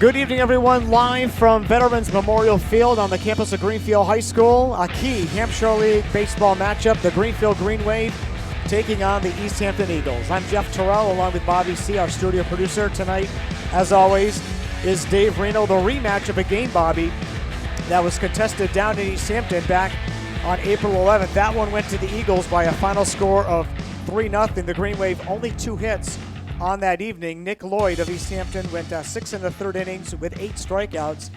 Good evening, everyone. Live from Veterans Memorial Field on the campus of Greenfield High School. A key Hampshire League baseball matchup, the Greenfield Greenwave taking on the Easthampton Eagles. I'm Jeff Tirrell along with Bobby C., our studio producer. Tonight, as always, is Dave Reno. The rematch of a game, Bobby, that was contested down in Easthampton back on April 11th. That one went to the Eagles by a final score of 3-0. The Greenwave only 2 hits on that evening. Nick Lloyd of Easthampton went 6 in the third innings with 8 strikeouts,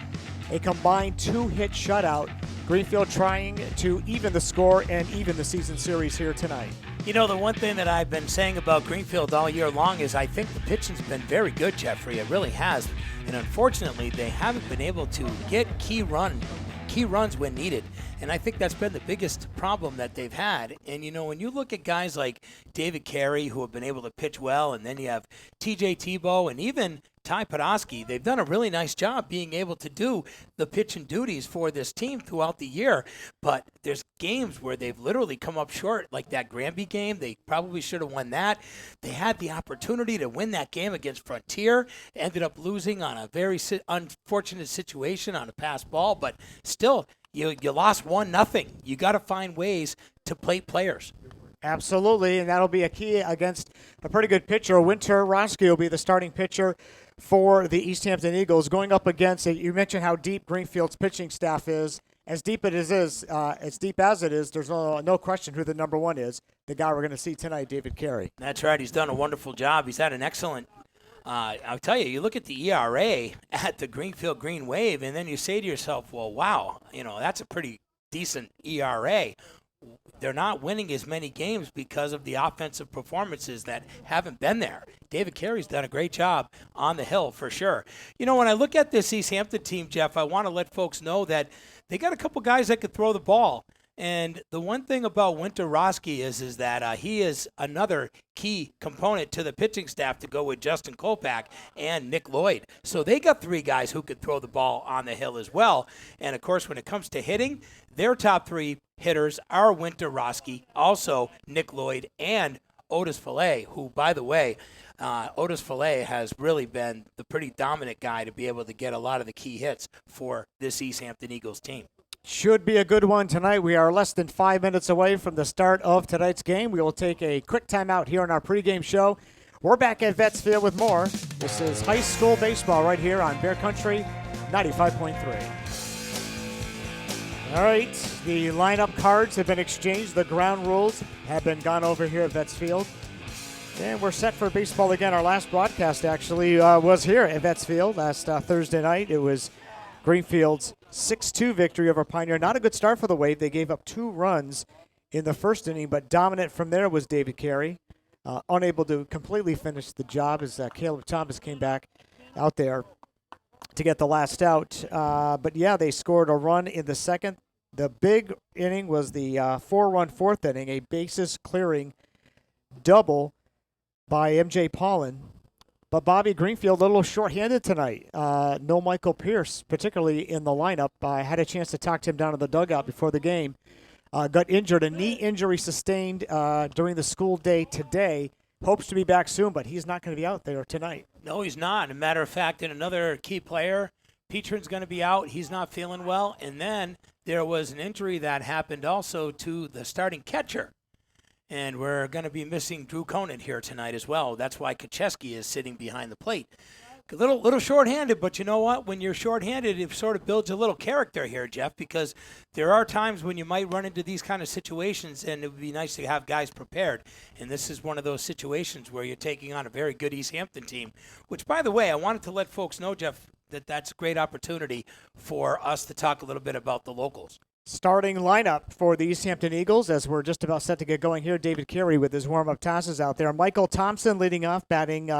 a combined 2-hit shutout. Greenfield trying to even the score and even the season series here tonight. You know, the one thing that I've been saying about Greenfield all year long is I think the pitching's been very good, Jeffrey. It really has. And unfortunately, they haven't been able to get key runs when needed. And I think that's been the biggest problem that they've had. And, you know, when you look at guys like David Carey, who have been able to pitch well, and then you have TJ Tebow and even Ty Podolsky, they've done a really nice job being able to do the pitching duties for this team throughout the year. But there's games where they've literally come up short, like that Granby game. They probably should have won that. They had the opportunity to win that game against Frontier, ended up losing on a very unfortunate situation on a pass ball, but still, you lost 1-0. You got to find ways to play players. Absolutely, and that'll be a key against a pretty good pitcher. Winter Roski will be the starting pitcher for the Easthampton Eagles, going up against it. You mentioned how deep Greenfield's pitching staff is. As deep as it is, there's no question who the number one is. The guy we're going to see tonight, David Carey. That's right. He's done a wonderful job. He's had an excellent. I'll tell you, you look at the ERA at the Greenfield Green Wave, and then you say to yourself, well, wow, you know, that's a pretty decent ERA. They're not winning as many games because of the offensive performances that haven't been there. David Carey's done a great job on the hill for sure. You know, when I look at this Easthampton team, Jeff, I want to let folks know that they got a couple guys that could throw the ball. And the one thing about Winter Roski is that he is another key component to the pitching staff to go with Justin Kolpak and Nick Lloyd. So they got 3 guys who could throw the ball on the hill as well. And, of course, when it comes to hitting, their top 3 hitters are Winter Roski, also Nick Lloyd, and Otis Fillet, who, by the way, Otis Fillet has really been the pretty dominant guy to be able to get a lot of the key hits for this Easthampton Eagles team. Should be a good one tonight. We are less than 5 minutes away from the start of tonight's game. We will take a quick timeout here on our pregame show. We're back at Vets Field with more. This is high school baseball right here on Bear Country 95.3. All right, the lineup cards have been exchanged. The ground rules have been gone over here at Vets Field. And we're set for baseball again. Our last broadcast actually was here at Vets Field last Thursday night. It was Greenfield's 6-2 victory over Pioneer. Not a good start for the Wave. They gave up 2 runs in the first inning, but dominant from there was David Carey. Unable to completely finish the job as Caleb Thomas came back out there to get the last out. But, yeah, they scored a run in the second. The big inning was the 4-run fourth inning, a bases-clearing double by M.J. Paulin. But Bobby, Greenfield a little short-handed tonight. No Michael Pierce, particularly in the lineup. I had a chance to talk to him down in the dugout before the game. Got injured, a knee injury sustained during the school day today. Hopes to be back soon, but he's not going to be out there tonight. No, he's not. As a matter of fact, and another key player, Petron's going to be out. He's not feeling well. And then there was an injury that happened also to the starting catcher. And we're going to be missing Drew Conant here tonight as well. That's why Kacheski is sitting behind the plate. A little short-handed, but you know what? When you're short-handed, it sort of builds a little character here, Jeff, because there are times when you might run into these kind of situations, and it would be nice to have guys prepared. And this is one of those situations where you're taking on a very good Easthampton team, which, by the way, I wanted to let folks know, Jeff, that that's a great opportunity for us to talk a little bit about the locals. Starting lineup for the Easthampton Eagles as we're just about set to get going here. David Carey with his warm-up tosses out there. Michael Thompson leading off, batting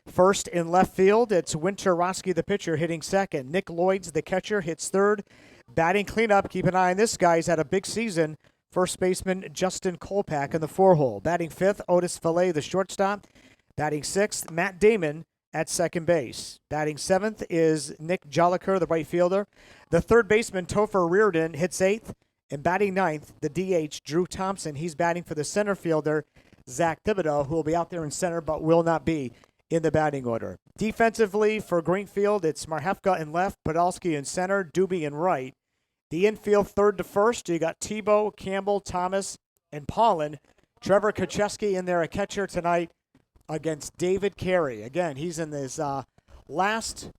first in left field. It's Winter Roski, the pitcher, hitting second. Nick Lloyd's the catcher, hits third. Batting cleanup, keep an eye on this guy. He's had a big season. First baseman Justin Kolpak in the 4-hole. Batting fifth, Otis Fillet, the shortstop. Batting sixth, Matt Damon at second base. Batting seventh is Nick Jolliker, the right fielder. The third baseman, Topher Reardon, hits eighth. And batting ninth, the DH, Drew Thompson. He's batting for the center fielder, Zach Thibodeau, who will be out there in center but will not be in the batting order. Defensively for Greenfield, it's Marhefka in left, Podolsky in center, Doobie in right. The infield third to first, you got Tebow, Campbell, Thomas, and Paulin. Trevor Kacheski in there, a catcher tonight against David Carey. Again, he's in his last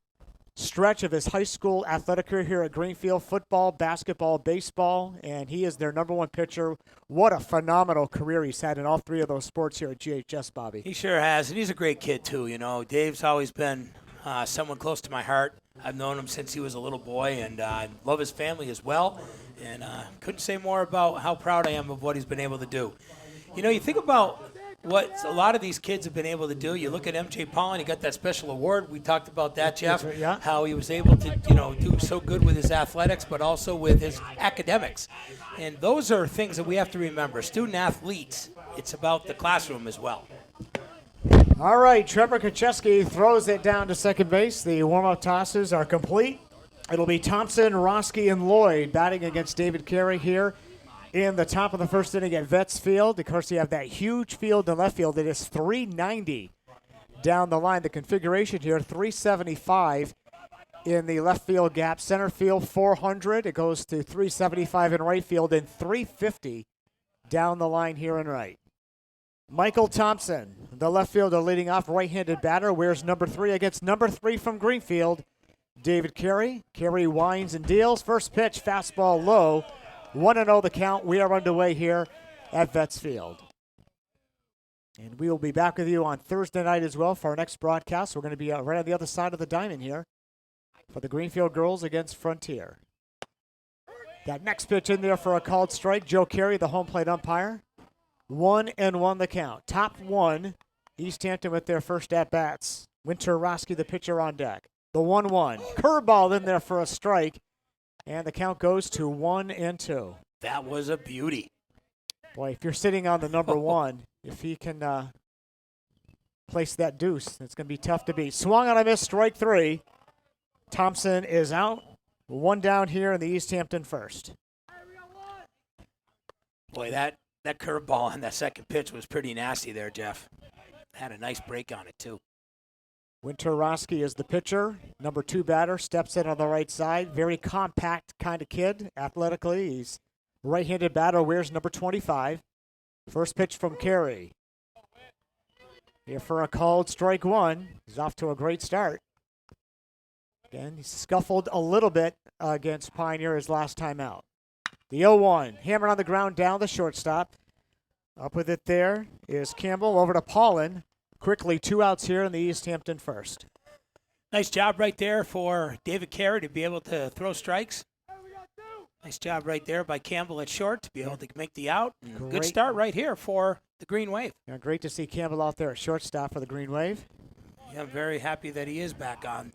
stretch of his high school athletic career here at Greenfield, football, basketball, baseball, and he is their number one pitcher. What a phenomenal career he's had in all three of those sports here at GHS, Bobby. He sure has, and he's a great kid too. Dave's always been someone close to my heart. I've known him since he was a little boy, and I love his family as well, and couldn't say more about how proud I am of what he's been able to do. You think about what a lot of these kids have been able to do. You look at M.J. Paulin, he got that special award. We talked about that, Jeff, yeah. How he was able to, do so good with his athletics, but also with his academics. And those are things that we have to remember. Student athletes, it's about the classroom as well. All right, Trevor Kacheski throws it down to second base. The warm-up tosses are complete. It'll be Thompson, Roski, and Lloyd batting against David Carey here in the top of the first inning at Vets Field. Of course, you have that huge field in left field. It is 390 down the line. The configuration here, 375 in the left field gap. Center field, 400. It goes to 375 in right field and 350 down the line here in right. Michael Thompson, the left fielder leading off, right-handed batter, wears number 3 against number 3 from Greenfield, David Carey. Carey winds and deals. First pitch, fastball low. 1-0 the count. We are underway here at Vets Field. And we will be back with you on Thursday night as well for our next broadcast. We're going to be right on the other side of the diamond here for the Greenfield girls against Frontier. That next pitch in there for a called strike. Joe Carey, the home plate umpire. 1-1 the count. Top one, Easthampton with their first at-bats. Winter Roski, the pitcher, on deck. The 1-1. Curveball in there for a strike. And the count goes to 1-2. That was a beauty. Boy, if you're sitting on the number 1, if he can place that deuce, it's going to be tough to beat. Swung on a miss, strike 3. Thompson is out. 1 down here in the Easthampton first. Boy, that curveball on that second pitch was pretty nasty there, Jeff. Had a nice break on it, too. Winter Roski is the pitcher. Number 2 batter, steps in on the right side. Very compact kind of kid, athletically. He's right-handed batter, wears number 25. First pitch from Carey. Here for a called strike 1. He's off to a great start. Again, he scuffled a little bit against Pioneer his last time out. The 0-1, hammered on the ground down the shortstop. Up with it there is Campbell over to Paulin. Quickly 2 outs here in the Easthampton first. Nice job right there for David Carey to be able to throw strikes. Nice job right there by Campbell at short to be able to make the out. Good start right here for the Greenwave. Yeah, great to see Campbell out there at shortstop for the Greenwave. Yeah, I'm very happy that he is back on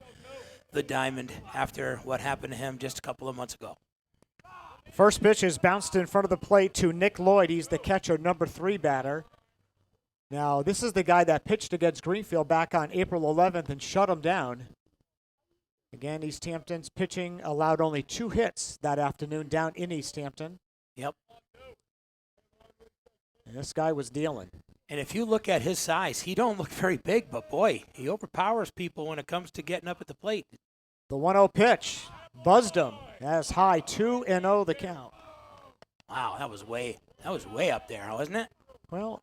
the diamond after what happened to him just a couple of months ago. First pitch is bounced in front of the plate to Nick Lloyd. He's the catcher, number 3 batter. Now, this is the guy that pitched against Greenfield back on April 11th and shut him down. Again, Easthampton's pitching allowed only 2 hits that afternoon down in Easthampton. Yep. And this guy was dealing. And if you look at his size, he don't look very big, but boy, he overpowers people when it comes to getting up at the plate. The 1-0 pitch buzzed him as high, 2-0 the count. Wow, that was way up there, wasn't it? Well,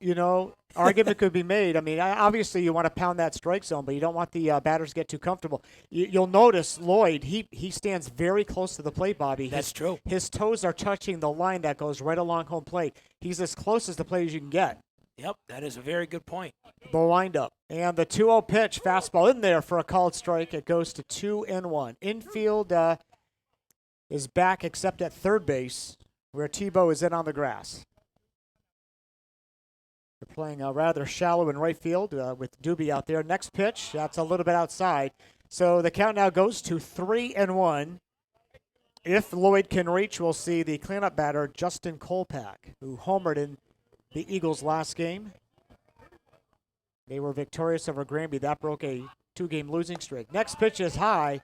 argument could be made. I mean, obviously you want to pound that strike zone, but you don't want the batters to get too comfortable. You'll notice Lloyd, he stands very close to the plate, Bobby. That's true. His toes are touching the line that goes right along home plate. He's as close as the plate as you can get. Yep, that is a very good point. The windup. And the 2-0 pitch, fastball in there for a called strike. It goes to 2-1. Infield is back except at third base, where Tebow is in on the grass. They're playing rather shallow in right field with Doobie out there. Next pitch, that's a little bit outside. So the count now goes to 3-1. If Lloyd can reach, we'll see the cleanup batter, Justin Kolpak, who homered in the Eagles' last game. They were victorious over Granby. That broke a 2-game losing streak. Next pitch is high,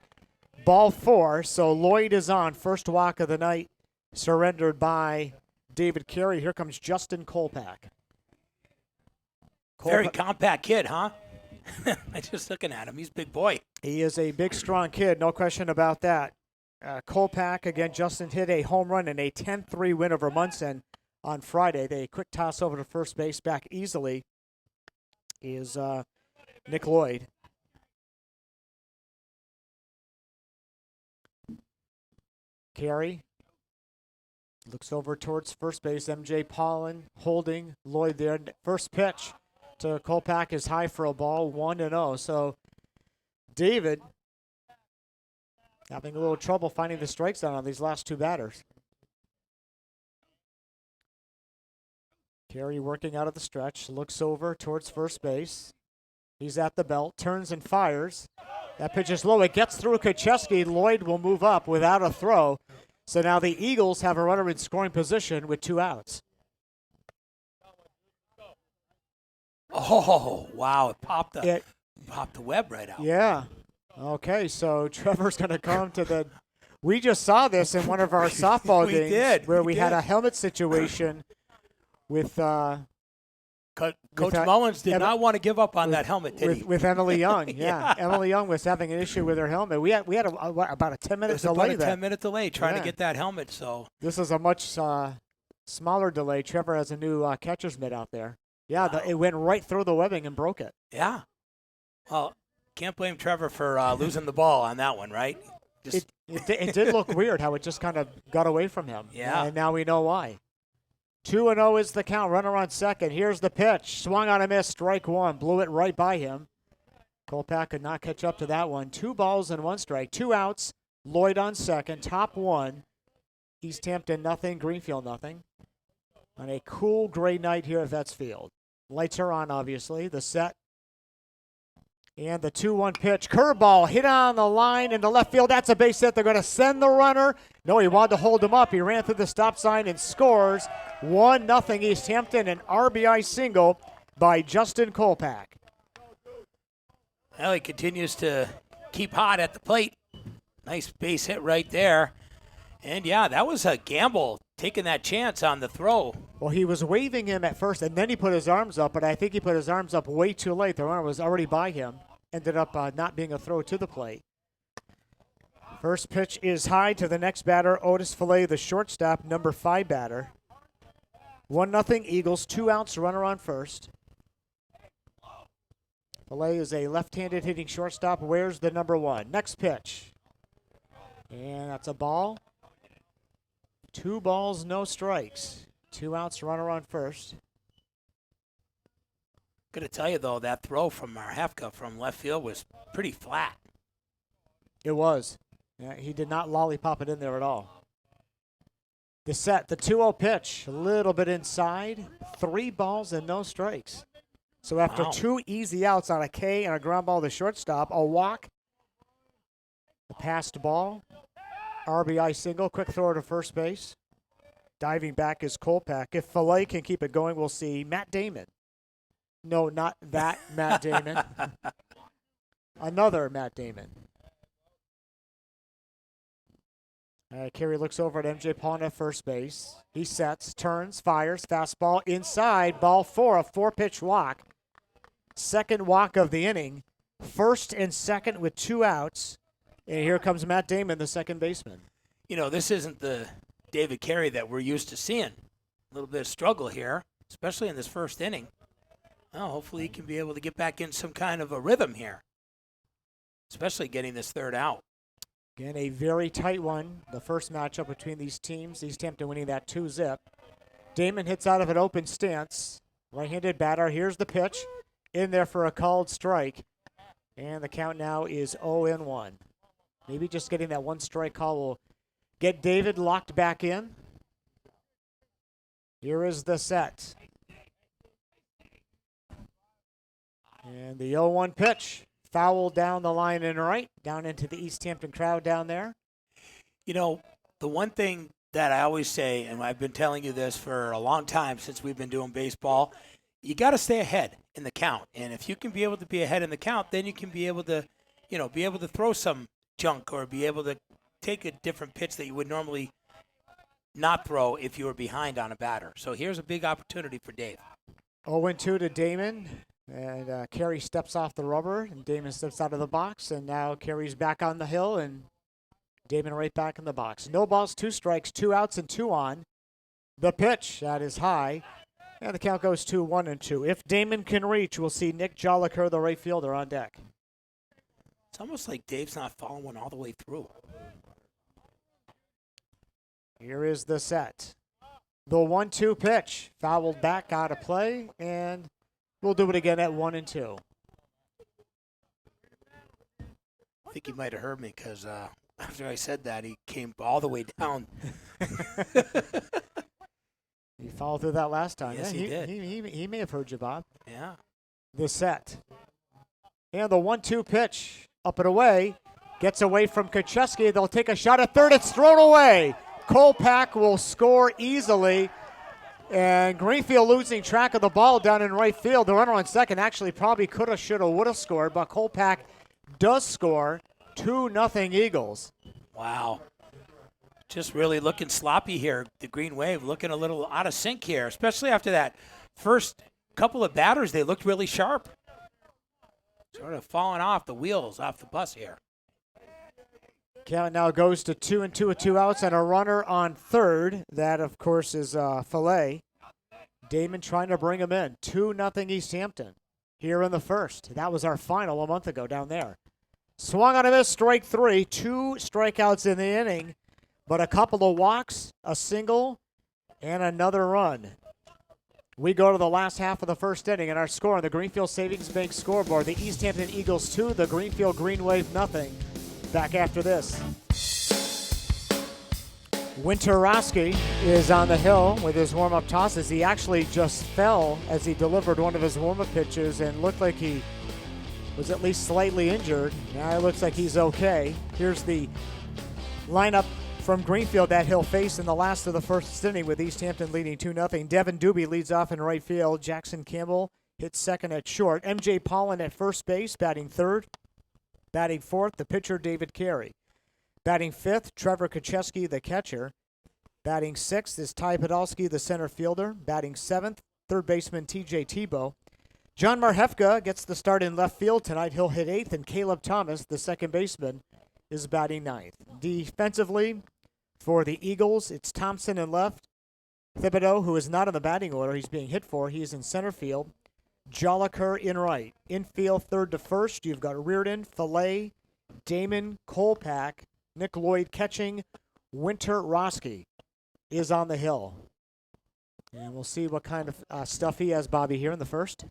ball 4. So Lloyd is on. First walk of the night surrendered by David Carey. Here comes Justin Kolpak. Very compact kid, huh? Just looking at him, he's a big boy. He is a big, strong kid, no question about that. Kolpak, again, Justin hit a home run in a 10-3 win over Munson on Friday. They quick toss over to first base back easily is Nick Lloyd. Carey looks over towards first base. MJ Pollen holding Lloyd there. First pitch to Kolpak is high for a ball, 1-0. So David having a little trouble finding the strike zone on these last two batters. Carey working out of the stretch, looks over towards first base. He's at the belt, turns and fires. That pitch is low. It gets through Kucheski. Lloyd will move up without a throw. So now the Eagles have a runner in scoring position with 2 outs. Oh, wow. It popped the web right out. Yeah. Okay, so Trevor's going to come to the – we just saw this in one of our softball games where we had a helmet situation with Coach Mullins did not want to give up on that helmet, did he? With Emily Young, yeah. Emily Young was having an issue with her helmet. We had about a 10-minute delay. About a 10-minute delay trying to get that helmet. So this is a much smaller delay. Trevor has a new catcher's mitt out there. Yeah, wow. It went right through the webbing and broke it. Yeah. Well, can't blame Trevor for losing the ball on that one, right? It did look weird how it just kind of got away from him. Yeah. And now we know why. 2-0 is the count. Runner on second. Here's the pitch. Swung on a miss. Strike one. Blew it right by him. Kolpak could not catch up to that one. 2 balls and 1 strike. 2 outs. Lloyd on second. Top 1. Easthampton nothing. Greenfield nothing. On a cool gray night here at Vets Field. Lights are on, obviously. The set. And the 2-1 pitch. Curveball hit on the line in the left field. That's a base hit. They're going to send the runner. No, he wanted to hold him up. He ran through the stop sign and scores. 1-0 Easthampton, an RBI single by Justin Kolpak. Well, he continues to keep hot at the plate. Nice base hit right there. And, yeah, that was a gamble, taking that chance on the throw. Well, he was waving him at first, and then he put his arms up, but I think he put his arms up way too late. The runner was already by him. Ended up not being a throw to the plate. First pitch is high to the next batter, Otis Fillet, the shortstop, number 5 batter. 1-0 Eagles, 2 outs, runner on first. Fillet is a left-handed hitting shortstop, wears the number 1. Next pitch. And that's a ball. 2 balls, no strikes. 2 outs, runner on first. Got to tell you, though, that throw from Marhefka from left field was pretty flat. It was. Yeah, he did not lollipop it in there at all. The set, the 2-0 pitch, a little bit inside. 3 balls and no strikes. So after 2 easy outs on a K and a ground ball to shortstop, a walk, the passed ball, RBI single, quick throw to first base. Diving back is Kolpak. If Fillet can keep it going, we'll see Matt Damon. No, not that Matt Damon. Another Matt Damon. Carey looks over at MJ Pawn at first base. He sets, turns, fires, fastball inside, ball 4, a 4-pitch walk. Second walk of the inning. First and second with 2 outs. And here comes Matt Damon, the second baseman. You know, this isn't the David Carey that we're used to seeing. A little bit of struggle here, especially in this first inning. Well, hopefully he can be able to get back in some kind of a rhythm here, especially getting this 3rd out. Again, a very tight one. The first matchup between these teams. Easthampton winning that 2-zip. Damon hits out of an open stance. Right-handed batter. Here's the pitch. In there for a called strike. And the count now is 0-1. Maybe just getting that 1 strike call will get David locked back in. Here is the set. And the 0-1 pitch. Foul down the line and right, down into the Easthampton crowd down there. You know, the one thing that I always say, and I've been telling you this for a long time since we've been doing baseball, you got to stay ahead in the count. And if you can be able to be ahead in the count, then you can be able to, be able to throw some junk or be able to take a different pitch that you would normally not throw if you were behind on a batter. So here's a big opportunity for Dave. 0-2 to Damon. And Carey steps off the rubber, and Damon steps out of the box, and now Carey's back on the hill, and Damon right back in the box. No balls, 2 strikes, 2 outs, and 2 on. The pitch, that is high, and the count goes to 1-2. If Damon can reach, we'll see Nick Jolliker, the right fielder, on deck. It's almost like Dave's not following all the way through. Here is the set. The 1-2 pitch, fouled back out of play, and we'll do it again at 1-2. I think he might have heard me because after I said that, he came all the way down. He followed through that last time. Yes, yeah, he did. He may have heard you, Bob. Yeah. The set. And the 1-2 pitch, up and away, gets away from Kacheski. They'll take a shot at third. It's thrown away. Kolpak will score easily. And Greenfield losing track of the ball down in right field. The runner on second actually probably could have, should have, would have scored, but Kolpak does score. 2-0 Eagles. Wow. Just really looking sloppy here. The Green Wave looking a little out of sync here, especially after that first couple of batters. They looked really sharp. Sort of falling off the wheels, off the bus here. Count now goes to 2-2 with 2 outs and a runner on third. That, of course, is Fillet. Damon trying to bring him in. 2-0 Easthampton here in the first. That was our final a month ago down there. Swung on a miss, strike 3. 2 strikeouts in the inning, but a couple of walks, a single, and another run. We go to the last half of the first inning, and our score on the Greenfield Savings Bank scoreboard, the Easthampton Eagles 2, the Greenfield Greenwave 0. Back after this. Winterowski is on the hill with his warm-up tosses. He actually just fell as he delivered one of his warm-up pitches and looked like he was at least slightly injured. Now it looks like he's okay. Here's the lineup from Greenfield that he'll face in the last of the first inning with Easthampton leading 2-0. Devin Doobie leads off in right field. Jackson Campbell hits second at short. MJ Pollan at first base, batting third. Batting fourth, the pitcher David Carey. Batting fifth, Trevor Kacheski, the catcher. Batting sixth is Ty Podolsky, the center fielder. Batting seventh, third baseman TJ Tebow. John Marhefka gets the start in left field tonight. He'll hit eighth, and Caleb Thomas, the second baseman, is batting ninth. Defensively, for the Eagles, it's Thompson in left. Thibodeau, who is not in the batting order, he's being hit for. He's in center field. Jolliker in right. Infield third to first, you've got Reardon, Fillet, Damon, Kolpak, Nick Lloyd catching. Winterowski is on the hill. And we'll see what kind of stuff he has, Bobby, here in the first.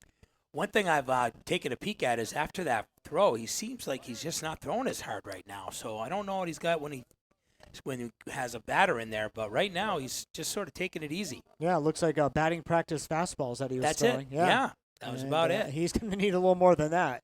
One thing I've taken a peek at is after that throw, he seems like he's just not throwing as hard right now. So I don't know what he's got when he has a batter in there, but right now he's just sort of taking it easy. Yeah, it looks like batting practice fastballs that he was That's throwing. it. Yeah, that was about it. He's going to need a little more than that.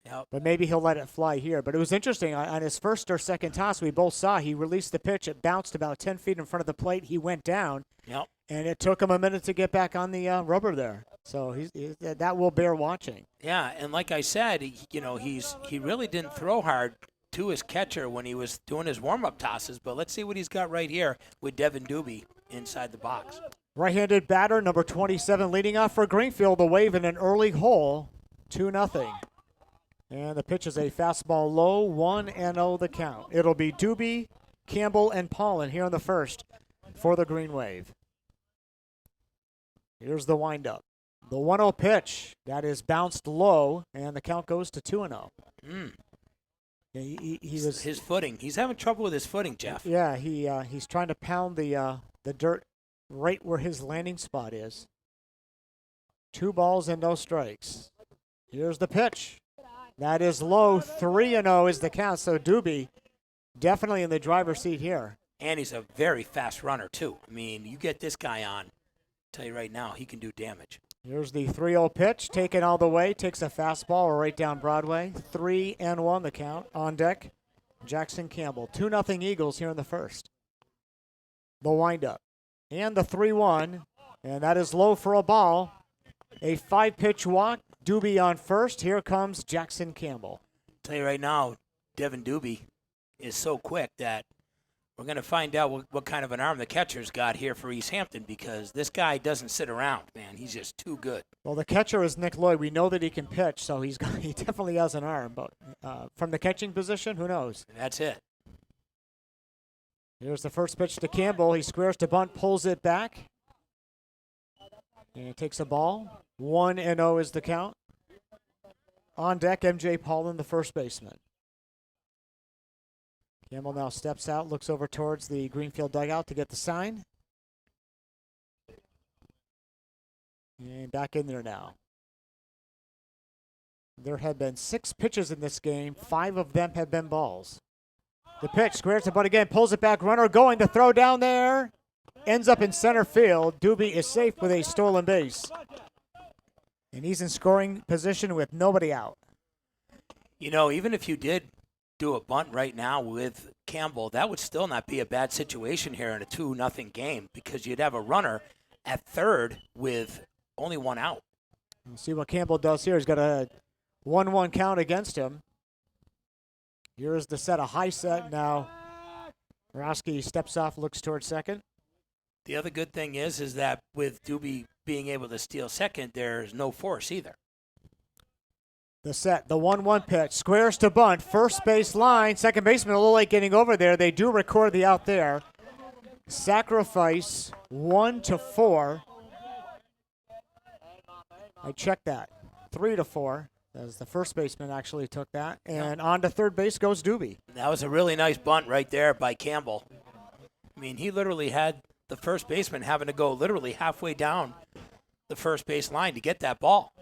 Yep. But maybe he'll let it fly here. But it was interesting. On his first or second toss, we both saw he released the pitch. It bounced about 10 feet in front of the plate. He went down. Yep. And it took him a minute to get back on the rubber there. So that will bear watching. Yeah, and like I said, he really didn't throw hard to his catcher when he was doing his warm-up tosses. But let's see what he's got right here with Devin Doobie inside the box. Right-handed batter, number 27, leading off for Greenfield. The Wave in an early hole, 2-0. And the pitch is a fastball low, 1-0 the count. It'll be Doobie, Campbell, and Pollan here in the first for the Green Wave. Here's the windup. The 1-0 pitch, that is bounced low, and the count goes to 2-0. He was his footing. He's having trouble with his footing, Jeff. Yeah, he's trying to pound the dirt right where his landing spot is. 2 balls and no strikes. Here's the pitch. That is low. 3-0 is the count. So Doobie definitely in the driver's seat here. And he's a very fast runner, too. I mean, you get this guy on, I'll tell you right now, he can do damage. Here's the 3-0 pitch. Taken all the way. Takes a fastball right down Broadway. 3-1 the count. On deck, Jackson Campbell. 2-0 Eagles here in the first. The windup. And the 3-1. And that is low for a ball. A 5-pitch walk. Doobie on first. Here comes Jackson Campbell. I'll tell you right now, Devin Doobie is so quick that We're going to find out what kind of an arm the catcher's got here for Easthampton, because this guy doesn't sit around, man. He's just too good. Well, the catcher is Nick Lloyd. We know that he can pitch, so he definitely has an arm. But from the catching position, who knows? And that's it. Here's the first pitch to Campbell. He squares to bunt, pulls it back. And he takes a ball. 1-0 is the count. On deck, M.J. Paulin, the first baseman. Campbell now steps out, looks over towards the Greenfield dugout to get the sign. And back in there now. There have been 6 pitches in this game. 5 of them have been balls. The pitch, squares the butt again, pulls it back. Runner going to throw down there. Ends up in center field. Doobie is safe with a stolen base. And he's in scoring position with nobody out. You know, even if you did do a bunt right now with Campbell, that would still not be a bad situation here in a 2-0 game, because you'd have a runner at third with only 1 out. We'll see what Campbell does here. He's got a 1-1 count against him. Here's the set, a high set now. Roski steps off, looks towards second. The other good thing is that with Doobie being able to steal second, there's no force either. The set, the 1-1 pitch, squares to bunt, first base line, second baseman a little late getting over there. They do record the out there. Sacrifice 1-4. I checked that. 3-4, as the first baseman actually took that. And on to third base goes Doobie. That was a really nice bunt right there by Campbell. I mean, he literally had the first baseman having to go literally halfway down the first base line to get that ball.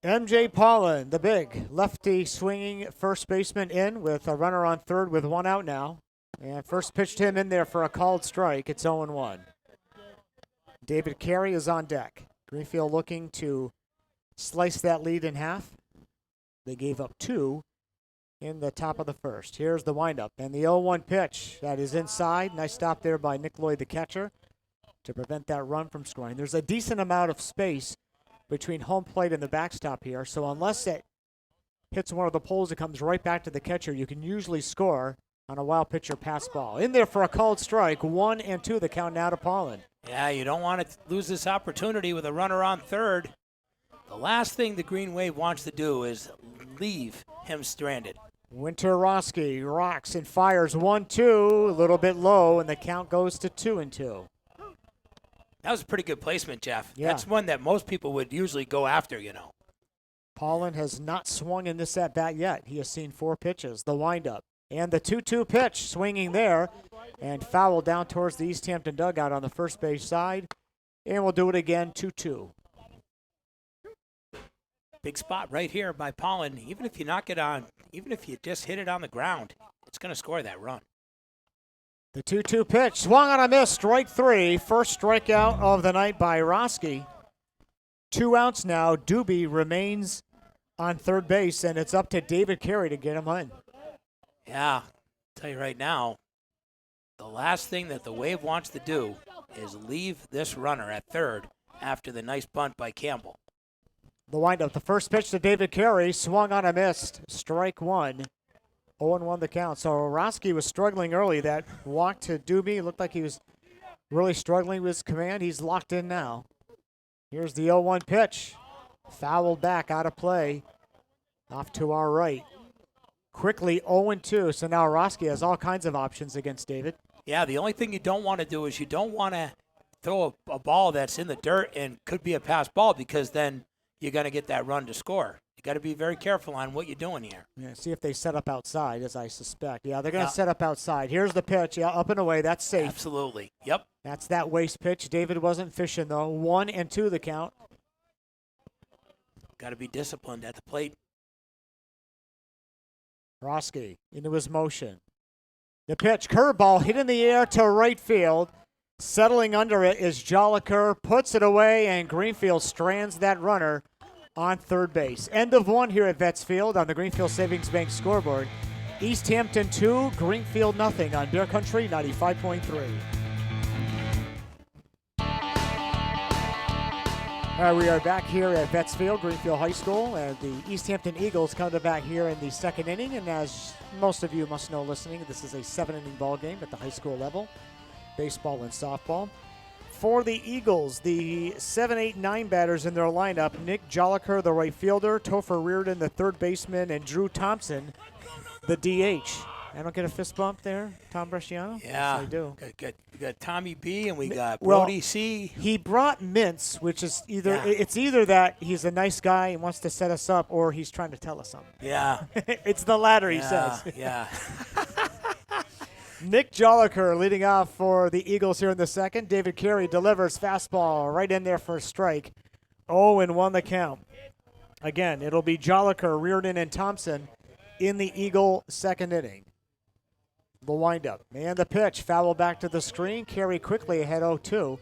M.J. Paulin, the big lefty swinging first baseman in with a runner on third with 1 out now. And first pitched him in there for a called strike. It's 0-1. David Carey is on deck. Greenfield looking to slice that lead in half. They gave up 2 in the top of the first. Here's the windup and the 0-1 pitch. That is inside. Nice stop there by Nick Lloyd, the catcher, to prevent that run from scoring. There's a decent amount of space between home plate and the backstop here, so unless it hits one of the poles, it comes right back to the catcher. You can usually score on a wild pitch or pass ball. In there for a called strike. 1-2 the count now to Paulin. Yeah, you don't want to lose this opportunity with a runner on third. The last thing the Greenwave wants to do is leave him stranded. Winter-Roski rocks and fires 1-2, a little bit low, and the count goes to 2-2. That was a pretty good placement, Jeff. Yeah. That's one that most people would usually go after, you know. Paulin has not swung in this at-bat yet. He has seen 4 pitches. The windup and the 2-2 pitch swinging there and foul down towards the Easthampton dugout on the first base side. And we'll do it again, 2-2. Big spot right here by Paulin. Even if you knock it on, even if you just hit it on the ground, it's going to score that run. The 2-2 pitch, swung on a miss, strike 3. First strikeout of the night by Roski. 2 outs now. Doobie remains on third base, and it's up to David Carey to get him in. Yeah, I'll tell you right now, the last thing that the Wave wants to do is leave this runner at third after the nice bunt by Campbell. The windup, the first pitch to David Carey, swung on a miss, strike 1. 0-1 the count. So Roski was struggling early. That walk to Doobie looked like he was really struggling with his command. He's locked in now. Here's the 0-1 pitch. Fouled back, out of play. Off to our right. Quickly 0-2. So now Roski has all kinds of options against David. Yeah, the only thing you don't want to do is you don't want to throw a ball that's in the dirt and could be a pass ball, because then you're going to get that run to score. You got to be very careful on what you're doing here. Yeah, see if they set up outside, as I suspect. Yeah, they're going to set up outside. Here's the pitch. Yeah, up and away. That's safe. Absolutely. Yep. That's that waste pitch. David wasn't fishing, though. 1-2 the count. Got to be disciplined at the plate. Roski into his motion. The pitch, curveball, hit in the air to right field. Settling under it is Joliker, puts it away, and Greenfield strands that runner on third base. End of 1 here at Vets Field on the Greenfield Savings Bank scoreboard. Easthampton 2, Greenfield nothing on Bear Country 95.3. All right, we are back here at Vets Field, Greenfield High School, and the Easthampton Eagles come to bat here in the second inning. And as most of you must know listening, this is a 7-inning ball game at the high school level, baseball and softball. For the Eagles, the 7, 8, 9 batters in their lineup, Nick Jolliker, the right fielder, Topher Reardon, the third baseman, and Drew Thompson, the DH. I don't get a fist bump there, Tom Bresciano? Yeah, Yes, I do. We got Tommy B and we got Brody C. He brought Mintz, which is Yeah. it's either that he's a nice guy and wants to set us up, or he's trying to tell us something. Yeah. It's the latter, he says. Yeah. Nick Jolliker leading off for the Eagles here in the second. David Carey delivers fastball right in there for a strike. 0-1 the count. Again, it'll be Jolliker, Reardon, and Thompson in the Eagle second inning. The windup. And the pitch. Foul back to the screen. Carey quickly ahead 0-2.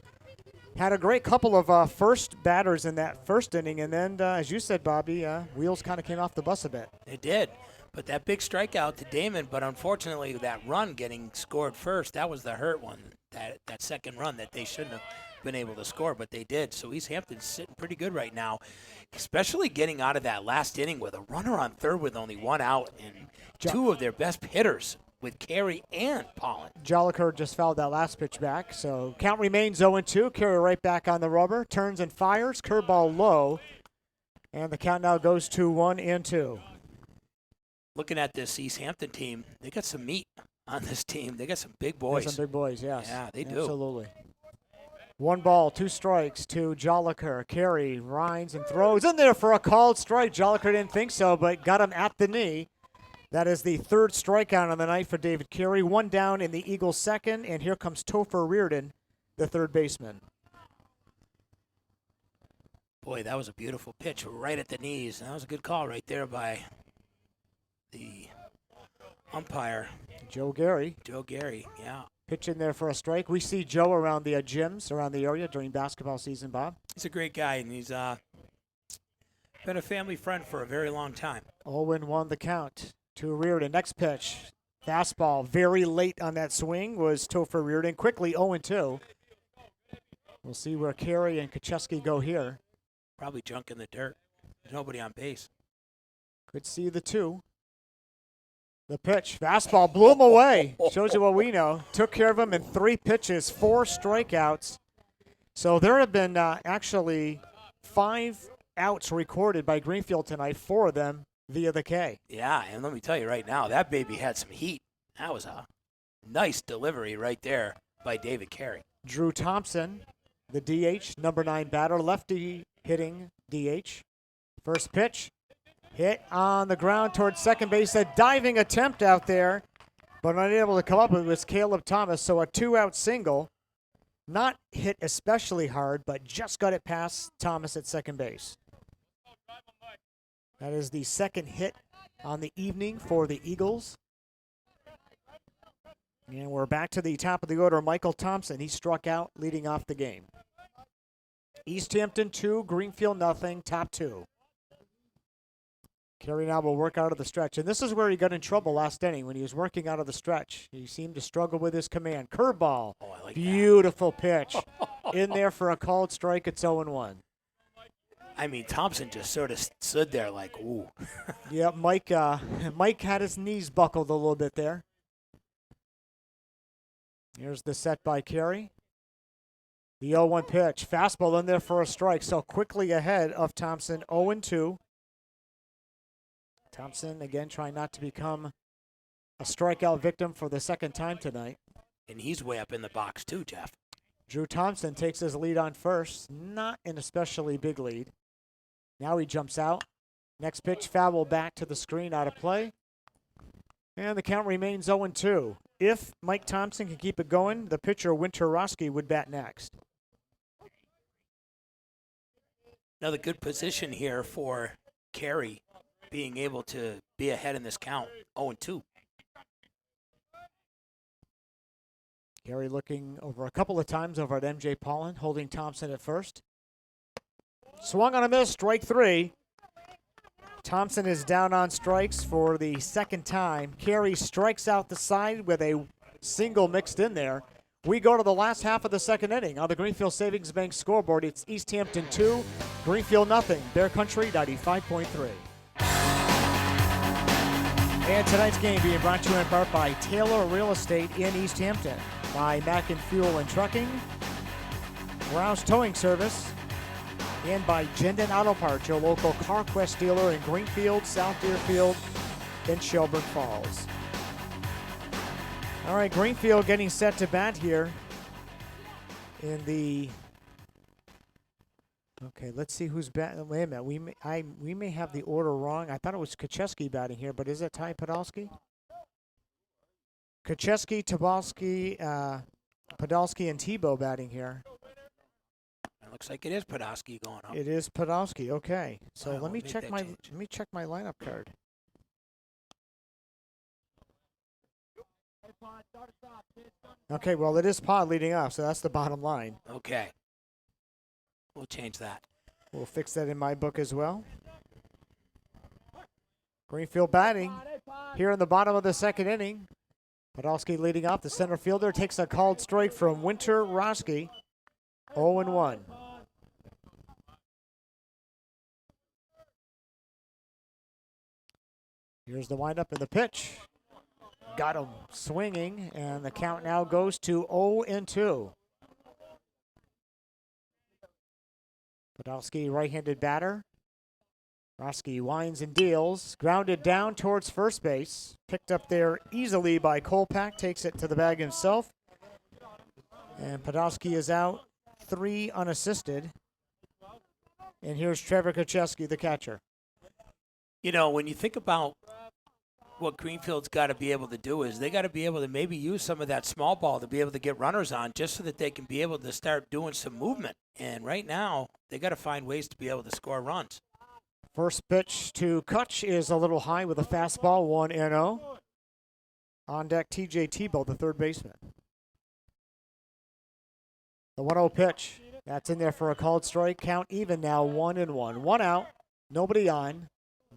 Had a great couple of first batters in that first inning, and then, as you said, Bobby, wheels kind of came off the bus a bit. It did. But that big strikeout to Damon, but unfortunately that run getting scored first, that was the hurt one. That second run that they shouldn't have been able to score, but they did. So Easthampton's sitting pretty good right now, especially getting out of that last inning with a runner on third with only one out and two of their best hitters with Carey and Pollen. Jolliker just fouled that last pitch back, so count remains 0-2. Carey right back on the rubber, turns and fires, curveball low, and the count now goes to 1-2. Looking at this Easthampton team, they got some meat on this team. They got some big boys. There's some big boys, yes. Yeah, they do. Absolutely. 1 ball, 2 strikes to Jolliker. Carey rinds and throws in there for a called strike. Jolliker didn't think so, but got him at the knee. That is the third strikeout on the night for David Carey. 1 down in the Eagles' second, and here comes Topher Reardon, the third baseman. Boy, that was a beautiful pitch right at the knees. That was a good call right there by the umpire. Joe Gary. Joe Gary, yeah. Pitch in there for a strike. We see Joe around the gyms around the area during basketball season, Bob. He's a great guy, and he's been a family friend for a very long time. 0-1 the count to Reardon. Next pitch, fastball. Very late on that swing was Topher Reardon. Quickly 0-2. We'll see where Carey and Kacheski go here. Probably junk in the dirt. There's nobody on base. Could see the 2. The pitch, fastball, blew him away. Shows you what we know. Took care of him in 3 pitches, 4 strikeouts. So there have been actually 5 outs recorded by Greenfield tonight, 4 of them via the K. Yeah, and let me tell you right now, that baby had some heat. That was a nice delivery right there by David Carey. Drew Thompson, the DH, number 9 batter, lefty hitting DH. First pitch. Hit on the ground towards second base. A diving attempt out there, but unable to come up with it was Caleb Thomas. So a 2-out single. Not hit especially hard, but just got it past Thomas at second base. That is the second hit on the evening for the Eagles. And we're back to the top of the order. Michael Thompson, he struck out leading off the game. Easthampton 2, Greenfield nothing, top 2. Carey now will work out of the stretch. And this is where he got in trouble last inning when he was working out of the stretch. He seemed to struggle with his command. Curveball. Oh, I like Beautiful pitch. In there for a called strike. It's 0-1. I mean, Thompson just sort of stood there like, ooh. Yeah, Mike had his knees buckled a little bit there. Here's the set by Carey. The 0-1 pitch. Fastball in there for a strike. So quickly ahead of Thompson, 0-2. Thompson, again, trying not to become a strikeout victim for the second time tonight. And he's way up in the box too, Jeff. Drew Thompson takes his lead on first. Not an especially big lead. Now he jumps out. Next pitch, foul back to the screen, out of play. And the count remains 0-2. If Mike Thompson can keep it going, the pitcher, Winter Roski, would bat next. Another good position here for Carey, being able to be ahead in this count, 0-2. Carey looking over a couple of times over at MJ Pollen, holding Thompson at first. Swung on a miss, strike 3. Thompson is down on strikes for the second time. Carey strikes out the side with a single mixed in there. We go to the last half of the second inning. On the Greenfield Savings Bank scoreboard, it's Easthampton 2, Greenfield nothing. Bear Country 95.3. And tonight's game being brought to you in part by Taylor Real Estate in Easthampton, by Mackin Fuel and Trucking, Rouse Towing Service, and by Gendon Auto Parts, your local CarQuest dealer in Greenfield, South Deerfield, and Shelburne Falls. All right, Greenfield getting set to bat here in the. Okay, let's see who's batting. Wait a minute, we may have the order wrong. I thought it was Kacheski batting here, but is it Ty Podolsky? Kacheski, Podolsky, and Tebow batting here. It looks like it is Podolsky going up. It is Podolsky. Okay, so Well, let me make check that my change. lineup card. Okay, well, it is Pod leading off, so that's the bottom line. Okay. We'll change that. We'll fix that in my book as well. Greenfield batting here in the bottom of the second inning. Podolsky leading off. The center fielder takes a called strike from Winter Roski. 0-1. Here's the windup and the pitch. Got him swinging, and the count now goes to 0-2. Podolsky, right-handed batter. Roski winds and deals. Grounded down towards first base. Picked up there easily by Kolpak. Takes it to the bag himself. And Podolsky is out, 3 unassisted. And here's Trevor Kacheski, the catcher. You know, when you think about what Greenfield's got to be able to do is they got to be able to maybe use some of that small ball to be able to get runners on just so that they can be able to start doing some movement. And right now, they got to find ways to be able to score runs. First pitch to Kutch is a little high with a fastball, 1-0. On deck, TJ Tebow, the third baseman. The 1-0 pitch. That's in there for a called strike. Count even now, 1-1. 1 out, nobody on.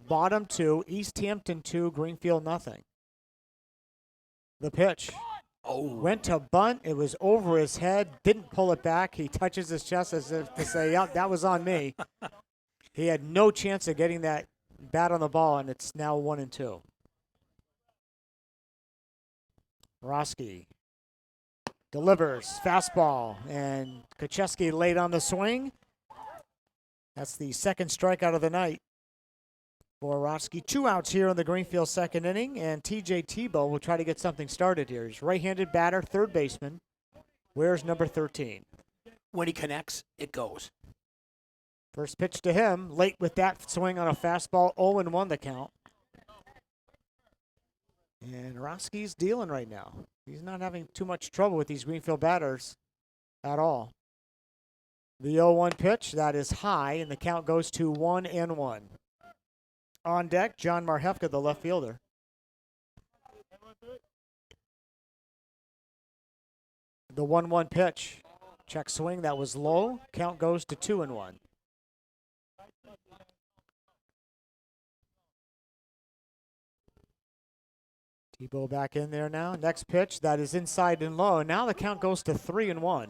Bottom 2, Easthampton 2, Greenfield nothing. The pitch. Went to bunt. It was over his head. Didn't pull it back. He touches his chest as if to say, "Yep, that was on me." He had no chance of getting that bat on the ball, and it's now 1-2. Roski delivers fastball, and Kacheski late on the swing. That's the second strikeout of the night for Roski. 2 outs here in the Greenfield second inning, and TJ Tebow will try to get something started here. He's right-handed batter, third baseman. Where's number 13? When he connects, it goes. First pitch to him, late with that swing on a fastball, 0-1 the count. And Roski's dealing right now. He's not having too much trouble with these Greenfield batters at all. The 0-1 pitch, that is high, and the count goes to 1-1. On deck, John Marhefka, the left fielder. The 1-1 pitch. Check swing, that was low. Count goes to 2-1. Tebow back in there now. Next pitch, that is inside and low. Now the count goes to 3-1.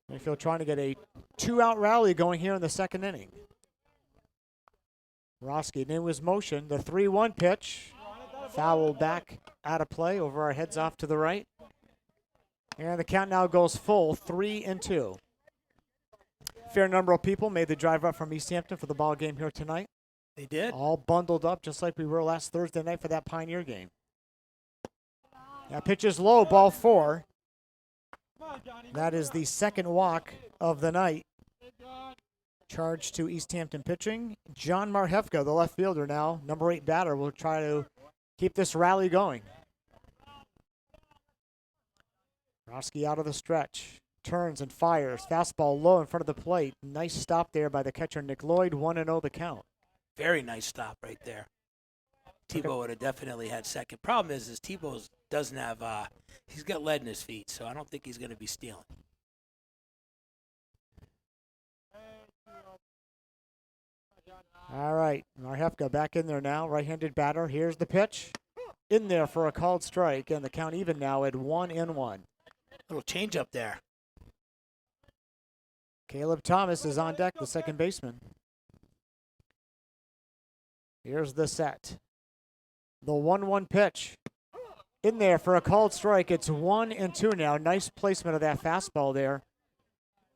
Greenfield trying to get a 2-out rally going here in the second inning. Roski in his motion. The 3-1 pitch. Foul back out of play over our heads off to the right. And the count now goes full, 3-2. Fair number of people made the drive up from Easthampton for the ball game here tonight. They did. All bundled up just like we were last Thursday night for that Pioneer game. That pitch is low, ball 4. That is the second walk of the night. Charge to Easthampton pitching. John Marhefka, the left fielder now, number 8 batter, will try to keep this rally going. Roski out of the stretch. Turns and fires. Fastball low in front of the plate. Nice stop there by the catcher, Nick Lloyd. 1-0 the count. Very nice stop right there. Tebow would have definitely had second. Problem is Tebow doesn't have, he's got lead in his feet, so I don't think he's going to be stealing. All right, Marhefka back in there now, right-handed batter. Here's the pitch. in there for a called strike, and the count even now at 1-1. Little change up there. Caleb Thomas is on deck, the second baseman. Here's the set. The 1-1 pitch. In there for a called strike. It's 1-2 now. Nice placement of that fastball there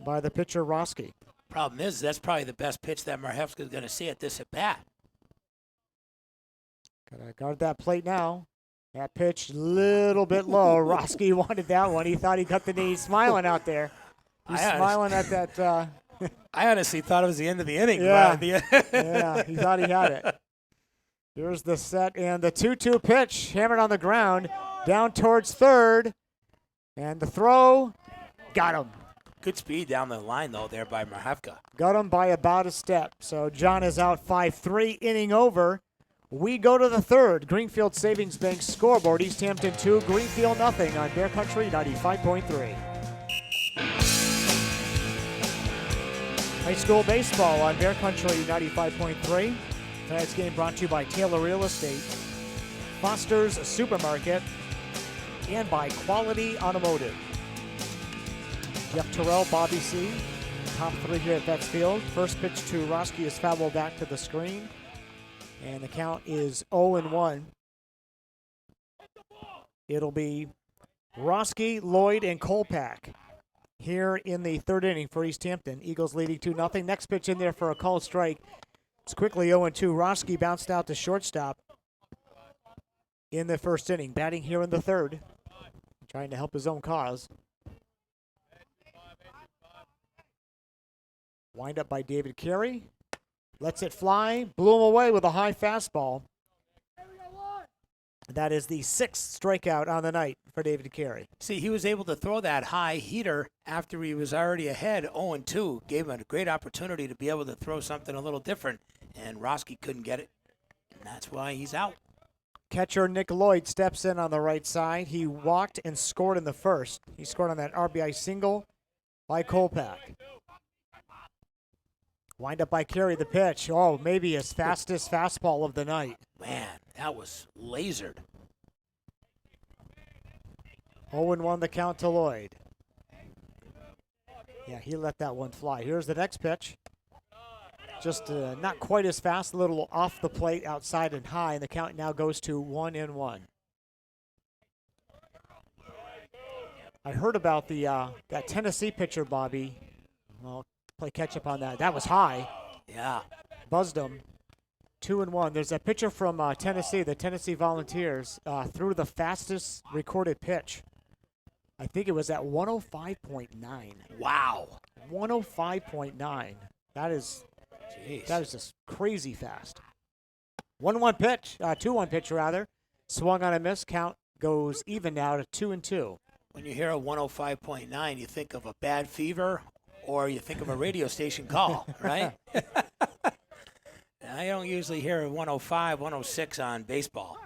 by the pitcher, Roski. Problem is, that's probably the best pitch that Marhefka is going to see at this at-bat. Gotta guard that plate now. That pitch, little bit low. Roski wanted that one. He thought he cut the knee. He's smiling out there. He's smiling at that. I honestly thought it was the end of the inning. Yeah, yeah, he thought he had it. Here's the set and the 2-2 pitch, hammered on the ground, down towards third. And the throw, got him. Good speed down the line, though, there by Marhefka. Got him by about a step. So John is out 5-3, inning over. We go to the third. Greenfield Savings Bank scoreboard. Easthampton 2, Greenfield nothing on Bear Country 95.3. High school baseball on Bear Country 95.3. Tonight's game brought to you by Taylor Real Estate, Foster's Supermarket, and by Quality Automotive. Jeff Tirrell, Bobby C. Top three here at Vets Field. First pitch to Roski is fouled back to the screen. And the count is 0-1. It'll be Roski, Lloyd, and Kolpak here in the third inning for Easthampton. Eagles leading 2-0. Next pitch in there for a called strike. It's quickly 0-2. Roski bounced out to shortstop in the first inning. Batting here in the third. Trying to help his own cause. Wind up by David Carey. Lets it fly. Blew him away with a high fastball. That is the sixth strikeout on the night for David Carey. See, he was able to throw that high heater after he was already ahead 0-2. Gave him a great opportunity to be able to throw something a little different, and Roski couldn't get it, and that's why he's out. Catcher Nick Lloyd steps in on the right side. He walked and scored in the first. He scored on that RBI single by Kolpak. Wind up by Carey, the pitch. Oh, maybe his fastest fastball of the night. Man, that was lasered. 0-1 the count to Lloyd. Yeah, he let that one fly. Here's the next pitch. Just not quite as fast, a little off the plate, outside and high, and the count now goes to 1-1. I heard about the that Tennessee pitcher, Bobby. Well, play catch up on that. That was high. Yeah. Buzzed him. 2-1. There's a pitcher from Tennessee, the Tennessee Volunteers, threw the fastest recorded pitch. I think it was at 105.9. Wow. 105.9. That is Jeez. just crazy fast. 1-1 pitch, 2-1 pitch rather. Swung on a miss. Count goes even now to 2-2. When you hear a 105.9, you think of a bad fever or you think of a radio station call, right? I don't usually hear a 105, 106 on baseball.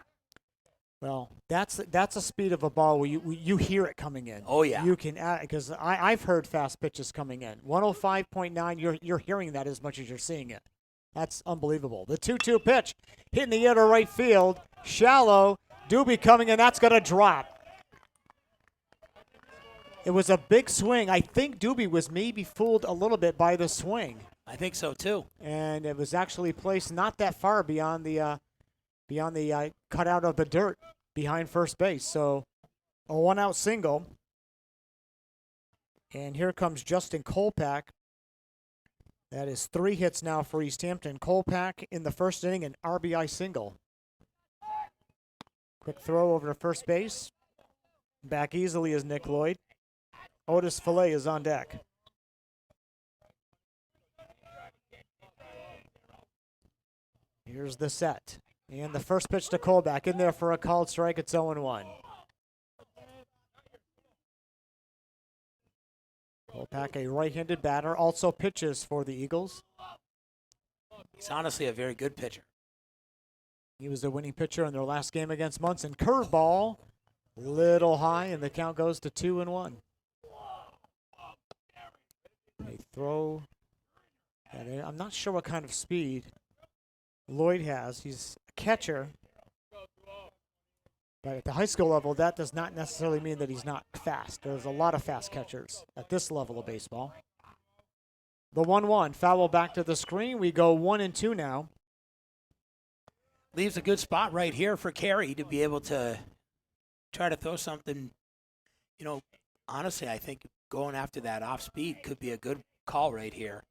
Well, that's a speed of a ball where you hear it coming in. Oh, yeah. You can, because I've heard fast pitches coming in. 105.9, you're hearing that as much as you're seeing it. That's unbelievable. The 2-2 pitch, hitting the air to right field, shallow. Doobie coming in, that's going to drop. It was a big swing. I think Doobie was maybe fooled a little bit by the swing. I think so, too. And it was actually placed not that far beyond the cutout of the dirt behind first base. So a one-out single. And here comes Justin Kolpak. That is 3 hits now for Easthampton. Kolpak in the first inning, an RBI single. Quick throw over to first base. Back easily is Nick Lloyd. Otis Fillet is on deck. Here's the set. And the first pitch to Kolpak in there for a called strike. It's 0-1. Kolpak, a right-handed batter, also pitches for the Eagles. He's honestly a very good pitcher. He was the winning pitcher in their last game against Munson. Curveball, little high, and the count goes to 2-1. A throw. And I'm not sure what kind of speed Lloyd has. He's a catcher. But at the high school level, that does not necessarily mean that he's not fast. There's a lot of fast catchers at this level of baseball. The 1-1, foul back to the screen. We go 1-2 now. Leaves a good spot right here for Carey to be able to try to throw something. Honestly, I think going after that off speed could be a good call right here.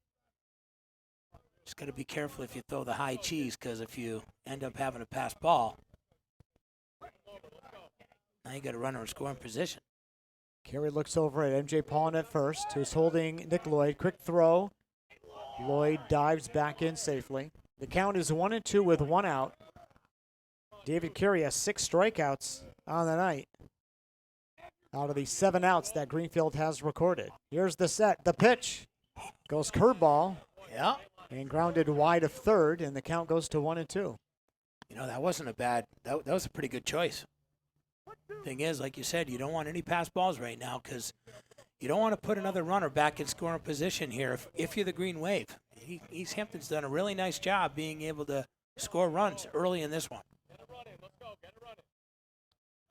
Just got to be careful if you throw the high cheese, because if you end up having a pass ball, now you got a runner in scoring position. Carey looks over at MJ Paulin at first, who's holding Nick Lloyd. Quick throw. Lloyd dives back in safely. The count is 1-2 with 1 out. David Carey has 6 strikeouts on the night out of the 7 outs that Greenfield has recorded. Here's the set. The pitch goes curveball. Yeah. And grounded wide of third, and the count goes to 1-2. That wasn't a bad, that was a pretty good choice. Thing is, like you said, you don't want any pass balls right now, because you don't want to put another runner back in scoring position here if you're the Greenwave. Easthampton's done a really nice job being able to score runs early in this one.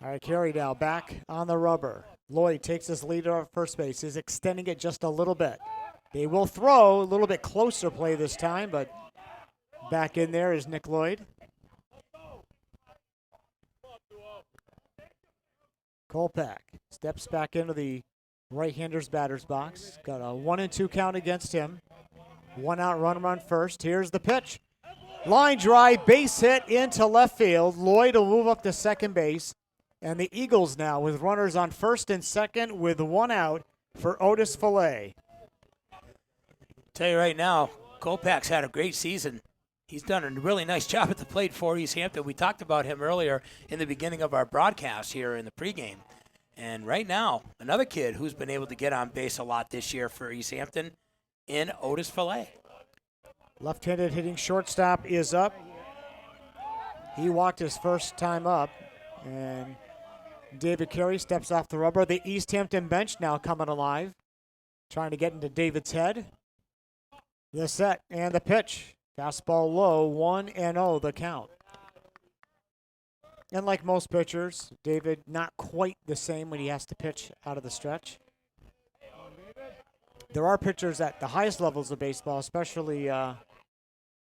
All right, Carey now back on the rubber. Lloyd takes his leader at first base. He's extending it just a little bit. They will throw a little bit closer play this time, but back in there is Nick Lloyd. Kolpak steps back into the right-hander's batter's box. Got a 1-2 count against him. 1 out, runner on first. Here's the pitch. Line drive, base hit into left field. Lloyd will move up to second base. And the Eagles now with runners on first and second with 1 out for Otis Fillet. Tell you right now, Kolpak's had a great season. He's done a really nice job at the plate for Easthampton. We talked about him earlier in the beginning of our broadcast here in the pregame. And right now, another kid who's been able to get on base a lot this year for Easthampton in Otis Fillet. Left-handed hitting shortstop is up. He walked his first time up. And David Carey steps off the rubber. The Easthampton bench now coming alive. Trying to get into David's head. The set and the pitch. Fastball low, 1-0 the count. And like most pitchers, David not quite the same when he has to pitch out of the stretch. There are pitchers at the highest levels of baseball, especially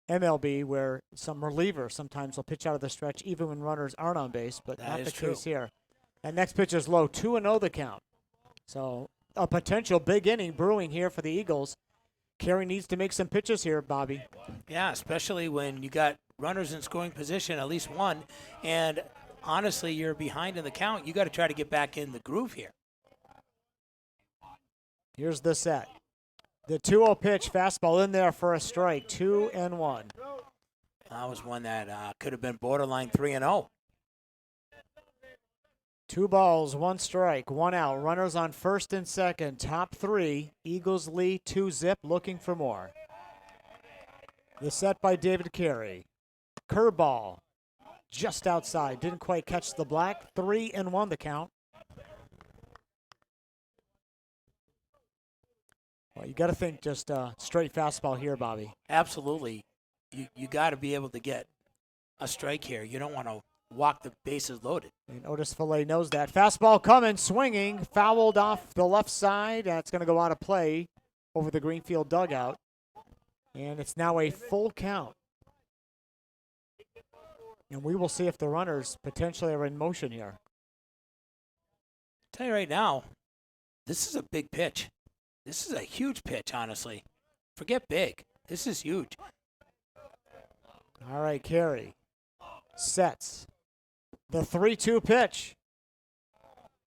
MLB, where some relievers sometimes will pitch out of the stretch even when runners aren't on base, but not the case here. And next pitch is low, 2-0 the count. So a potential big inning brewing here for the Eagles. Carey needs to make some pitches here, Bobby. Yeah, especially when you got runners in scoring position, at least one, and honestly, you're behind in the count. You got to try to get back in the groove here. Here's the set. The 2-0 pitch, fastball in there for a strike, 2-1. That was one that could have been borderline 3-0. 2 balls, 1 strike, 1 out. Runners on first and second. Top 3. Eagles lead 2-zip, looking for more. The set by David Carey. Curveball, just outside. Didn't quite catch the black. 3-1 the count. Well, you got to think just straight fastball here, Bobby. Absolutely. You got to be able to get a strike here. You don't want to walk the bases loaded. And Otis Fillet knows that. Fastball coming, swinging, fouled off the left side. It's going to go out of play over the Greenfield dugout. And it's now a full count. And we will see if the runners potentially are in motion here. I'll tell you right now, this is a big pitch. This is a huge pitch, honestly. Forget big. This is huge. All right, Carey sets. The 3-2 pitch.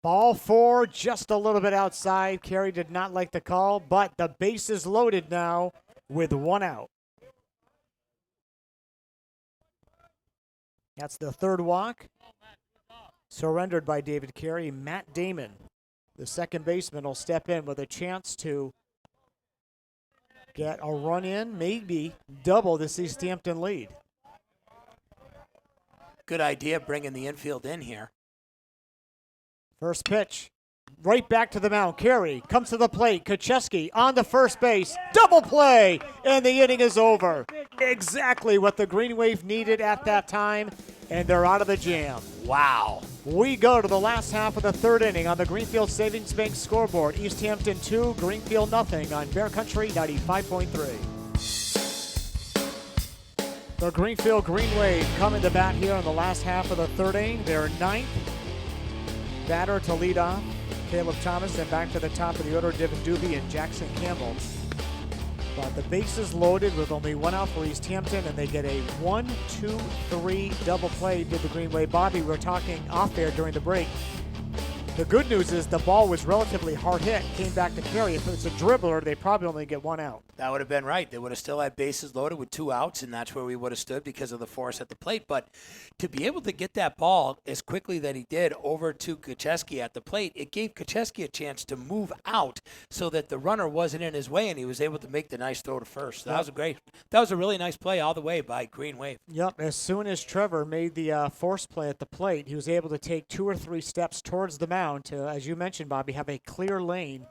Ball 4, just a little bit outside. Carey did not like the call, but the base is loaded now with 1 out. That's the 3rd walk. Surrendered by David Carey. Matt Damon, the second baseman, will step in with a chance to get a run in, maybe double this Easthampton lead. Good idea bringing the infield in here. First pitch, right back to the mound. Carey comes to the plate. Kucheski on the first base. Double play, and the inning is over. Exactly what the Greenwave needed at that time. and they're out of the jam. Wow. We go to the last half of the third inning on the Greenfield Savings Bank scoreboard. Easthampton 2, Greenfield nothing on Bear Country 95.3. The Greenfield Greenwave coming to bat here in the last half of the third inning. Their ninth batter to lead off, Caleb Thomas, and back to the top of the order, Devin Doobie and Jackson Campbell. But the bases loaded with only one out for Easthampton, and they get a 1-2-3 double play. Did the Greenway. Bobby, we were talking off air during the break. The good news is the ball was relatively hard hit, came back to carry. If it's a dribbler, they probably only get one out. That would have been right. They would have still had bases loaded with 2 outs, and that's where we would have stood because of the force at the plate. But to be able to get that ball as quickly that he did over to Kucheski at the plate, it gave Kucheski a chance to move out so that the runner wasn't in his way, and he was able to make the nice throw to first. That was a great. That was a really nice play all the way by Greenwave. Yep. As soon as Trevor made the force play at the plate, he was able to take 2 or 3 steps towards the mound to, as you mentioned, Bobby, have a clear lane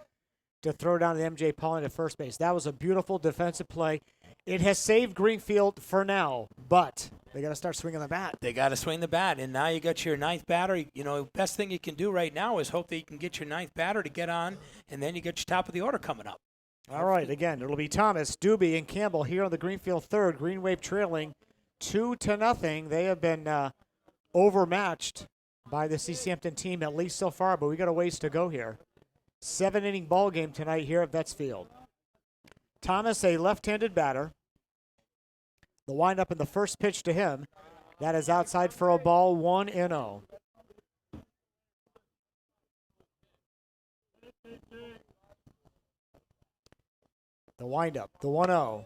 to throw down to MJ Paulin at first base. That was a beautiful defensive play. It has saved Greenfield for now, but they got to start swinging the bat. They got to swing the bat, and now you got your 9th batter. You know, best thing you can do right now is hope that you can get your 9th batter to get on, and then you get your top of the order coming up. All right, again, it'll be Thomas, Doobie, and Campbell here on the Greenfield third. Greenwave trailing 2-0. They have been overmatched by the Easthampton team, at least so far, but we got a ways to go here. 7-inning ball game tonight here at Vets Field. Thomas, a left-handed batter. The windup in the first pitch to him. That is outside for a ball, 1-0. The windup, the 1-0.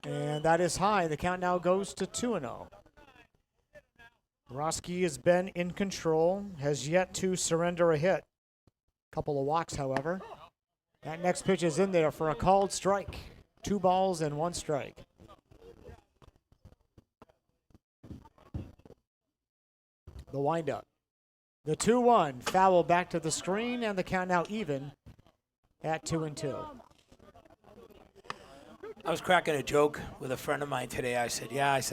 And that is high. The count now goes to 2-0. Roski has been in control, has yet to surrender a hit. Couple of walks, however. That next pitch is in there for a called strike. 2 balls and 1 strike. The windup. The 2-1. Foul back to the screen, and the count now even at 2-2. I was cracking a joke with a friend of mine today. I said,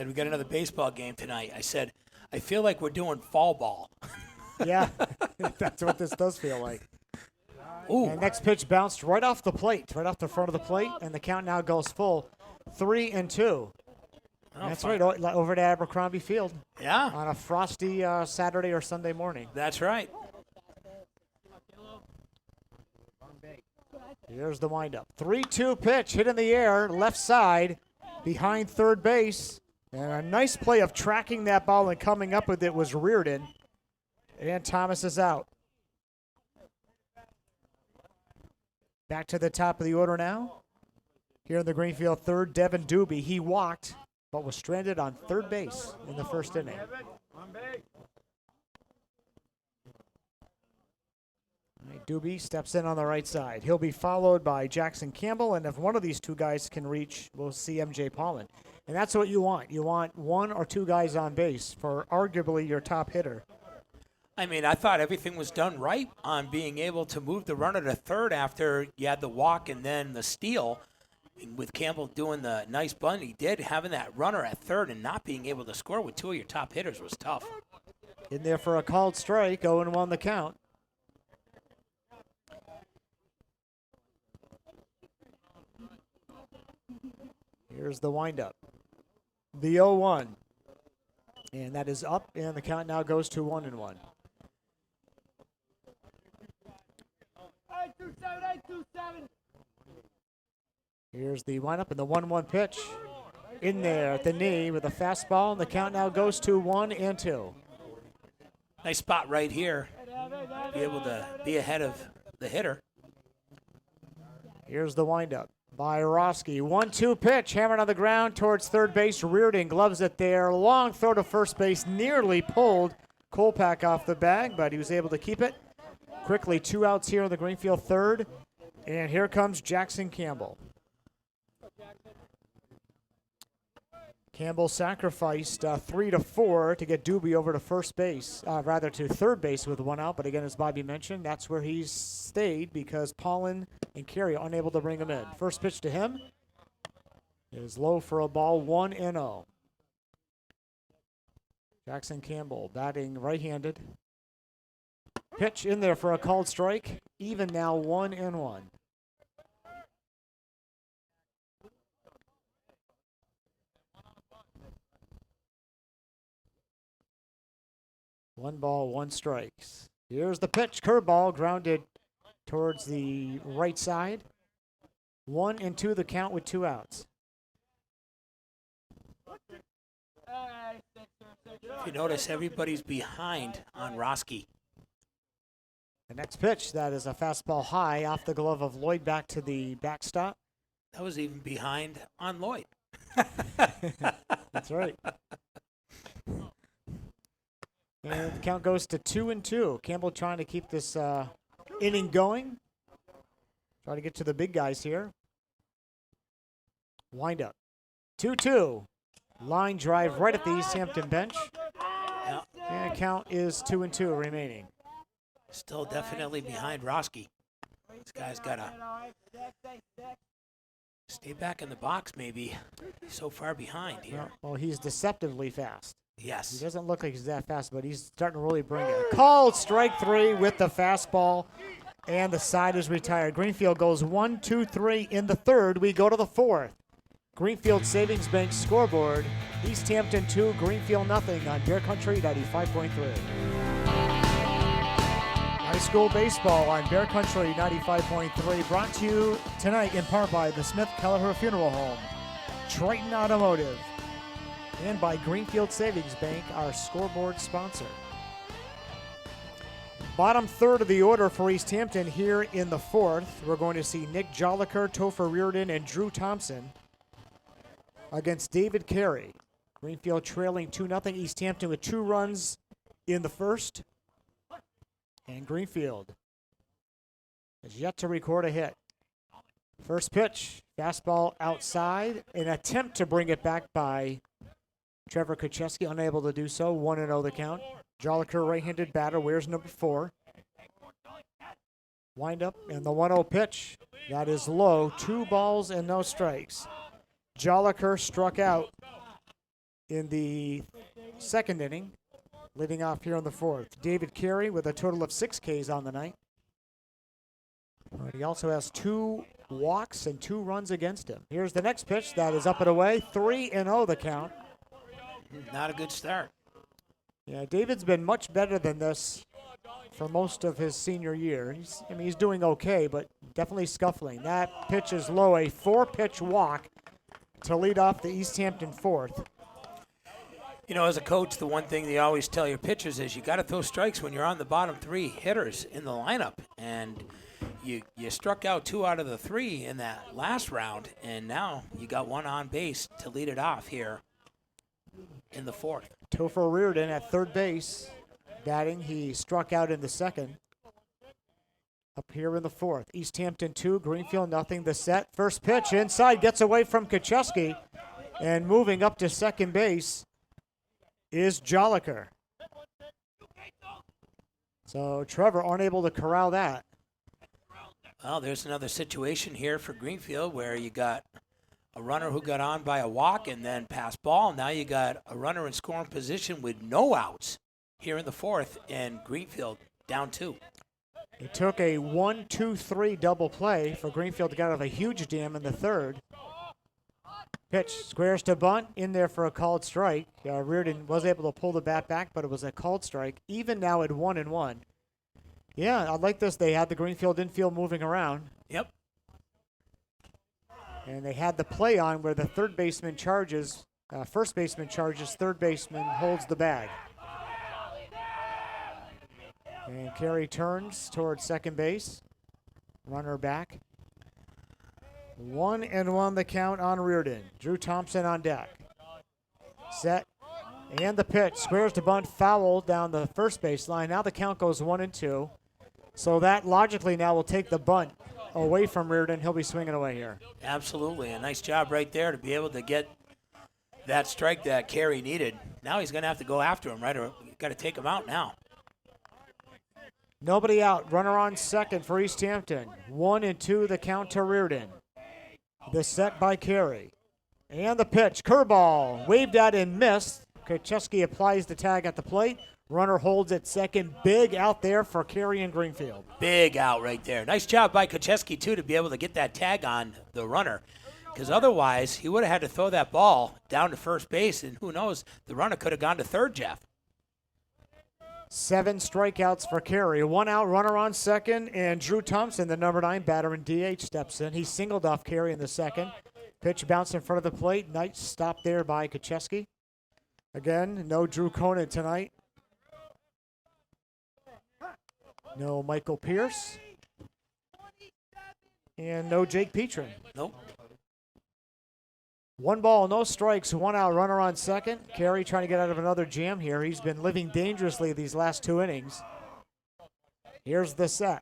we got another baseball game tonight. I said, I feel like we're doing fall ball. Yeah, that's what this does feel like. Ooh. And next pitch bounced right off the plate, right off the front of the plate, and the count now goes full, 3-2. Oh, that's fun. right, over to Abercrombie Field. Yeah. On a frosty Saturday or Sunday morning. That's right. Here's the windup. 3-2 pitch, hit in the air, left side, behind third base. And a nice play of tracking that ball and coming up with it was Reardon. And Thomas is out. Back to the top of the order now. Here in the Greenfield third, Devin Doobie. He walked, but was stranded on third base in the first inning. All right, Doobie steps in on the right side. He'll be followed by Jackson Campbell, and if one of these 2 guys can reach, we'll see MJ Paulin. And that's what you want. You want 1 or 2 guys on base for arguably your top hitter. I mean, I thought everything was done right on being able to move the runner to third after you had the walk and then the steal. And with Campbell doing the nice bunt he did, having that runner at third and not being able to score with 2 of your top hitters was tough. In there for a called strike, 0-1 the count. Here's the windup. The 0-1. And that is up, and the count now goes to 1-1. 827. Here's the windup and the 1-1 pitch. In there at the knee with a fastball, and the count now goes to 1-2. Nice spot right here. Be able to be ahead of the hitter. Here's the windup by Roski. 1-2 pitch, hammered on the ground towards third base. Reardon gloves it there. Long throw to first base, nearly pulled Kolpak off the bag, but he was able to keep it. Quickly, 2 outs here in the Greenfield third. And here comes Jackson Campbell. Campbell sacrificed 3-4 to get Doobie over to first base, to third base with 1 out. But again, as Bobby mentioned, that's where he's stayed because Paulin and Carey are unable to bring him in. First pitch to him is low for a ball, 1-0. Jackson Campbell batting right-handed. Pitch in there for a called strike. Even now, 1-1. One ball, one strikes. Here's the pitch. Curveball grounded towards the right side. 1-2 the count with 2 outs. If you notice, everybody's behind on Roski. The next pitch, that is a fastball high off the glove of Lloyd back to the backstop. That was even behind on Lloyd. That's right. And the count goes to 2-2. Campbell trying to keep this inning going. Try to get to the big guys here. Wind up. 2-2. Line drive right at the Easthampton bench. Yeah. And count is 2-2 remaining. Still definitely behind Roski. This guy's got to stay back in the box maybe. He's so far behind here. Well, he's deceptively fast. Yes. He doesn't look like he's that fast, but he's starting to really bring it. Called strike 3 with the fastball, and the side is retired. Greenfield goes 1-2-3 in the third. We go to the fourth. Greenfield Savings Bank scoreboard. Easthampton 2, Greenfield nothing on Bear Country 95.3. High school baseball on Bear Country 95.3, brought to you tonight in part by the Smith Kelleher Funeral Home, Triton Automotive, and by Greenfield Savings Bank, our scoreboard sponsor. Bottom third of the order for Easthampton here in the fourth. We're going to see Nick Jolliker, Topher Reardon, and Drew Thompson against David Carey. Greenfield trailing 2-0. Easthampton with 2 runs in the first. And Greenfield has yet to record a hit. First pitch, fastball outside. An attempt to bring it back by Trevor Kucheski, unable to do so. 1-0 the count. Jolliker, right-handed batter, wears number 4. Wind up, and the 1-0 pitch. That is low. 2 balls and no strikes. Jolliker struck out in the second inning, leading off here in the fourth. David Carey with a total of 6 Ks on the night. He also has 2 walks and 2 runs against him. Here's the next pitch. That is up and away. 3-0 the count. Not a good start. Yeah, David's been much better than this for most of his senior year. He's doing okay, but definitely scuffling. That pitch is low. A 4-pitch walk to lead off the Easthampton fourth. You know, as a coach, the one thing they always tell your pitchers is you got to throw strikes when you're on the bottom 3 hitters in the lineup. And you struck out 2 out of the 3 in that last round, and now you got 1 on base to lead it off here in the fourth. Topher Reardon at third base, batting. He struck out in the second. Up here in the fourth. Easthampton 2, Greenfield nothing. The set. First pitch inside, gets away from Kucheski, and moving up to second base is Jolliker. So Trevor unable to corral that. Well, there's another situation here for Greenfield where you got a runner who got on by a walk and then passed ball. Now you got a runner in scoring position with no outs here in the fourth, and Greenfield down 2. It took a 1-2-3 double play for Greenfield to get out of a huge jam in the third. Pitch squares to bunt, in there for a called strike. Reardon was able to pull the bat back, but it was a called strike. Even now at 1-1. Yeah, I like this. They had the Greenfield infield moving around. Yep. And they had the play on where the third baseman charges, first baseman charges, third baseman holds the bag. And Carey turns towards second base. Runner back. 1-1 the count on Reardon. Drew Thompson on deck. Set. And the pitch. Squares to bunt, foul down the first baseline. Now the count goes 1-2. So that logically now will take the bunt away from Reardon. He'll be swinging away here. Absolutely. A nice job right there to be able to get that strike that Carey needed. Now he's going to have to go after him, right? Or you got to take him out now. Nobody out. Runner on second for Easthampton. 1-2 the count to Reardon. The set by Carey. And the pitch. Curveball. Waved at and missed. Kucheski applies the tag at the plate. Runner holds at second. Big out there for Carey and Greenfield. Big out right there. Nice job by Kucheski, too, to be able to get that tag on the runner. Because otherwise, he would have had to throw that ball down to first base, and who knows, the runner could have gone to third, Jeff. 7 strikeouts for Carey. 1 out, runner on second, and Drew Thompson, the number 9 batter in DH, steps in. He singled off Carey in the second. Pitch bounced in front of the plate. Nice stop there by Kucheski. Again, no Drew Conant tonight. No Michael Pierce. And no Jake Petrin. Nope. 1 ball, no strikes, 1 out, runner on second. Carey trying to get out of another jam here. He's been living dangerously these last 2 innings. Here's the set.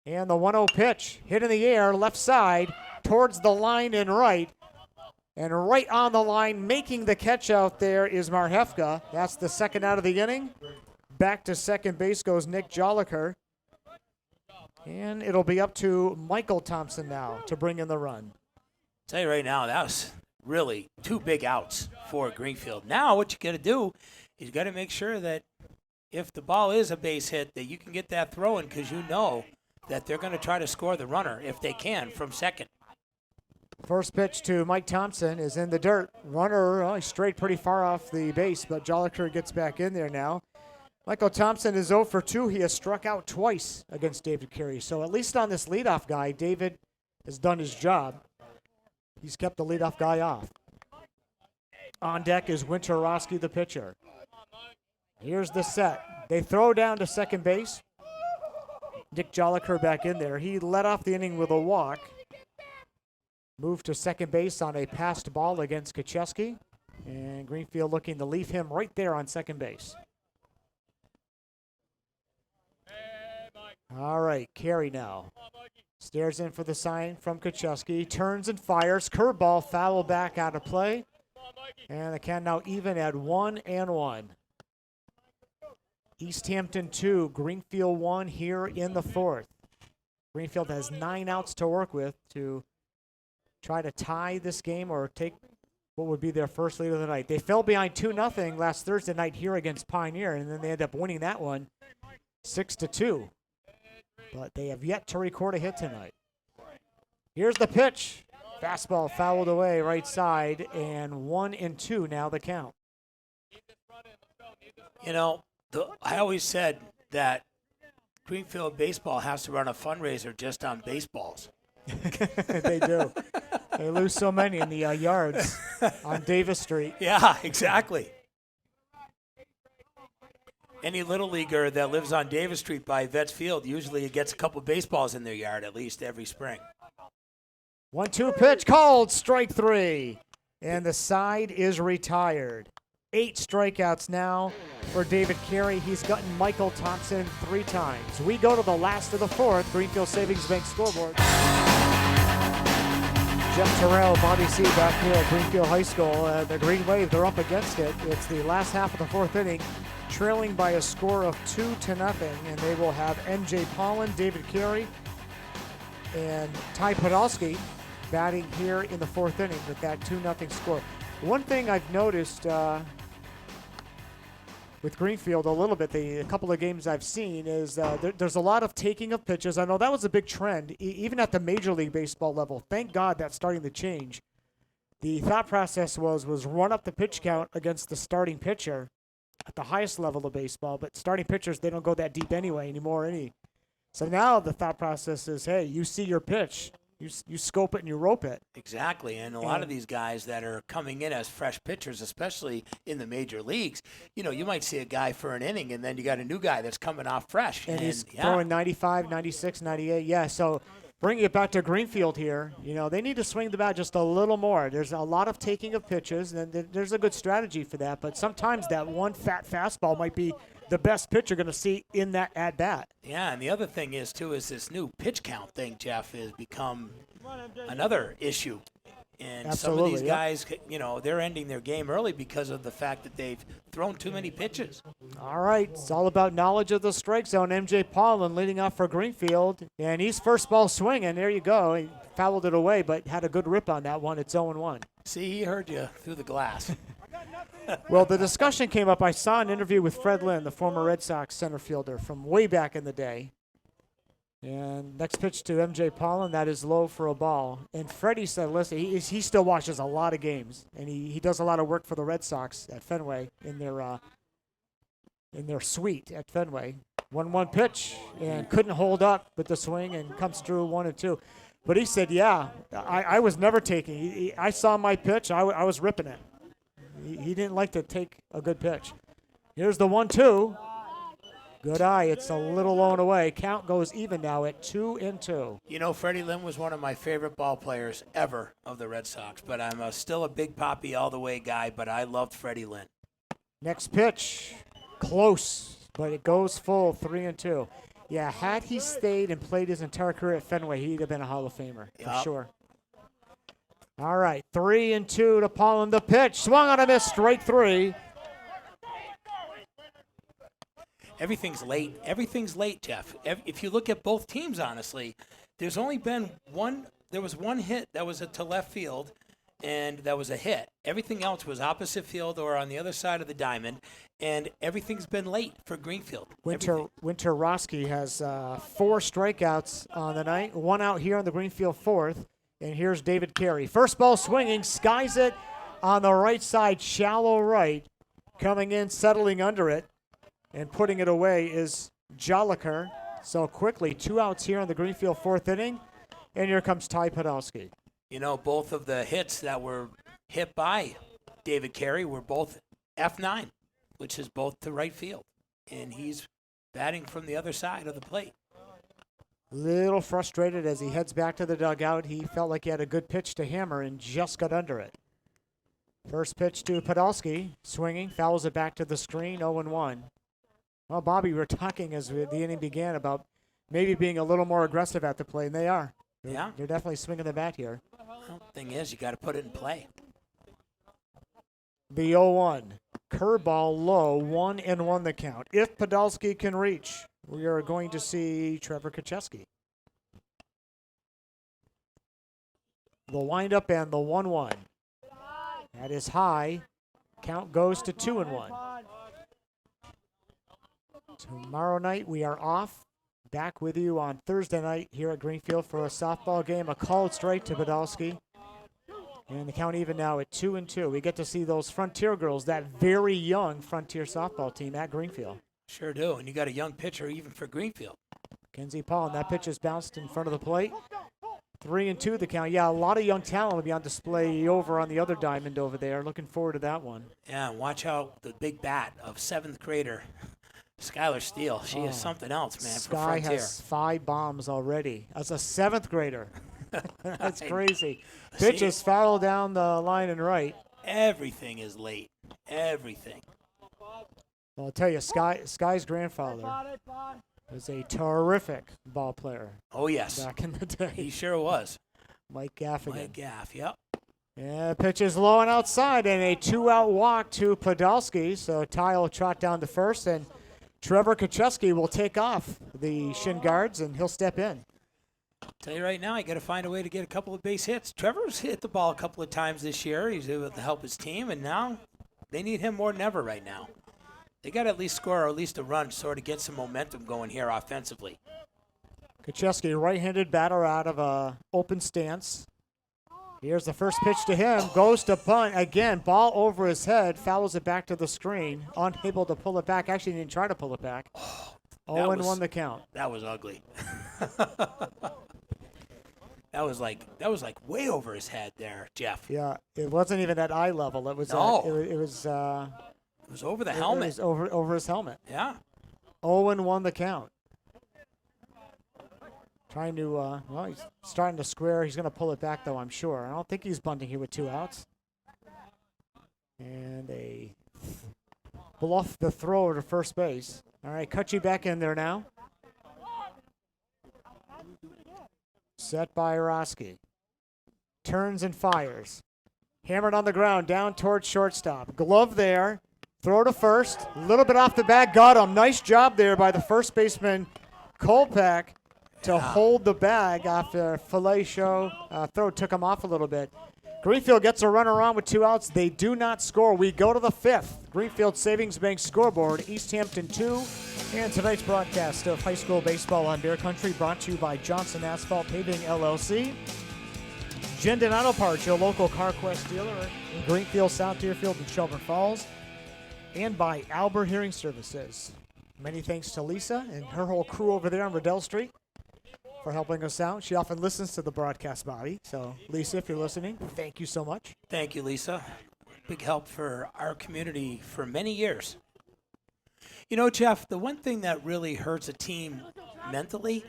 And the 1-0 pitch. Hit in the air, left side, towards the line and right. And right on the line, making the catch out there is Marhefka. That's the second out of the inning. Back to second base goes Nick Joliker. And it'll be up to Michael Thompson now to bring in the run. Tell you right now, that was really 2 big outs for Greenfield. Now what you got to do is you got to make sure that if the ball is a base hit, that you can get that throw in, because you know that they're going to try to score the runner if they can from second. First pitch to Mike Thompson is in the dirt. Runner he strayed pretty far off the base, but Joliker gets back in there now. Michael Thompson is 0 for 2. He has struck out twice against David Carey. So at least on this leadoff guy, David has done his job. He's kept the leadoff guy off. On deck is Winterowski, the pitcher. Here's the set. They throw down to second base. Nick Joliker back in there. He led off the inning with a walk. Moved to second base on a passed ball against Kucheski. And Greenfield looking to leave him right there on second base. All right, Carey now. Stares in for the sign from Kucheski. Turns and fires. Curveball foul back out of play. And the count now even at 1-1. Easthampton 2, Greenfield 1 here in the 4th. Greenfield has 9 outs to work with to try to tie this game or take what would be their first lead of the night. They fell behind 2-0 last Thursday night here against Pioneer, and then they end up winning that one 6-2. But they have yet to record a hit tonight. Here's the pitch. Fastball fouled away right side, and 1-2 now the count. You know, I always said that Greenfield baseball has to run a fundraiser just on baseballs. They do. They lose so many in the yards on Davis Street. Yeah, exactly. Any little leaguer that lives on Davis Street by Vets Field usually gets a couple baseballs in their yard at least every spring. 1-2 pitch called, strike 3. And the side is retired. 8 strikeouts now for David Carey. He's gotten Michael Thompson 3 times. We go to the last of the 4th, Greenfield Savings Bank scoreboard. Jeff Tirrell, Bobby C. back here at Greenfield High School. The Greenwave, they're up against it. It's the last half of the 4th inning, trailing by a score of 2-0, and they will have MJ Pollan, David Carey, and Ty Podolsky batting here in the 4th inning with that 2-0 score. One thing I've noticed with Greenfield a little bit, a couple of games I've seen, is there's a lot of taking of pitches. I know that was a big trend, even at the Major League Baseball level. Thank God that's starting to change. The thought process was run up the pitch count against the starting pitcher at the highest level of baseball, but starting pitchers, they don't go that deep anyway anymore. So now the thought process is, hey, you see your pitch. You scope it and you rope it. Exactly, and a lot of these guys that are coming in as fresh pitchers, especially in the major leagues, you might see a guy for an inning, and then you got a new guy that's coming off fresh. And he's throwing 95, 96, 98. Yeah, so bringing it back to Greenfield here, they need to swing the bat just a little more. There's a lot of taking of pitches, and there's a good strategy for that, but sometimes that one fat fastball might be the best pitch you're going to see in that at-bat. Yeah, and the other thing is this new pitch count thing, Jeff, has become another issue. And Absolutely, some of these guys, they're ending their game early because of the fact that they've thrown too many pitches. All right, it's all about knowledge of the strike zone. MJ Pollan leading off for Greenfield, and he's first ball swinging. There you go. He fouled it away, but had a good rip on that one. It's 0-1. See, he heard you through the glass. Well, the discussion came up. I saw an interview with Fred Lynn, the former Red Sox center fielder from way back in the day. And next pitch to M.J. Paulin, that is low for a ball. And Freddie said, listen, he still watches a lot of games, and he does a lot of work for the Red Sox at Fenway in their suite at Fenway. 1-1 pitch, and couldn't hold up with the swing, and comes through 1-2. But he said, yeah, I was never taking. I saw my pitch. I was ripping it. He didn't like to take a good pitch. Here's the 1-2. Good eye. It's a little low and away. Count goes even now at 2-2. You know, Freddie Lynn was one of my favorite ball players ever of the Red Sox, but I'm still a big Poppy all the way guy, but I loved Freddie Lynn. Next pitch. Close, but it goes full, 3-2. Yeah, had he stayed and played his entire career at Fenway, he'd have been a Hall of Famer, for sure. All right, 3-2 to Paulin. The pitch, swung on a miss, straight 3. Everything's late. Everything's late, Jeff. If you look at both teams, honestly, there's only been one. There was one hit that was to left field, and that was a hit. Everything else was opposite field or on the other side of the diamond, and everything's been late for Greenfield. Winter Roski has 4 strikeouts on the night, 1 out here on the Greenfield 4th, and here's David Carey. First ball swinging, skies it on the right side, shallow right, coming in, settling under it. And putting it away is Joliker. So quickly, 2 outs here in the Greenfield 4th inning. And here comes Ty Podolsky. You know, both of the hits that were hit by David Carey were both F9, which is both to right field. And he's batting from the other side of the plate. Little frustrated as he heads back to the dugout. He felt like he had a good pitch to hammer and just got under it. First pitch to Podolsky. Swinging, fouls it back to the screen, 0-1. Well, Bobby, we were talking as the inning began about maybe being a little more aggressive at the plate, and they are. Yeah. They're definitely swinging the bat here. Well, thing is, you got to put it in play. The 0-1. Curveball low, 1-1 the count. If Podolsky can reach, we are going to see Trevor Kacheski. The windup and the 1-1. That is high. Count goes to 2-1. Tomorrow night we are off. Back with you on Thursday night here at Greenfield for a softball game. A called strike to Podolsky. And the count even now at 2-2. We get to see those Frontier girls, that very young Frontier softball team at Greenfield. Sure do. And you got a young pitcher even for Greenfield. Kenzie Paul, and that pitch is bounced in front of the plate. 3-2 the count. Yeah, a lot of young talent will be on display over on the other diamond over there. Looking forward to that one. Yeah, watch out the big bat of 7th grader Skylar Steele. She is something else, man, for Frontier. Sky has 5 bombs already as a 7th grader. That's crazy. Pitch is fouled down the line and right. Everything is late. Everything. Well, I'll tell you, Sky's grandfather was a terrific ball player. Oh, yes. Back in the day. He sure was. Mike Gaffigan. Mike Gaff, yep. Yeah, pitch is low and outside, and a 2-out walk to Podolsky. So Ty will trot down to first, and Trevor Kacheski will take off the shin guards, and he'll step in. Tell you right now, I got to find a way to get a couple of base hits. Trevor's hit the ball a couple of times this year. He's able to help his team, and now they need him more than ever right now. They got to at least score or at least a run, sort of get some momentum going here offensively. Kacheski, right-handed batter out of a open stance. Here's the first pitch to him. Goes to bunt. Again, ball over his head. Fouls it back to the screen. Unable to pull it back. Actually, didn't try to pull it back. 0-1 the count. That was ugly. That was like way over his head there, Jeff. Yeah, it wasn't even at eye level. It was. No. It was over the helmet. It was over his helmet. Yeah. 0-1 the count. Trying to, well, he's starting to square. He's going to pull it back, though, I'm sure. I don't think he's bunting here with 2 outs. And a bluff the throw to first base. All right, Kutchie back in there now. Set by Roski. Turns and fires. Hammered on the ground, down towards shortstop. Glove there. Throw to first. A little bit off the bat. Got him. Nice job there by the first baseman, Kolpak, to hold the bag after Filet Show. Throw took him off a little bit. Greenfield gets a runner on with 2 outs. They do not score. We go to the 5th. Greenfield Savings Bank scoreboard, Easthampton 2. And tonight's broadcast of high school baseball on Bear Country brought to you by Johnson Asphalt Paving, LLC. Jinden Auto Parts, your local CarQuest dealer in Greenfield, South Deerfield, and Shelburne Falls. And by Albert Hearing Services. Many thanks to Lisa and her whole crew over there on Riddell Street for helping us out. She often listens to the broadcast, Bobby. So, Lisa, if you're listening, thank you so much. Thank you, Lisa. Big help for our community for many years. You know, Jeff, the one thing that really hurts a team mentally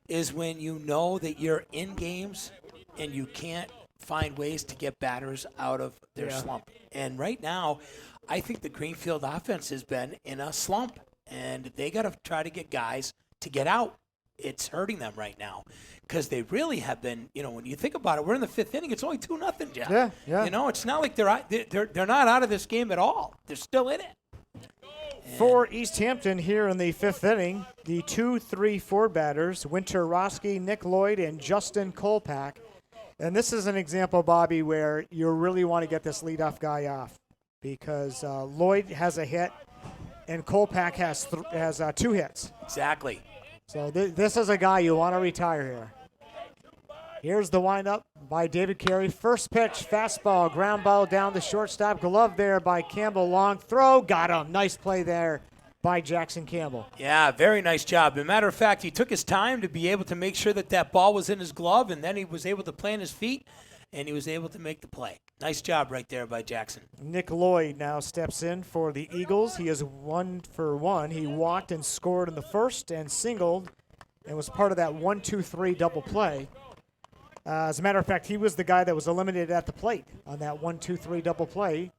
is when you know that you're in games and you can't find ways to get batters out of their slump. And right now, I think the Greenfield offense has been in a slump, and they got to try to get guys to get out. It's hurting them right now because they really have been, you know, when you think about it, we're in the 5th inning. It's only 2-0, Jeff. Yeah. You know, it's not like they're not out of this game at all. They're still in it. For Easthampton here in the 5th inning, the 2-3-4 batters, Winter Roski, Nick Lloyd, and Justin Kolpak. And this is an example, Bobby, where you really want to get this leadoff guy off because Lloyd has a hit and Kolpak has 2 hits. Exactly. So this is a guy you want to retire here. Here's the windup by David Carey. First pitch, fastball, ground ball down the shortstop. Glove there by Campbell. Long throw, got him. Nice play there by Jackson Campbell. Yeah, very nice job. As a matter of fact, he took his time to be able to make sure that ball was in his glove, and then he was able to plant his feet, and he was able to make the play. Nice job right there by Jackson. Nick Lloyd now steps in for the Eagles. He is 1 for 1. He walked and scored in the first and singled and was part of that 1-2-3 double play. As a matter of fact, he was the guy that was eliminated at the plate on that 1-2-3 double play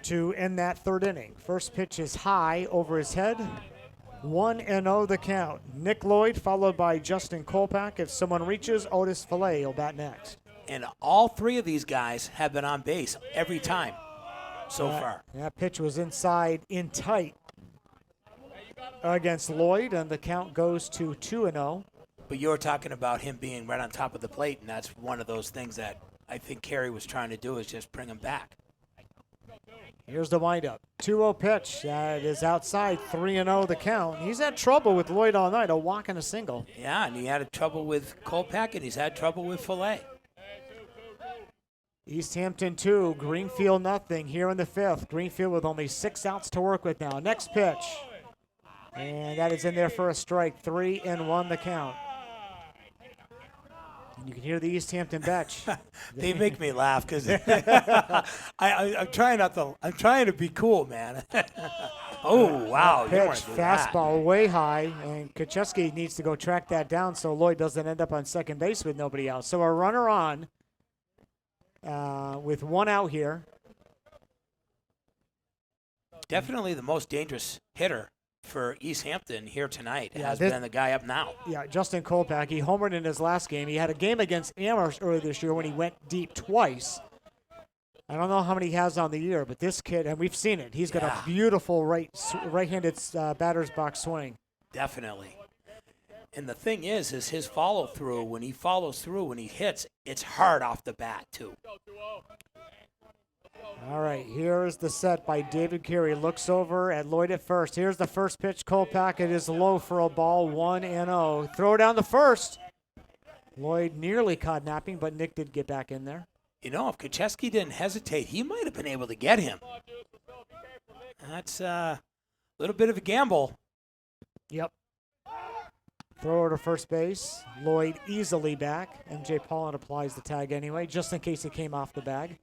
to end that 3rd inning. First pitch is high over his head. 1-0 the count. Nick Lloyd followed by Justin Kolpak. If someone reaches, Otis Fillet will bat next. And all 3 of these guys have been on base every time so far. That pitch was inside in tight against Lloyd, and the count goes to 2-0. But you're talking about him being right on top of the plate, and that's one of those things that I think Carey was trying to do is just bring him back. Here's the windup. 2-0 pitch. That is outside. 3-0 the count. He's had trouble with Lloyd all night, a walk and a single. Yeah, and he had trouble with Kolpak, and he's had trouble with Fillet. Easthampton 2, Greenfield nothing here in the 5th. Greenfield with only 6 outs to work with now. Next pitch. And that is in there for a strike. 3-1 the count. And you can hear the Easthampton bench. They make me laugh because I'm trying to be cool, man. Oh, wow. Pitch, fastball way high, and Kacheski needs to go track that down so Lloyd doesn't end up on second base with nobody else. So a runner on with 1 out here. Definitely the most dangerous hitter for Easthampton here tonight has been the guy up now. Yeah, Justin Kolpak. He homered in his last game. He had a game against Amherst earlier this year when he went deep twice. I don't know how many he has on the year, but this kid, and we've seen it, he's got a beautiful right-handed batter's box swing. Definitely. And the thing is his follow-through, when he follows through, when he hits, it's hard off the bat, too. All right, here's the set by David Carey. Looks over at Lloyd at first. Here's the first pitch. Kolpak, it is low for a ball, 1-0. Throw down the first. Lloyd nearly caught napping, but Nick did get back in there. You know, if Kacheski didn't hesitate, he might have been able to get him. That's a little bit of a gamble. Yep. Throw to first base. Lloyd easily back. MJ Paulin applies the tag anyway, just in case it came off the bag.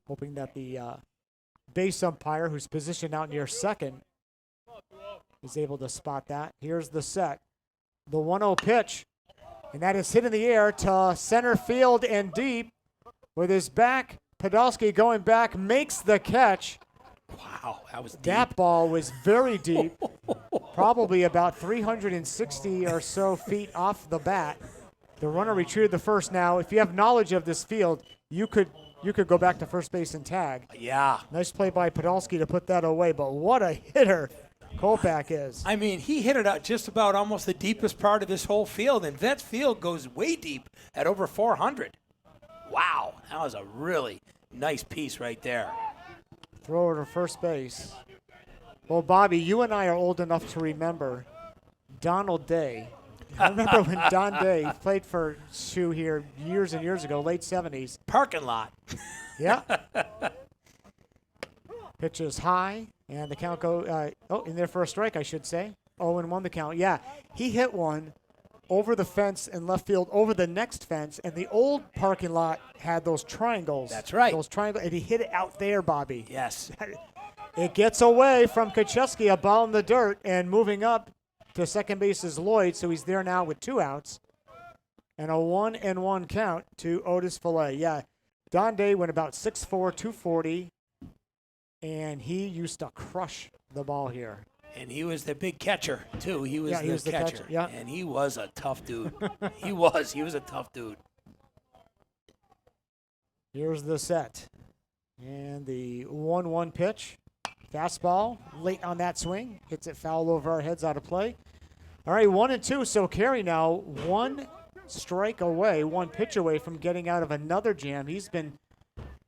Hoping that the base umpire, who's positioned out near second, is able to spot that. Here's the set. The 1-0 pitch. And that is hit in the air to center field and deep. With his back, Podolsky going back, makes the catch. Wow, that was deep. That ball was very deep. Probably about 360 or so feet off the bat. The runner retrieved the first. Now, if you have knowledge of this field, you could go back to first base and tag. Yeah. Nice play by Podolsky to put that away, but what a hitter Kolpak is. I mean, he hit it out just about almost the deepest part of this whole field, and Vets Field goes way deep at over 400. Wow, that was a really nice piece right there. Throw her to first base. Well, Bobby, you and I are old enough to remember Donald Day. I remember when Don Day played for Sioux here years and years ago, late 70s. Parking lot. Yeah. Pitch is high, and the count in there for a strike, I should say. 0-1 the count. Yeah, he hit one over the fence in left field, over the next fence, and the old parking lot had those triangles. That's right. Those triangles, and he hit it out there, Bobby. Yes. It gets away from Kacheski, a ball in the dirt, and moving up to second base is Lloyd, so he's there now with 2 outs. And a 1-1 count to Otis Fillet. Yeah, Don Day went about 6'4", 240, and he used to crush the ball here. And he was the big catcher, too. He was the catcher. Yeah. And he was a tough dude. He was a tough dude. Here's the set. And the 1-1 pitch. Fastball, late on that swing. Hits it foul over our heads, out of play. All right, 1-2. So Carey now 1 strike away, 1 pitch away from getting out of another jam. He's been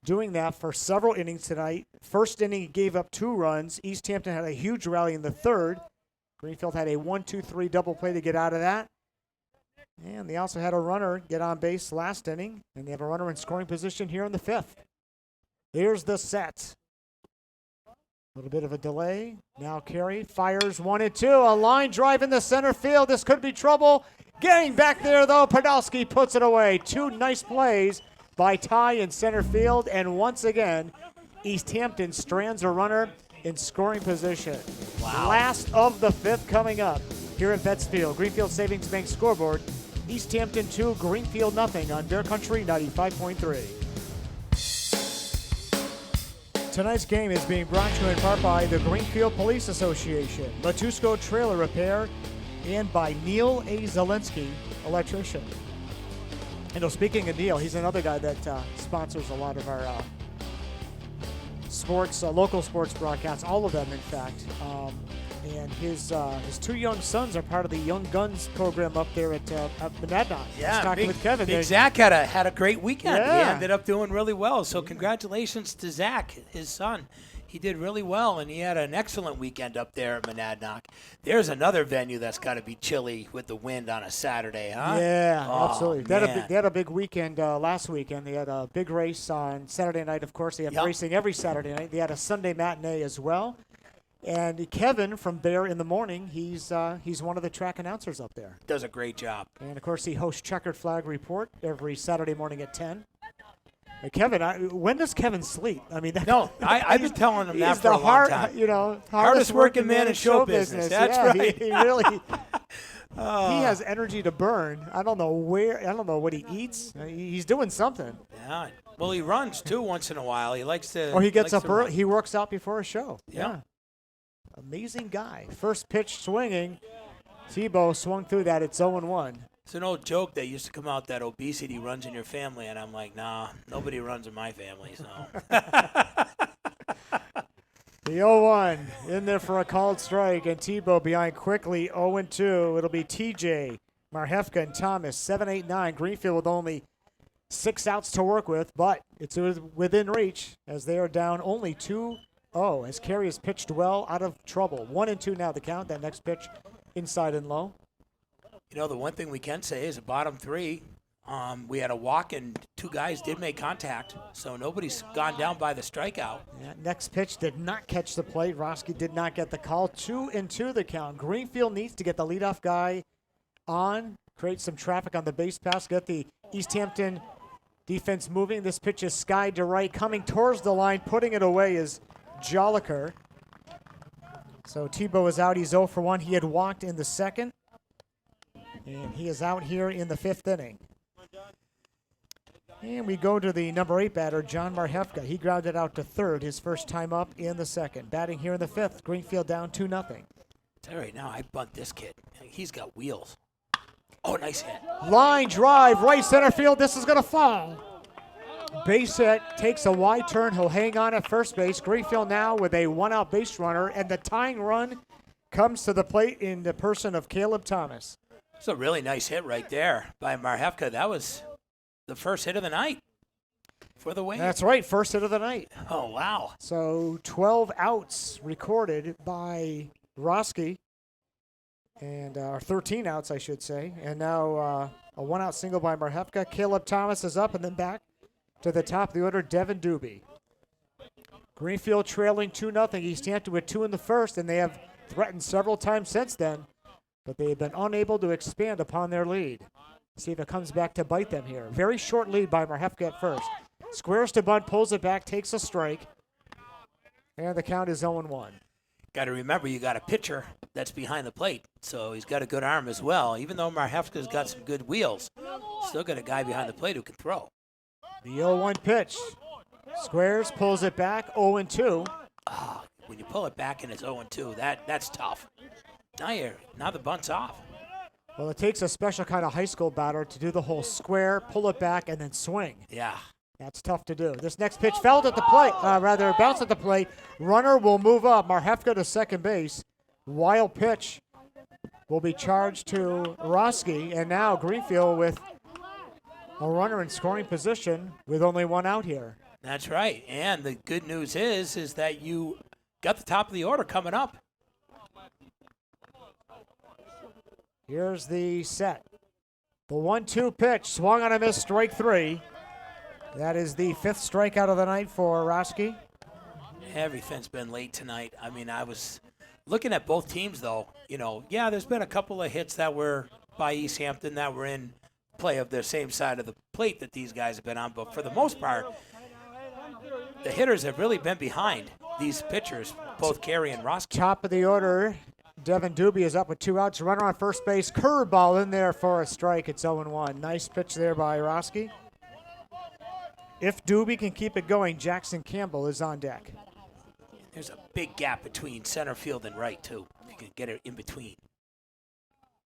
doing that for several innings tonight. First inning, he gave up 2 runs. Easthampton had a huge rally in the third. Greenfield had a 1-2-3 double play to get out of that. And they also had a runner get on base last inning. And they have a runner in scoring position here in the 5th. Here's the set. A little bit of a delay. Now Carey fires 1-2. A line drive in the center field. This could be trouble. Getting back there, though, Podolsky puts it away. 2 nice plays by Ty in center field. And once again, Easthampton strands a runner in scoring position. Wow. Last of the 5th coming up here at Vets Field. Greenfield Savings Bank scoreboard. Easthampton 2, Greenfield nothing on Bear Country 95.3. Tonight's game is being brought to you in part by the Greenfield Police Association, Matusco Trailer Repair, and by Neil A. Zielinski, electrician. And speaking of Neil, he's another guy that sponsors a lot of our sports, local sports broadcasts, all of them, in fact. And his 2 young sons are part of the Young Guns program up there at Monadnock. Yeah, talking with Kevin. Big Zach had a great weekend. Yeah. He ended up doing really well. So congratulations to Zach, his son. He did really well, and he had an excellent weekend up there at Monadnock. There's another venue that's got to be chilly with the wind on a Saturday, huh? Yeah, absolutely. They had a big weekend last weekend. They had a big race on Saturday night, of course. They have racing every Saturday night. They had a Sunday matinee as well. And Kevin from Bear in the Morning, he's one of the track announcers up there. Does a great job. And, of course, he hosts Checkered Flag Report every Saturday morning at 10. Kevin, when does Kevin sleep? I mean, I've been telling him that for a long time. Hardest working man in show business. That's right. He really he has energy to burn. I don't know what he eats. He's doing something. Yeah. Well, he runs too once in a while. He likes to. Or he gets up early. He works out before a show. Yeah. Amazing guy. First pitch swinging. Tebow swung through that. It's 0-1. It's an old joke that used to come out that obesity runs in your family, and I'm like, nah, nobody runs in my family. So the 0-1 in there for a called strike, and Tebow behind quickly 0-2. It'll be TJ, Marhefka, and Thomas 7-8-9. Greenfield with only 6 outs to work with, but it's within reach as they are down only 2-0 as Carey has pitched well out of trouble. 1-2 now the count. That next pitch inside and low. You know, the one thing we can say is the bottom 3, we had a walk and 2 guys did make contact, so nobody's gone down by the strikeout. Yeah, next pitch did not catch the plate. Roski did not get the call. 2-2 the count. Greenfield needs to get the leadoff guy on, create some traffic on the base pass, get the Easthampton defense moving. This pitch is skied to right, coming towards the line, putting it away is Joliker. So Tebow is out. He's 0-1. He had walked in the second. And he is out here in the 5th inning. And we go to the number 8 batter, John Marhefka. He grounded out to third his first time up in the second. Batting here in the 5th, Greenfield down 2-0. Tell you right now, I bunt this kid. He's got wheels. Oh, nice hit. Line drive, right center field. This is going to fall. Base hit, takes a wide turn. He'll hang on at first base. Greenfield now with a 1-out base runner, and the tying run comes to the plate in the person of Caleb Thomas. It's a really nice hit right there by Marhefka. That was the first hit of the night. for the Wave. That's right, first hit of the night. Oh, wow. So 12 outs recorded by Roski, and 13 outs, I should say. And now a one-out single by Marhefka. Caleb Thomas is up, and then back to the top of the order, Devin Doobie. Greenfield trailing 2-0. Easthampton with 2 in the first, and they have threatened several times since then, but they have been unable to expand upon their lead. See if it comes back to bite them here. Very short lead by Marhefka at first. Squares to bunt, pulls it back, takes a strike, and the count is 0-1. Got to remember, you got a pitcher that's behind the plate, so he's got a good arm as well. Even though Marhefka's got some good wheels, still got a guy behind the plate who can throw. The 0-1 pitch. Squares pulls it back, 0-2. Oh, when you pull it back and it's 0-2, that's tough. Now the bunt's off. Well, it takes a special kind of high school batter to do the whole square, pull it back, and then swing. Yeah. That's tough to do. This next pitch fouled at the plate, bounced at the plate. Runner will move up. Marhefka to second base. Wild pitch will be charged to Roski, and now Greenfield with a runner in scoring position with only 1 out here. That's right. And the good news is that you got the top of the order coming up. Here's the set. The 1-2 pitch, swung on a miss, strike 3. That is the 5th strikeout of the night for Roski. Everything's been late tonight. I mean, I was looking at both teams, though. There's been a couple of hits that were by Easthampton that were in play of the same side of the plate that these guys have been on. But for the most part, the hitters have really been behind these pitchers, both Carey and Roski. Top of the order, Devin Doobie is up with 2 outs. Runner on first base, curveball in there for a strike. It's 0-1. Nice pitch there by Roski. If Doobie can keep it going, Jackson Campbell is on deck. There's a big gap between center field and right, too. You can get it in between.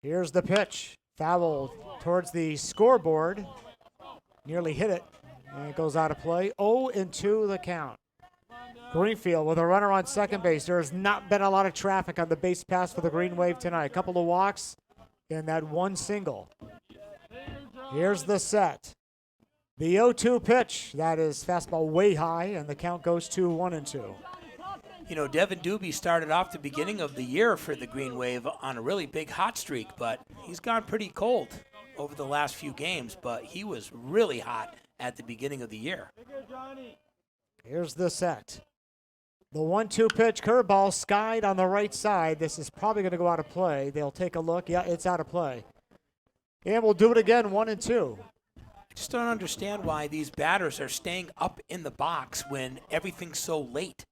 Here's the pitch. Foul towards the scoreboard. Nearly hit it. And it goes out of play. 0-2 the count. Greenfield with a runner on second base. There has not been a lot of traffic on the base pass for the Greenwave tonight. A couple of walks and that 1 single. Here's the set. The 0-2 pitch. That is fastball way high, and the count goes to 1-2. Devin Doobie started off the beginning of the year for the Greenwave on a really big hot streak, but he's gone pretty cold over the last few games, but he was really hot at the beginning of the year. Here's the set. The 1-2 pitch, curveball, skied on the right side. This is probably going to go out of play. They'll take a look. Yeah, it's out of play. And we'll do it again, 1-2. I just don't understand why these batters are staying up in the box when everything's so late.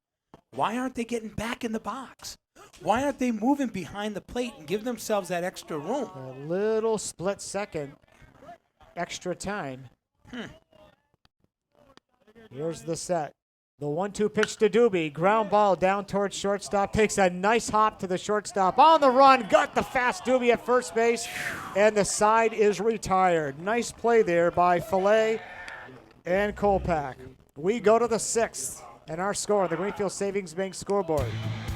Why aren't they getting back in the box? Why aren't they moving behind the plate and give themselves that extra room? A little split second extra time. Here's the set. The 1-2 pitch to Doobie. Ground ball down towards shortstop. Takes a nice hop to the shortstop. On the run. Got the fast Doobie at first base. And the side is retired. Nice play there by Fillet and Kolpak. We go to the 6th. And our score on the Greenfield Savings Bank scoreboard.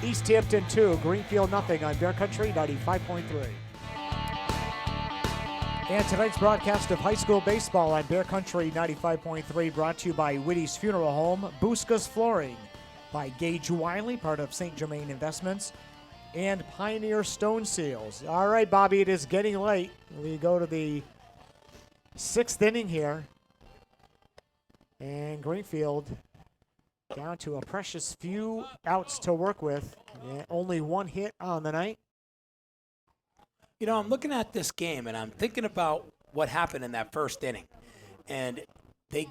Easthampton 2, Greenfield nothing on Bear Country 95.3. And tonight's broadcast of high school baseball on Bear Country 95.3 brought to you by Whitty's Funeral Home, Busca's Flooring, by Gage Wiley, part of St. Germain Investments, and Pioneer Stone Seals. All right, Bobby, it is getting late. We go to the 6th inning here. And Greenfield down to a precious few outs to work with. Only 1 hit on the night. I'm looking at this game, and I'm thinking about what happened in that first inning. And they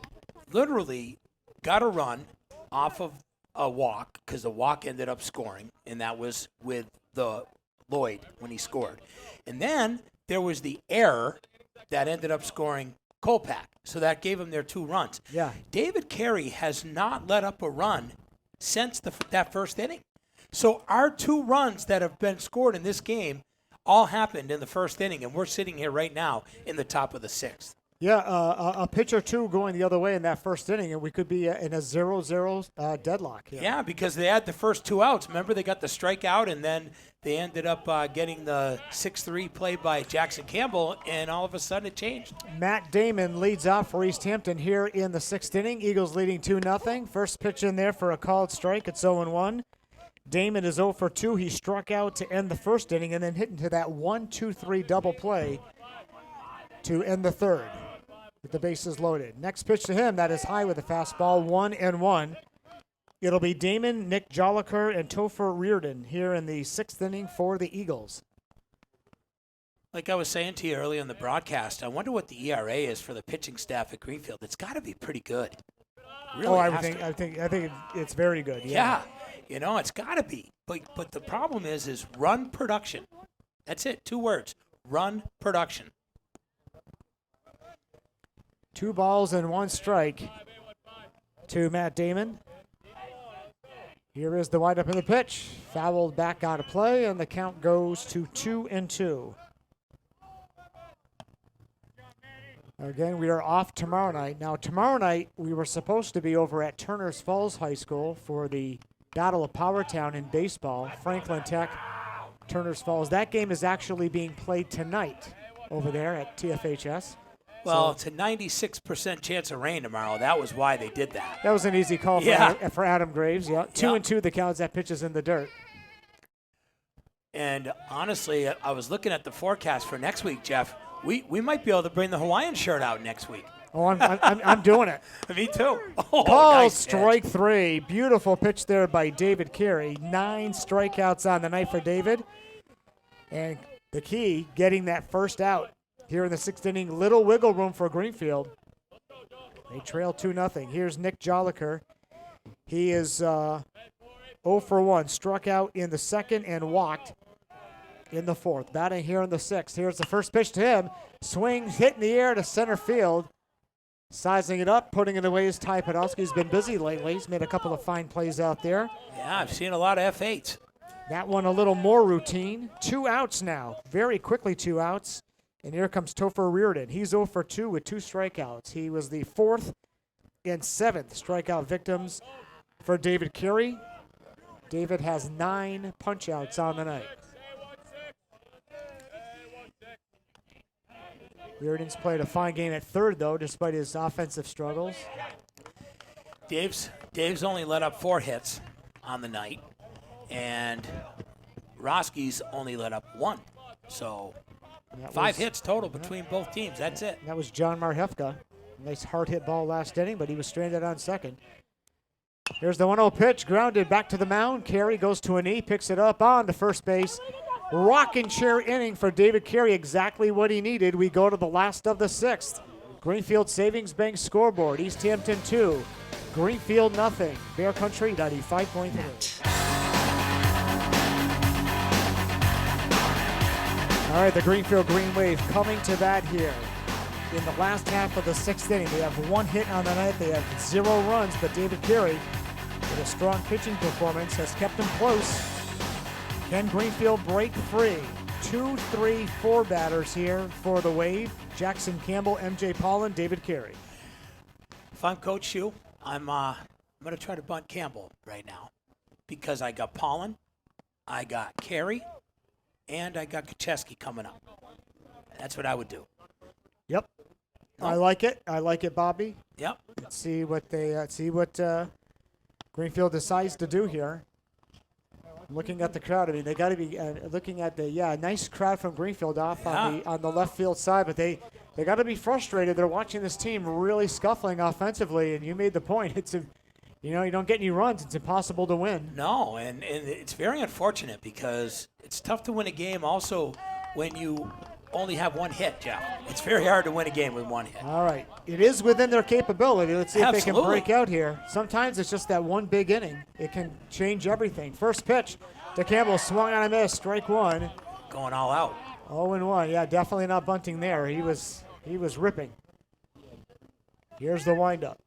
literally got a run off of a walk because the walk ended up scoring, and that was with the Lloyd when he scored. And then there was the error that ended up scoring Kolpak. So that gave them their 2 runs. Yeah. David Carey has not let up a run since that first inning. So our 2 runs that have been scored in this game all happened in the first inning, and we're sitting here right now in the top of the 6th. Yeah, a pitch or two going the other way in that first inning, and we could be in a 0-0 deadlock here. Yeah, because they had the first 2 outs. Remember, they got the strikeout, and then they ended up getting the 6-3 play by Jackson Campbell, and all of a sudden it changed. Matt Damon leads off for Easthampton here in the 6th inning. Eagles leading 2-0. First pitch in there for a called strike. It's 0-1. Damon is 0 for 2. He struck out to end the first inning and then hit into that 1-2-3 double play to end the third with the bases loaded. Next pitch to him, that is high with a fastball, 1-1. It'll be Damon, Nick Jolliker, and Topher Reardon here in the 6th inning for the Eagles. Like I was saying to you earlier in the broadcast, I wonder what the ERA is for the pitching staff at Greenfield. It's got to be pretty good. Really I think it's very good. Yeah, it's got to be. But the problem is run production. That's it. 2 words. Run production. 2 balls and 1 strike to Matt Damon. Here is the windup in the pitch. Fouled back out of play, and the count goes to 2-2. Again, we are off tomorrow night. Now, tomorrow night, we were supposed to be over at Turner's Falls High School for the Battle of Powertown in baseball. Franklin Tech, Turner's Falls. That game is actually being played tonight over there at TFHS. Well, it's a 96% chance of rain tomorrow. That was why they did that. That was an easy call for Adam Graves. Yeah, 2-2 the counts. That pitch is in the dirt. And honestly, I was looking at the forecast for next week, Jeff. We might be able to bring the Hawaiian shirt out next week. Oh, I'm doing it. Me too. Oh, nice strike pitch. 3. Beautiful pitch there by David Carey. 9 strikeouts on the night for David. And the key, getting that first out here in the 6th inning. Little wiggle room for Greenfield. They trail 2-0. Here's Nick Jolliker. He is 0 for 1. Struck out in the 2nd and walked in the 4th. Batting here in the 6th. Here's the first pitch to him. Swing, hit in the air to center field. Sizing it up, putting it away is Ty Podolsky. He's been busy lately. He's made a couple of fine plays out there. Yeah, I've seen a lot of F8s. That one a little more routine. 2 outs now. Very quickly 2 outs. And here comes Topher Reardon. He's 0 for 2 with 2 strikeouts. He was the 4th and 7th strikeout victims for David Carey. David has 9 punch-outs on the night. Reardon's played a fine game at third, though, despite his offensive struggles. Dave's only let up 4 hits on the night, and Roski's only let up 1. So 5 hits total between both teams. That's it. That was John Marhefka. Nice hard hit ball last inning, but he was stranded on second. Here's the 1-0 pitch, grounded back to the mound. Carey goes to a knee, picks it up on to first base. Rocking chair inning for David Carey, exactly what he needed. We go to the last of the 6th. Greenfield Savings Bank scoreboard. Easthampton 2, Greenfield nothing. Bear Country 95.3. All right, the Greenfield Greenwave coming to that here. In the last half of the 6th inning, they have 1 hit on the night. They have 0 runs, but David Carey, with a strong pitching performance, has kept them close. Can Greenfield break free? 2, 3, 4 batters here for the Wave. Jackson Campbell, MJ Paulin, David Carey. If I'm Coach Hugh, I'm going to try to bunt Campbell right now because I got Paulin, I got Carey, and I got Kacheski coming up. That's what I would do. Yep. No. I like it. I like it, Bobby. Yep. Let's see what Greenfield decides to do here. Looking at the crowd, I mean, they got to be looking at the nice crowd from Greenfield off on the left field side, but they got to be frustrated. They're watching this team really scuffling offensively, and you made the point. You don't get any runs, it's impossible to win. No, and it's very unfortunate because it's tough to win a game also when you only have 1 hit, Jeff. It's very hard to win a game with 1 hit. All right. It is within their capability. Let's see if they can break out here. Sometimes it's just that one big inning. It can change everything. First pitch to Campbell, swung on a miss, strike 1. Going all out. 0-1. Yeah, definitely not bunting there. He was ripping. Here's the windup.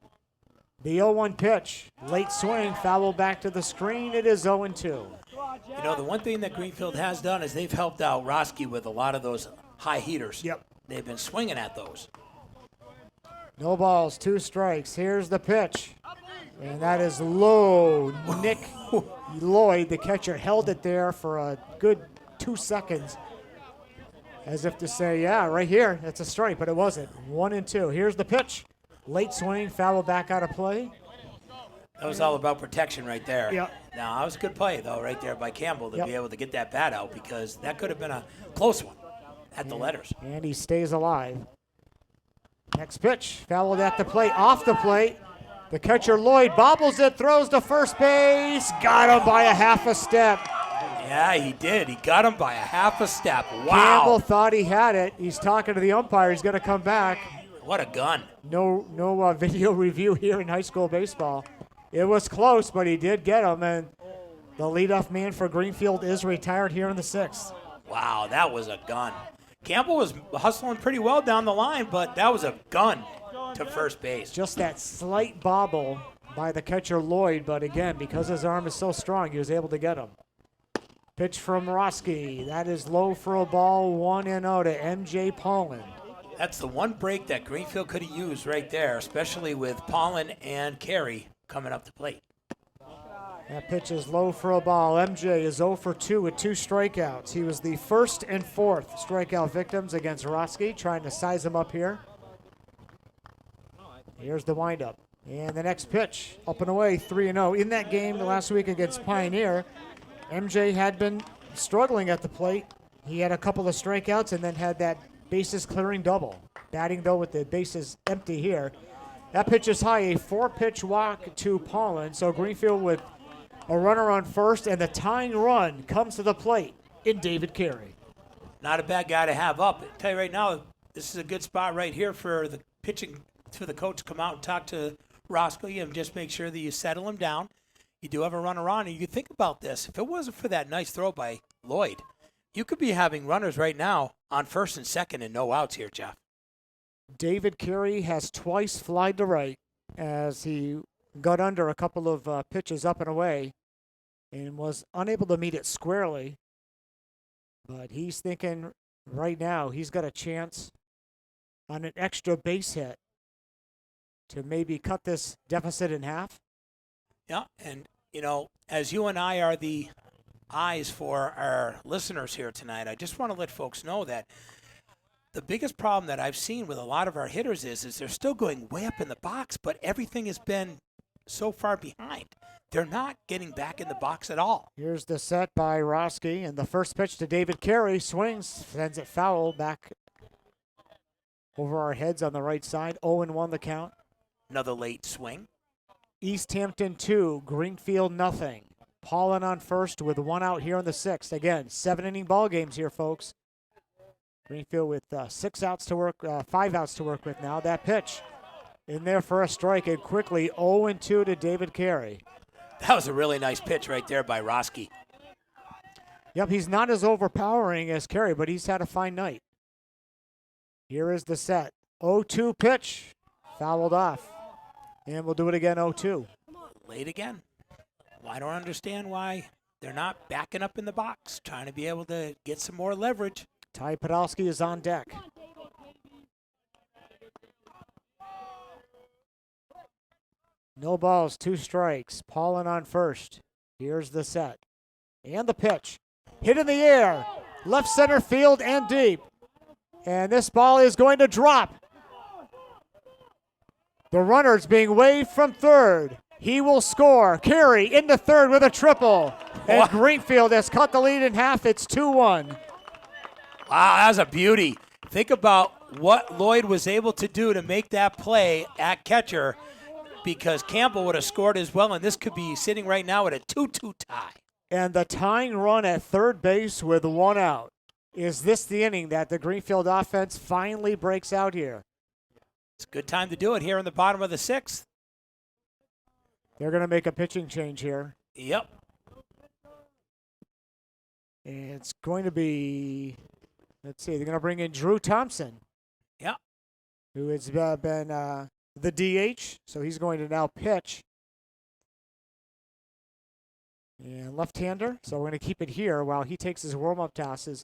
The 0-1 pitch. Late swing, foul back to the screen. It is 0-2. You know, the one thing that Greenfield has done is they've helped out Roski with a lot of those high heaters. Yep. They've been swinging at those. No balls, 2 strikes. Here's the pitch. And that is low. Nick Lloyd, the catcher, held it there for a good 2 seconds. As if to say, yeah, right here, it's a strike, but it wasn't. 1-2. Here's the pitch. Late swing, foul back out of play. That was all about protection right there. Yep. Now, that was a good play, though, right there by Campbell to be able to get that bat out, because that could have been a close one at the letters. And he stays alive. Next pitch, fouled at the plate, off the plate. The catcher, Lloyd, bobbles it, throws to first base. Got him by a half a step. Yeah, he did. He got him by a half a step. Wow. Campbell thought he had it. He's talking to the umpire. He's going to come back. What a gun. No video review here in high school baseball. It was close, but he did get him, and the leadoff man for Greenfield is retired here in the 6th. Wow, that was a gun. Campbell was hustling pretty well down the line, but that was a gun to first base. Just that slight bobble by the catcher, Lloyd, but again, because his arm is so strong, he was able to get him. Pitch from Roski. That is low for a ball, 1-0 to MJ Paulin. That's the one break that Greenfield could have used right there, especially with Paulin and Carey coming up the plate. That pitch is low for a ball. MJ is 0 for 2 with 2 strikeouts. He was the first and 4th strikeout victims against Roski, trying to size him up here. Here's the windup. And the next pitch, up and away, 3-0. In that game last week against Pioneer, MJ had been struggling at the plate. He had a couple of strikeouts and then had that bases clearing double. Batting, though, with the bases empty here. That pitch is high, a 4-pitch walk to Paulin. So Greenfield with a runner on first, and the tying run comes to the plate in David Carey. Not a bad guy to have up. I tell you right now, this is a good spot right here for the pitching, for the coach to come out and talk to Roscoe and just make sure that you settle him down. You do have a runner on, and you think about this. If it wasn't for that nice throw by Lloyd, you could be having runners right now on first and second and no outs here, Jeff. David Carey has twice flied to right as he got under a couple of pitches up and away and was unable to meet it squarely. But he's thinking right now he's got a chance on an extra base hit to maybe cut this deficit in half. Yeah, and, you know, as you and I are the eyes for our listeners here tonight, I just want to let folks know that the biggest problem that I've seen with a lot of our hitters is they're still going way up in the box, but everything has been so far behind. They're not getting back in the box at all. Here's the set by Roski, and the first pitch to David Carey. Swings, sends it foul back over our heads on the right side. 0-1 the count. Another late swing. Easthampton 2, Greenfield nothing. Paulin on first with 1 out here in the 6th. Again, 7-inning ball games here, folks. Greenfield with 5 outs to work with now. That pitch in there for a strike, and quickly 0-2 to David Carey. That was a really nice pitch right there by Roski. Yep, he's not as overpowering as Carey, but he's had a fine night. Here is the set. 0-2 pitch, fouled off. And we'll do it again, 0-2. Late again. Well, I don't understand why they're not backing up in the box, trying to be able to get some more leverage. Ty Podolsky is on deck. No balls, 2 strikes. Paulin on first. Here's the set. And the pitch. Hit in the air. Left center field and deep. And this ball is going to drop. The runner's being waved from third. He will score. Carey into third with a triple. And What? Greenfield has cut the lead in half. It's 2-1. Wow, that was a beauty. Think about what Lloyd was able to do to make that play at catcher, because Campbell would have scored as well, and this could be sitting right now at a 2-2 tie. And the tying run at third base with 1 out. Is this the inning that the Greenfield offense finally breaks out here? It's a good time to do it here in the bottom of the 6th. They're going to make a pitching change here. Yep. And it's going to be, let's see, they're going to bring in Drew Thompson. Yep. Who has been the DH, so he's going to now pitch. And left-hander, so we're going to keep it here while he takes his warm-up tosses.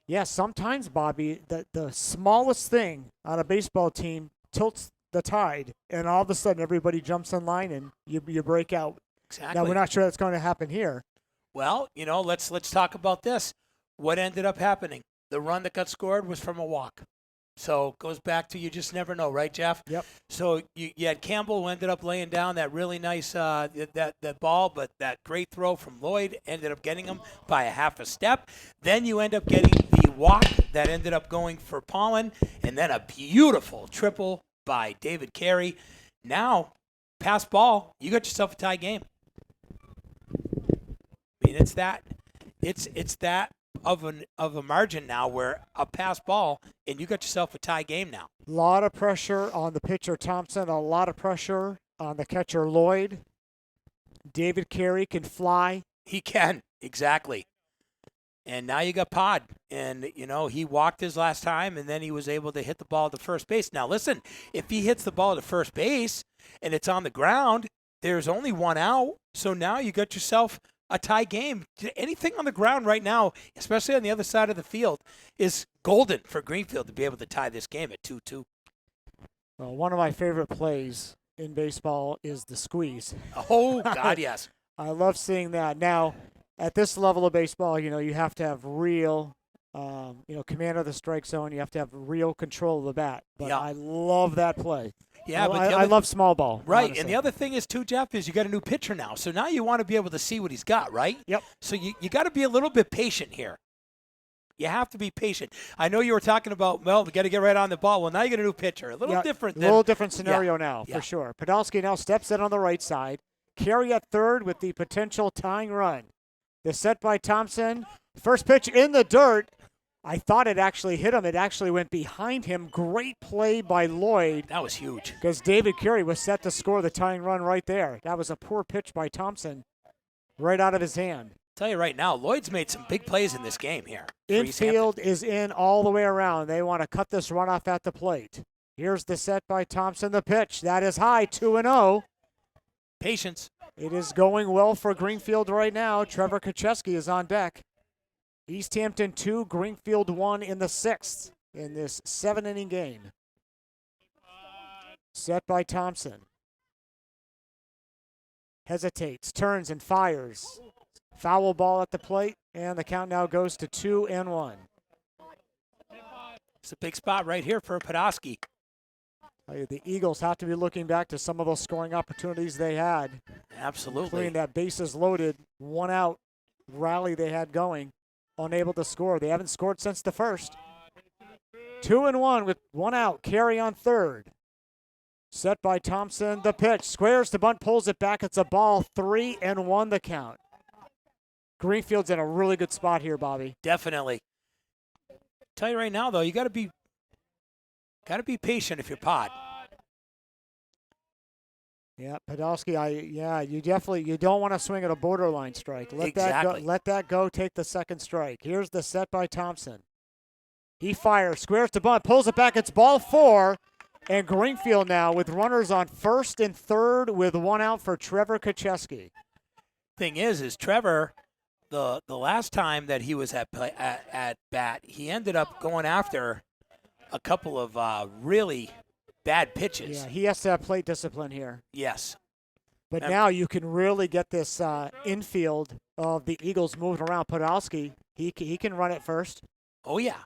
Yeah, sometimes, Bobby, the smallest thing on a baseball team tilts the tide, and all of a sudden everybody jumps in line and you break out. Exactly. Now, we're not sure that's going to happen here. Well, let's talk about this. What ended up happening? The run that got scored was from a walk. So it goes back to you just never know, right, Jeff? Yep. So you had Campbell who ended up laying down that really nice that ball, but that great throw from Lloyd ended up getting him by a half a step. Then you end up getting the walk that ended up going for Pollen, and then a beautiful triple by David Carey. Now, pass ball, you got yourself a tie game. I mean, it's that of a margin now where a pass ball and you got yourself a tie game now. A lot of pressure on the pitcher Thompson, a lot of pressure on the catcher Lloyd. David Carey can fly. He can, exactly. And now you got Pod. And, he walked his last time, and then he was able to hit the ball to first base. Now, listen, if he hits the ball to first base and it's on the ground, there's only one out. So now you got yourself a tie game. Anything on the ground right now, especially on the other side of the field, is golden for Greenfield to be able to tie this game at 2-2. Well, one of my favorite plays in baseball is the squeeze. Oh, God, yes. I love seeing that. Now, at this level of baseball, you have to have real, command of the strike zone. You have to have real control of the bat. But yeah. I love that play. Yeah, I love small ball. Right, honestly. And the other thing is, too, Jeff, is you got a new pitcher now. So now you want to be able to see what he's got, right? Yep. So you got to be a little bit patient here. You have to be patient. I know you were talking about, we got to get right on the ball. Well, now you got a new pitcher. A little different scenario now, for sure. Podolsky now steps in on the right side. Carey at third with the potential tying run. The set by Thompson. First pitch in the dirt. I thought it actually hit him. It actually went behind him. Great play by Lloyd. That was huge. Because David Carey was set to score the tying run right there. That was a poor pitch by Thompson right out of his hand. Tell you right now, Lloyd's made some big plays in this game here. Infield is in all the way around. They want to cut this runoff at the plate. Here's the set by Thompson. The pitch. That is high, 2-0. Patience. It is going well for Greenfield right now. Trevor Kacheski is on deck. Easthampton 2, Greenfield 1 in the sixth in this 7-inning game. Set by Thompson. Hesitates, turns, and fires. Foul ball at the plate, and the count now goes to 2-1. It's a big spot right here for Podolsky. The Eagles have to be looking back to some of those scoring opportunities they had. Absolutely. Including that bases loaded, one out rally they had going. Unable to score. They haven't scored since the first. 2-1 with one out. Carey on third. Set by Thompson. The pitch. Squares the bunt, pulls it back. It's a ball. 3-1 the count. Greenfield's in a really good spot here, Bobby. Definitely. Tell you right now, though, you got to be patient if you're Pod. Yeah, Podolsky, you don't want to swing at a borderline strike. Let that go, take the second strike. Here's the set by Thompson. He fires, squares to bunt, pulls it back, it's ball 4, and Greenfield now with runners on first and third with one out for Trevor Kacheski. Thing is Trevor, the last time that he was at bat, he ended up going after a couple of really bad pitches. Yeah, he has to have plate discipline here. Yes. But now you can really get this infield of the Eagles moving around. Podolsky, he can run it first. Oh, yeah.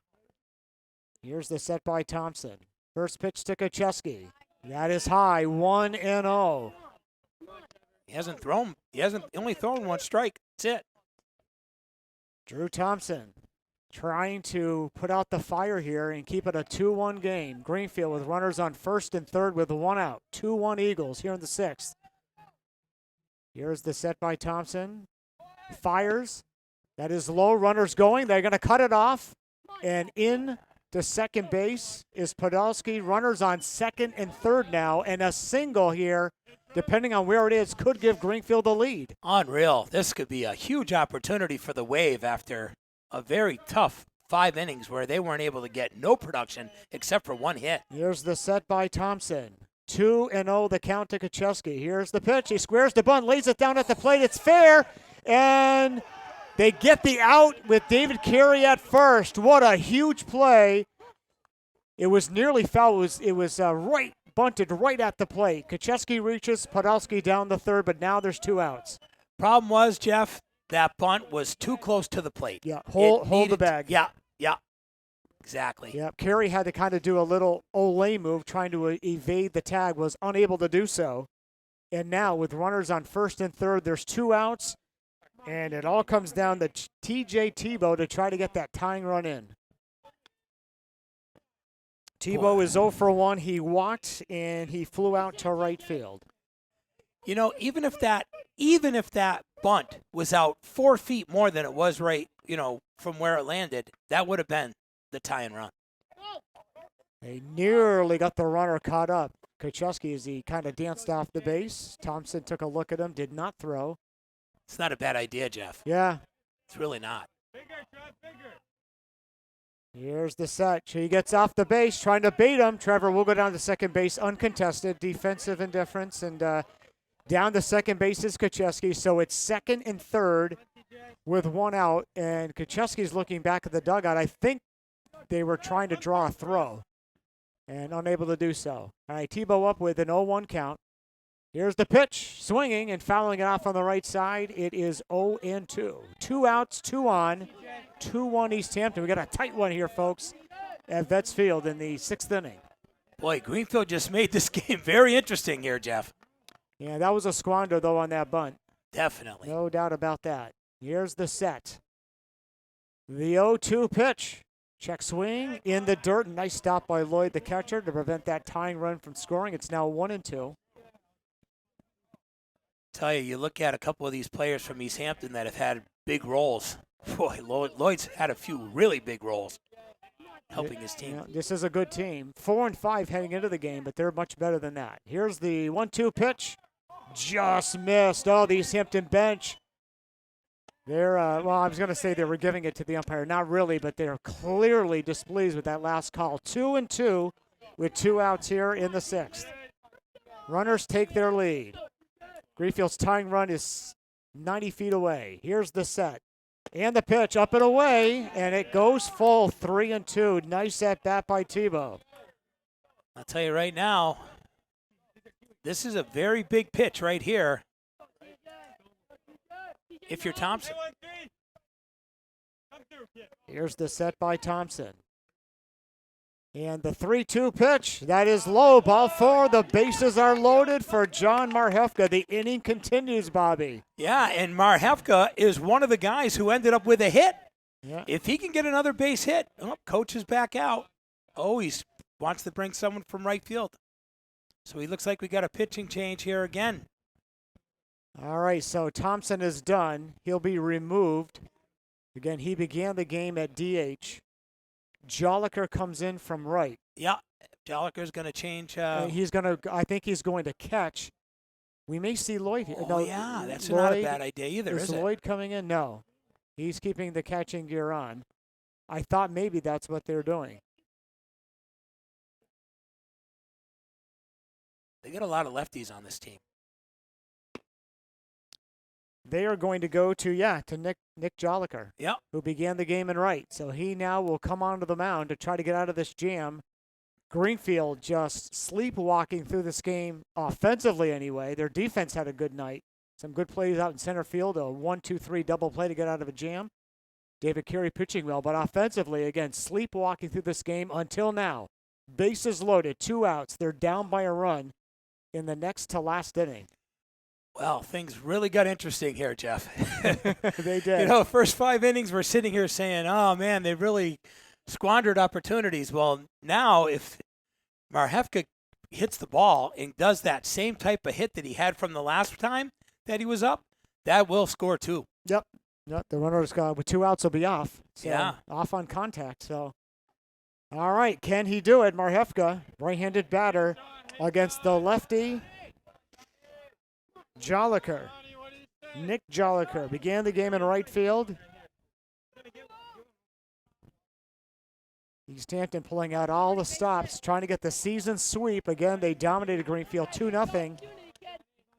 Here's the set by Thompson. First pitch to Kacheski. That is high, 1-0. He hasn't only thrown one strike. That's it. Drew Thompson trying to put out the fire here and keep it a 2-1 game. Greenfield with runners on first and third with one out. 2-1 Eagles here in the sixth. Here's the set by Thompson. Fires. That is low. Runners going. They're going to cut it off. And in to second base is Podolsky. Runners on second and third now. And a single here, depending on where it is, could give Greenfield the lead. Unreal. This could be a huge opportunity for the Wave after a very tough 5 innings where they weren't able to get no production except for one hit. Here's the set by Thompson. 2-0 the count to Kacheski. Here's the pitch. He squares the bunt, lays it down at the plate. It's fair, and they get the out with David Carey at first. What a huge play. It was nearly foul. It was right bunted right at the plate. Kucheski reaches, Podolsky down the third, but now there's 2 outs. Problem was, Jeff, that bunt was too close to the plate. Yeah, hold the bag. Yeah, exactly. Yeah, Carey had to kind of do a little Olay move, trying to evade the tag, was unable to do so. And now with runners on first and third, there's 2 outs, and it all comes down to TJ Tebow to try to get that tying run in. Tebow is 0 for 1. He walked, and he flew out to right field. You know, even if that bunt was out 4 feet more than it was right, from where it landed, that would have been the tying run. They nearly got the runner caught up. Kucheski, as he kind of danced off the base. Thompson took a look at him, did not throw. It's not a bad idea, Jeff. Yeah. It's really not. Here's the set. He gets off the base, trying to bait him. Trevor will go down to second base, uncontested, defensive indifference, and down to second base is Kucheski. So it's second and third with 1 out, and Kucheski's looking back at the dugout. I think they were trying to draw a throw and unable to do so. All right, Tebow up with an 0-1 count. Here's the pitch, swinging and fouling it off on the right side. It is 0-2. 2 outs, 2 on, 2-1 Easthampton. We got a tight one here, folks, at Vets Field in the 6th inning. Boy, Greenfield just made this game very interesting here, Jeff. Yeah, that was a squander, though, on that bunt. Definitely. No doubt about that. Here's the set. The 0-2 pitch. Check swing in the dirt. Nice stop by Lloyd, the catcher, to prevent that tying run from scoring. It's now 1-2. Tell you look at a couple of these players from Easthampton that have had big roles. Boy, Lloyd's had a few really big roles helping his team. Yeah, this is a good team. 4-5 heading into the game, but they're much better than that. Here's the 1-2 pitch. Just missed. Oh, the Easthampton bench. They're, I was going to say they were giving it to the umpire. Not really, but they're clearly displeased with that last call. 2-2 with 2 outs here in the 6th. Runners take their lead. Greenfield's tying run is 90 feet away. Here's the set. And the pitch up and away, and it goes full, 3-2. Nice at bat by Tebow. I'll tell you right now, this is a very big pitch right here. If you're Thompson. Here's the set by Thompson. And the 3-2 pitch, that is low. Ball 4. The bases are loaded for John Marhefka. The inning continues, Bobby. Yeah, and Marhefka is one of the guys who ended up with a hit. Yeah. If he can get another base hit, coach is back out. Oh, he wants to bring someone from right field. So he looks like we got a pitching change here again. All right, so Thompson is done. He'll be removed. Again, he began the game at DH. Joliker comes in from right. Yeah, Joliker's going to change. I think he's going to catch. We may see Lloyd here. Oh, no, yeah, that's Lloyd, not a bad idea either, is it? Lloyd coming in? No. He's keeping the catching gear on. I thought maybe that's what they're doing. They got a lot of lefties on this team. They are going to go to Nick Joliker, Yep. who began the game in right. So he now will come onto the mound to try to get out of this jam. Greenfield just sleepwalking through this game offensively anyway. Their defense had a good night. Some good plays out in center field, a 1-2-3 double play to get out of a jam. David Carey pitching well, but offensively, again, sleepwalking through this game until now. Bases loaded, 2 outs. They're down by a run in the next to last inning. Well, things really got interesting here, Jeff. They did. First 5 innings, we're sitting here saying, oh, man, they really squandered opportunities. Well, now if Marhefka hits the ball and does that same type of hit that he had from the last time that he was up, that will score 2. Yep. The runner's got with 2 outs will be off. So yeah. Off on contact. So, all right, can he do it? Marhefka, right-handed batter against the lefty. Joliker. Nick Joliker began the game in right field. Easthampton pulling out all the stops, trying to get the season sweep. Again, they dominated Greenfield 2-0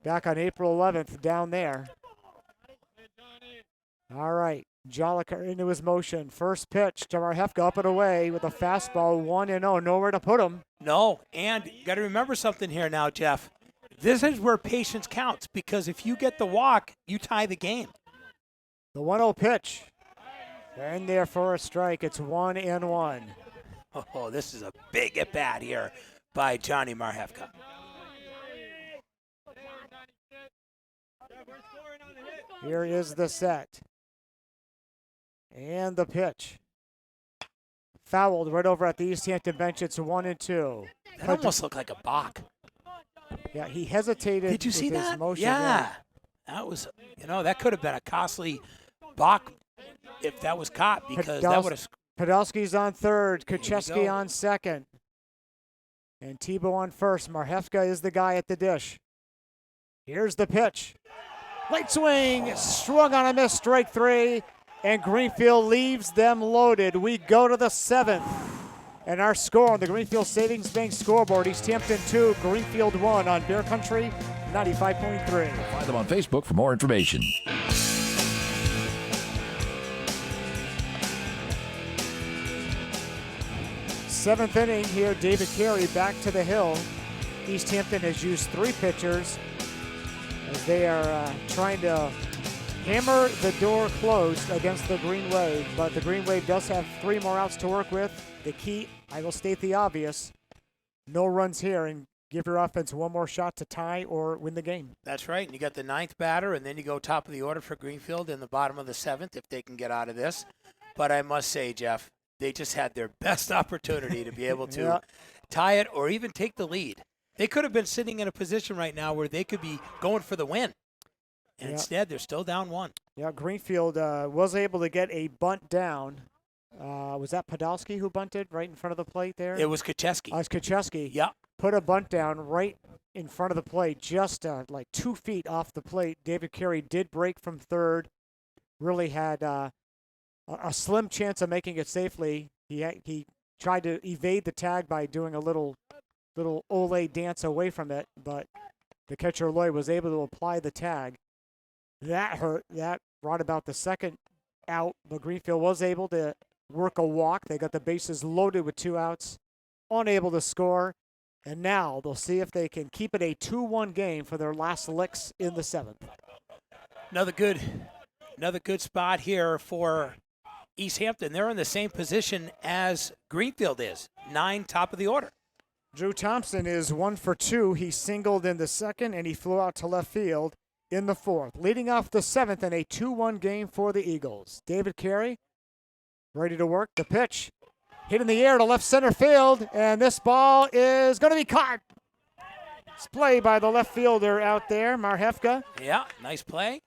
back on April 11th down there. All right, Joliker into his motion. First pitch to Marhefka, up and away with a fastball, 1-0, nowhere to put him. No, and got to remember something here now, Jeff. This is where patience counts, because if you get the walk, you tie the game. The 1-0 pitch. They're in there for a strike. It's 1-1. Oh, this is a big at-bat here by Johnny Marhefka. Here is the set. And the pitch. Fouled right over at the Easthampton bench. It's 1-2. That almost looked like a balk. Yeah, he hesitated. Did you see with his that? motion. Yeah. That was, that could have been a costly balk if that was caught, because that would have. Podolski's on third. Kucheski on second. And Tebow on first. Marhefka is the guy at the dish. Here's the pitch. Late swing. Swung on a miss. Strike three. And Greenfield leaves them loaded. We go to the seventh. And our score on the Greenfield Savings Bank scoreboard, Easthampton 2, Greenfield 1 on Bear Country 95.3. Find them on Facebook for more information. Seventh inning here, David Carey back to the hill. Easthampton has used 3 pitchers as they are trying to hammer the door closed against the Greenwave, but the Greenwave does have 3 more outs to work with. The key, I will state the obvious, no runs here, and give your offense one more shot to tie or win the game. That's right. And you got the 9th batter, and then you go top of the order for Greenfield in the bottom of the 7th if they can get out of this. But I must say, Jeff, they just had their best opportunity to be able to tie it or even take the lead. They could have been sitting in a position right now where they could be going for the win. And instead, they're still down 1. Yeah, Greenfield was able to get a bunt down. Was that Podolski who bunted right in front of the plate there? It was Kucheski. It was Kucheski. Yeah. Put a bunt down right in front of the plate, just like 2 feet off the plate. David Carey did break from third. Really had a slim chance of making it safely. He tried to evade the tag by doing a little Ole dance away from it, but the catcher Lloyd was able to apply the tag. That hurt. That brought about the second out, but Greenfield was able to work a walk. They got the bases loaded with 2 outs, unable to score, and now they'll see if they can keep it a 2-1 game for their last licks in the 7th. Another good spot here for Easthampton. They're in the same position as Greenfield is, 9, top of the order. Drew Thompson is 1 for 2. He singled in the 2nd, and he flew out to left field in the 4th, leading off the 7th in a 2-1 game for the Eagles. David Carey ready to work. The pitch hit in the air to left center field, and this ball is going to be caught. It's play by the left fielder out there, Marhefka. Yeah, nice play.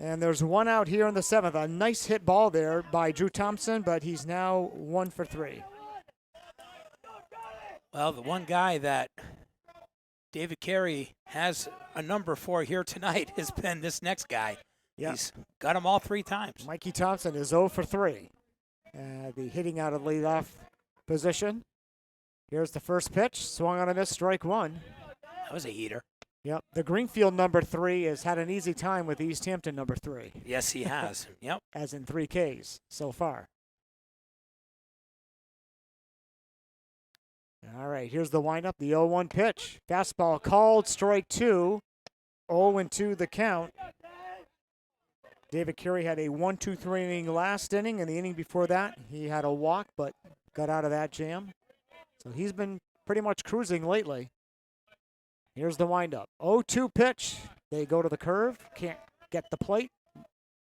And there's 1 out here in the 7th. A nice hit ball there by Drew Thompson, but he's now 1 for 3. Well, the one guy that David Carey has a number for here tonight has been this next guy. Yep. He's got him all 3 times. Mikey Thompson is 0 for 3. The hitting out of leadoff position. Here's the first pitch. Swung on a miss, strike 1. That was a heater. Yep. The Greenfield number 3 has had an easy time with Easthampton number 3. Yes, he has. Yep. As in 3 Ks so far. All right, here's the windup, the 0-1 pitch. Fastball called, strike 2. 0-2 the count. David Carey had a 1-2-3 inning last inning, and the inning before that, he had a walk, but got out of that jam. So he's been pretty much cruising lately. Here's the windup. 0-2 pitch. They go to the curve, can't get the plate,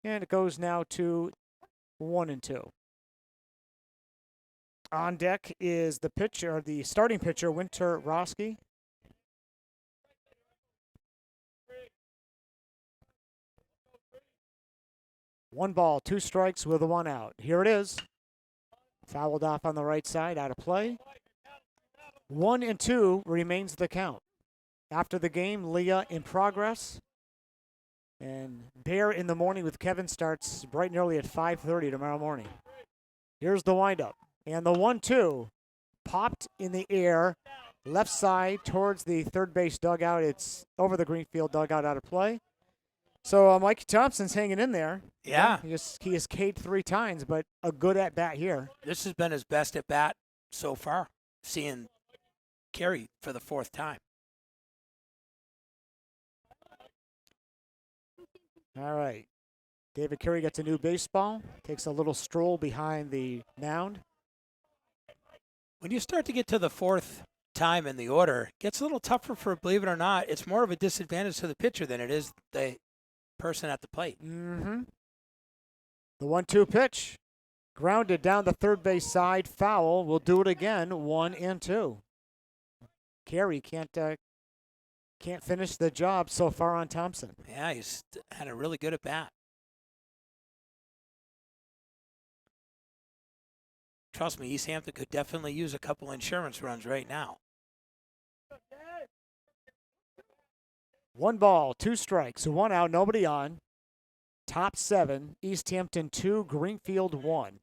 and it goes now to 1-2. On deck is the pitcher, the starting pitcher, Winter Roski. One ball, 2 strikes with a 1 out. Here it is. Fouled off on the right side, out of play. 1-2 remains the count. After the game, Leah in progress. And Bear in the Morning with Kevin starts bright and early at 5:30 tomorrow morning. Here's the windup. And the 1-2 popped in the air, left side towards the third base dugout. It's over the Greenfield dugout, out of play. So Mike Thompson's hanging in there. Yeah. He has K'd 3 times, but a good at bat here. This has been his best at bat so far, seeing Carey for the 4th time. All right. David Carey gets a new baseball, takes a little stroll behind the mound. When you start to get to the 4th time in the order, it gets a little tougher for, believe it or not, it's more of a disadvantage to the pitcher than it is the person at the plate. Mm-hmm. The 1-2 pitch. Grounded down the third base side. Foul. We'll do it again. 1-2. Carey can't finish the job so far on Thompson. Yeah, he's had a really good at bat. Trust me, Easthampton could definitely use a couple insurance runs right now. 1 ball, 2 strikes, 1 out, nobody on. Top 7, Easthampton 2, Greenfield 1.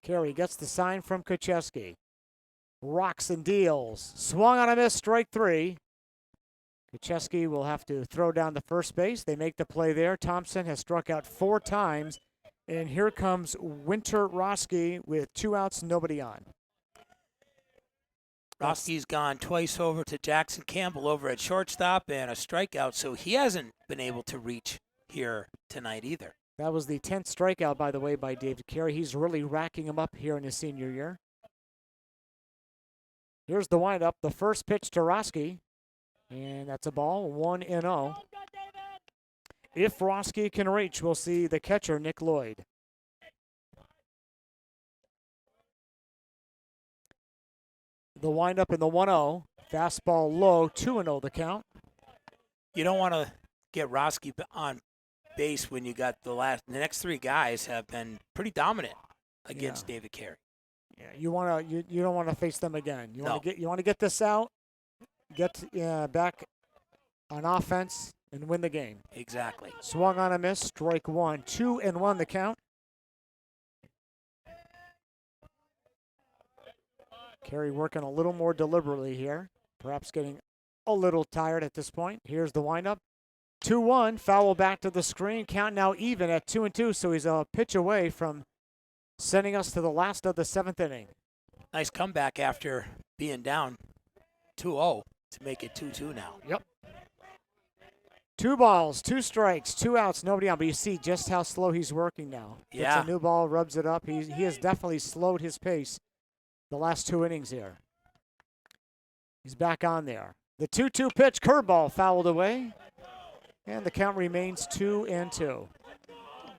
Carey gets the sign from Kucheski. Rocks and deals. Swung on a miss, strike 3. Kucheski will have to throw down the first base. They make the play there. Thompson has struck out 4 times. And here comes Winter Roski with 2 outs, nobody on. Roski's gone twice over to Jackson Campbell over at shortstop and a strikeout, so he hasn't been able to reach here tonight either. That was the 10th strikeout, by the way, by David Carey. He's really racking them up here in his senior year. Here's the windup. The first pitch to Roski, and that's a ball, 1-0. If Roski can reach, we'll see the catcher, Nick Lloyd. The windup in the 1-0. Fastball low, 2-0 the count. You don't want to get Roski on base when you got the next 3 guys have been pretty dominant against David Carey. Yeah, you don't want to face them again. You No. want to get this out, get back on offense, and win the game. Exactly. Swung on a miss, strike 1, 2-1 the count. Carey working a little more deliberately here, perhaps getting a little tired at this point. Here's the windup. 2-1, foul back to the screen. Count now even at 2-2, so he's a pitch away from sending us to the last of the 7th inning. Nice comeback after being down 2-0 to make it 2-2 now. Yep. 2 balls, 2 strikes, 2 outs, nobody on. But you see just how slow he's working now. Yeah. Gets a new ball, rubs it up. He has definitely slowed his pace the last 2 innings here. He's back on there. The 2-2 pitch, curveball fouled away. And the count remains 2-2.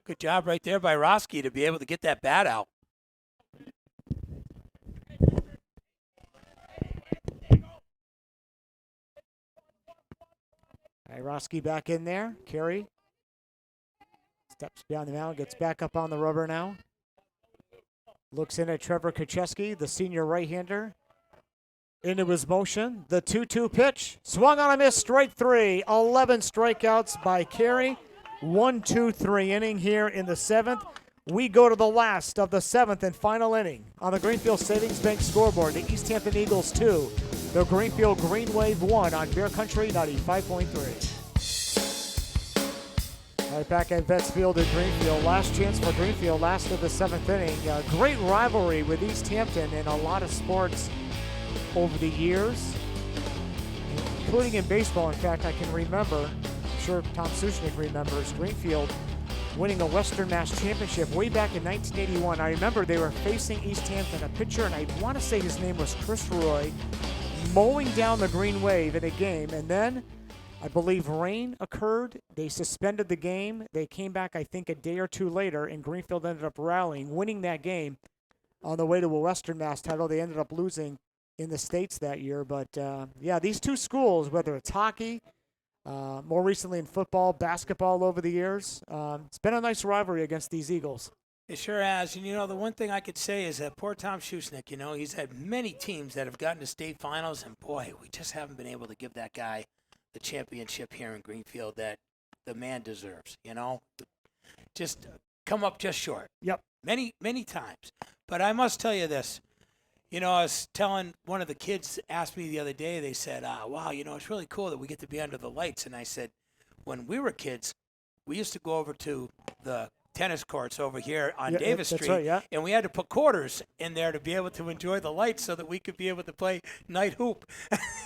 Good job right there by Roski to be able to get that bat out. All right, Roski back in there. Carey steps down the mound, gets back up on the rubber now. Looks in at Trevor Kucheski, the senior right-hander. Into his motion. The 2-2 pitch. Swung on a miss, strike 3. 11 strikeouts by Carey. 1-2-3 inning here in the 7th. We go to the last of the 7th and final inning. On the Greenfield Savings Bank scoreboard, the Easthampton Eagles 2, the Greenfield Greenwave 1 on Bear Country 95.3. All right, back at Vets Field at Greenfield. Last chance for Greenfield, last of the 7th inning. Great rivalry with Easthampton in a lot of sports over the years, including in baseball. In fact, I can remember, I'm sure Tom Sushnik remembers, Greenfield winning a Western Mass Championship way back in 1981. I remember they were facing Easthampton, a pitcher, and I want to say his name was Chris Roy, mowing down the Green Wave in a game, and then I believe rain occurred. They suspended the game. They came back, I think, a day or 2 later, and Greenfield ended up rallying, winning that game on the way to a Western Mass title. They ended up losing in the States that year. But, yeah, these 2 schools, whether it's hockey, more recently in football, basketball over the years, it's been a nice rivalry against these Eagles. It sure has. And, the one thing I could say is that poor Tom Sushnik, he's had many teams that have gotten to state finals, and, boy, we just haven't been able to give that guy the championship here in Greenfield that the man deserves, Just come up just short. Yep. Many, many times. But I must tell you this. I was telling one of the kids, asked me the other day, they said, wow, it's really cool that we get to be under the lights. And I said, when we were kids, we used to go over to the tennis courts over here on Yeah, Davis that's Street, right, yeah. and we had to put quarters in there to be able to enjoy the lights so that we could be able to play night hoop.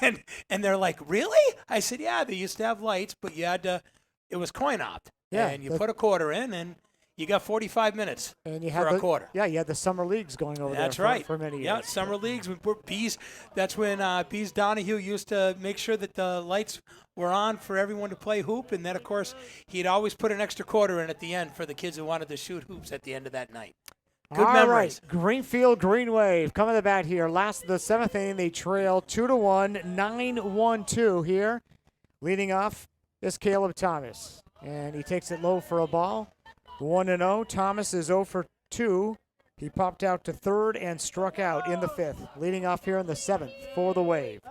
and they're like, really? I said, yeah, they used to have lights, but you had to, it was coin opt. Yeah, And you put a quarter in, and you got 45 minutes And you for had a quarter. Yeah, you had the summer leagues going over That's there right. for many years. Yeah, summer leagues. Bees. That's when Bees Donahue used to make sure that the lights were on for everyone to play hoop, and then of course he'd always put an extra quarter in at the end for the kids who wanted to shoot hoops at the end of that night. Good All memories. right, Greenfield Greenwave coming to bat here. Last of the seventh inning, they trail 2-1, 9-1-2 here. Leading off is Caleb Thomas, and he takes it low for a ball. 1-0. Thomas is 0 for 2. He popped out to third and struck out in the fifth. Leading off here in the seventh for the Wave.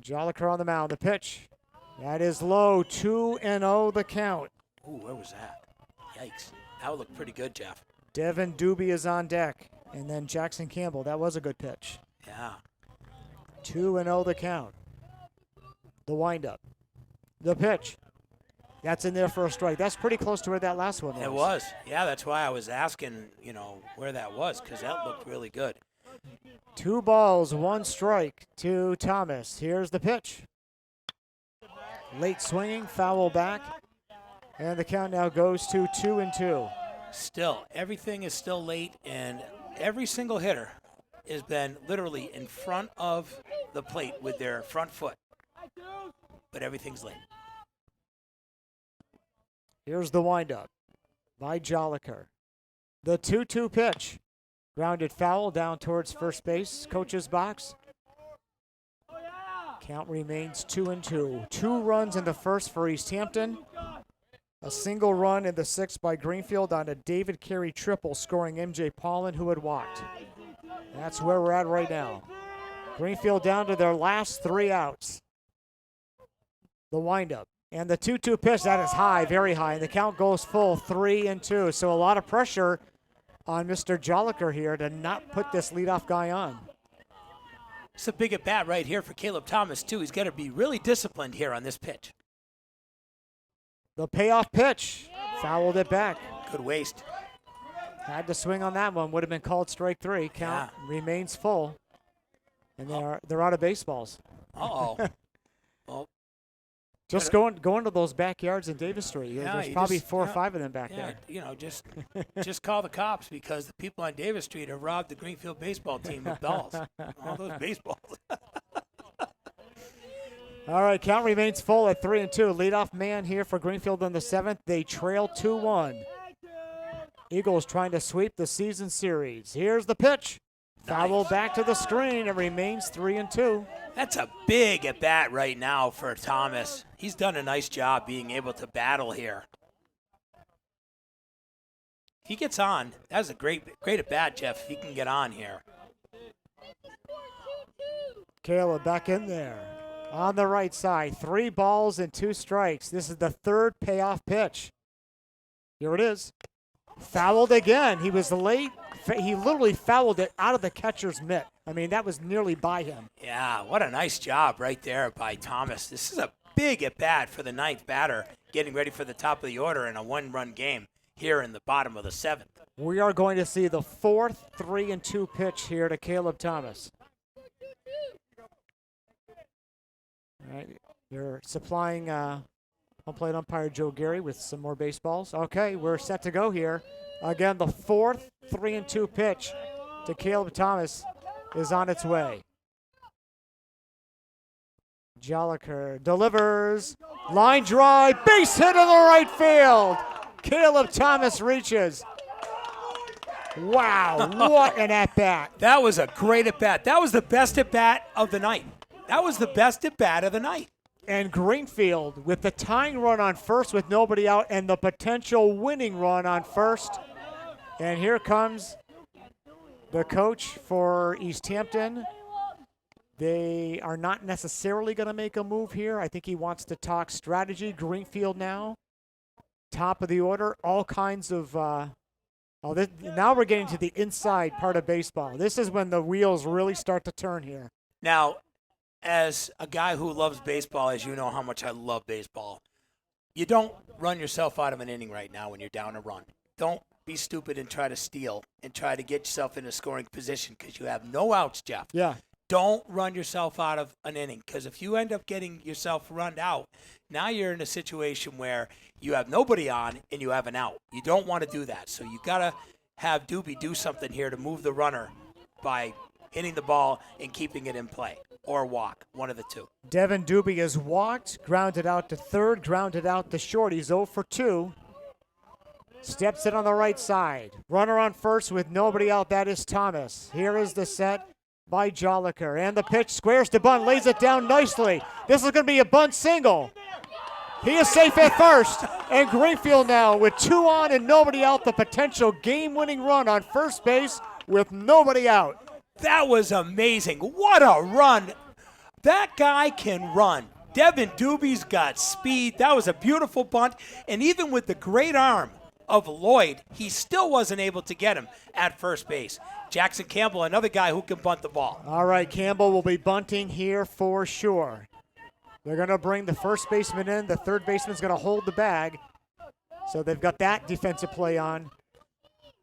Joliker on the mound. The pitch. That is low. 2-0 the count. Ooh, where was that? Yikes. That would look pretty good, Jeff. Devin Doobie is on deck. And then Jackson Campbell. That was a good pitch. Yeah. 2-0 the count. The windup. The pitch. That's in there for a strike. That's pretty close to where that last one was. It was. Yeah, that's why I was asking, where that was, because that looked really good. 2 balls, 1 strike to Thomas. Here's the pitch. Late swinging, foul back. And the count now goes to 2-2. Still, everything is still late, and every single hitter has been literally in front of the plate with their front foot. But everything's late. Here's the windup by Joliker. The 2-2 pitch. Grounded foul down towards first base, coach's box. Count remains 2-2. 2 runs in the first for Easthampton. A single run in the sixth by Greenfield on a David Carey triple, scoring MJ Paulin, who had walked. That's where we're at right now. Greenfield down to their last 3 outs. The windup. And the 2-2 pitch, that is high, very high. And the count goes full, 3-2. So a lot of pressure on Mr. Joliker here to not put this leadoff guy on. It's a big at bat right here for Caleb Thomas, too. He's got to be really disciplined here on this pitch. The payoff pitch, fouled it back. Good waste. Had to swing on that one, would have been called strike 3. Count remains full. And they're out of baseballs. Uh-oh. Well, just going to those backyards in Davis Street. Yeah, There's you probably just- 4 or yeah, 5 of them back yeah, there. just call the cops because the people on Davis Street have robbed the Greenfield baseball team of balls. All those baseballs. All right, count remains full at 3-2. Leadoff man here for Greenfield in the 7th. They trail 2-1. Eagles trying to sweep the season series. Here's the pitch. Foul back to the screen. It remains 3-2. That's a big at bat right now for Thomas. He's done a nice job being able to battle here. He gets on. That's a great at bat, Jeff. He can get on here. Caleb back in there. On the right side, 3 balls and 2 strikes. This is the 3rd payoff pitch. Here it is. Fouled again. He was late. He literally fouled it out of the catcher's mitt. I mean, that was nearly by him. Yeah, what a nice job right there by Thomas. This is a big at bat for the 9th batter, getting ready for the top of the order in a 1-run game here in the bottom of the 7th. We are going to see the 4th 3-2 pitch here to Caleb Thomas. All right, you're supplying home plate umpire Joe Gary with some more baseballs. Okay, we're set to go here. Again, the 4th 3-2 pitch to Caleb Thomas is on its way. Joliker delivers. Line drive, base hit in the right field. Caleb Thomas reaches. Wow, what an at-bat. That was a great at bat. That was the best at bat of the night. That was the best at bat of the night. And Greenfield with the tying run on first with nobody out and the potential winning run on first. And here comes the coach for Easthampton. They are not necessarily going to make a move here. I think he wants to talk strategy. Greenfield now, top of the order, all kinds of now we're getting to the inside part of baseball. This is when the wheels really start to turn here. Now, as a guy who loves baseball, as you know how much I love baseball, you don't run yourself out of an inning right now when you're down a run. Don't be stupid and try to steal and try to get yourself in a scoring position because you have no outs, Jeff. Yeah. Don't run yourself out of an inning because if you end up getting yourself run out, now you're in a situation where you have nobody on and you have an out. You don't want to do that. So you got to have Doobie do something here to move the runner by hitting the ball and keeping it in play or walk, one of the two. Devin Doobie has walked, grounded out to third, grounded out to short. He's 0 for 2. Steps in on the right side. Runner on first with nobody out. That is Thomas. Here is the set by Joliker. And the pitch squares to bunt, lays it down nicely. This is going to be a bunt single. He is safe at first. And Greenfield now with 2 on and nobody out. The potential game-winning run on first base with nobody out. That was amazing. What a run. That guy can run. Devin Doobie's got speed. That was a beautiful bunt. And even with the great arm of Lloyd, he still wasn't able to get him at first base. Jackson Campbell, another guy who can bunt the ball. All right, Campbell will be bunting here for sure. They're going to bring the first baseman in. The third baseman's going to hold the bag. So they've got that defensive play on.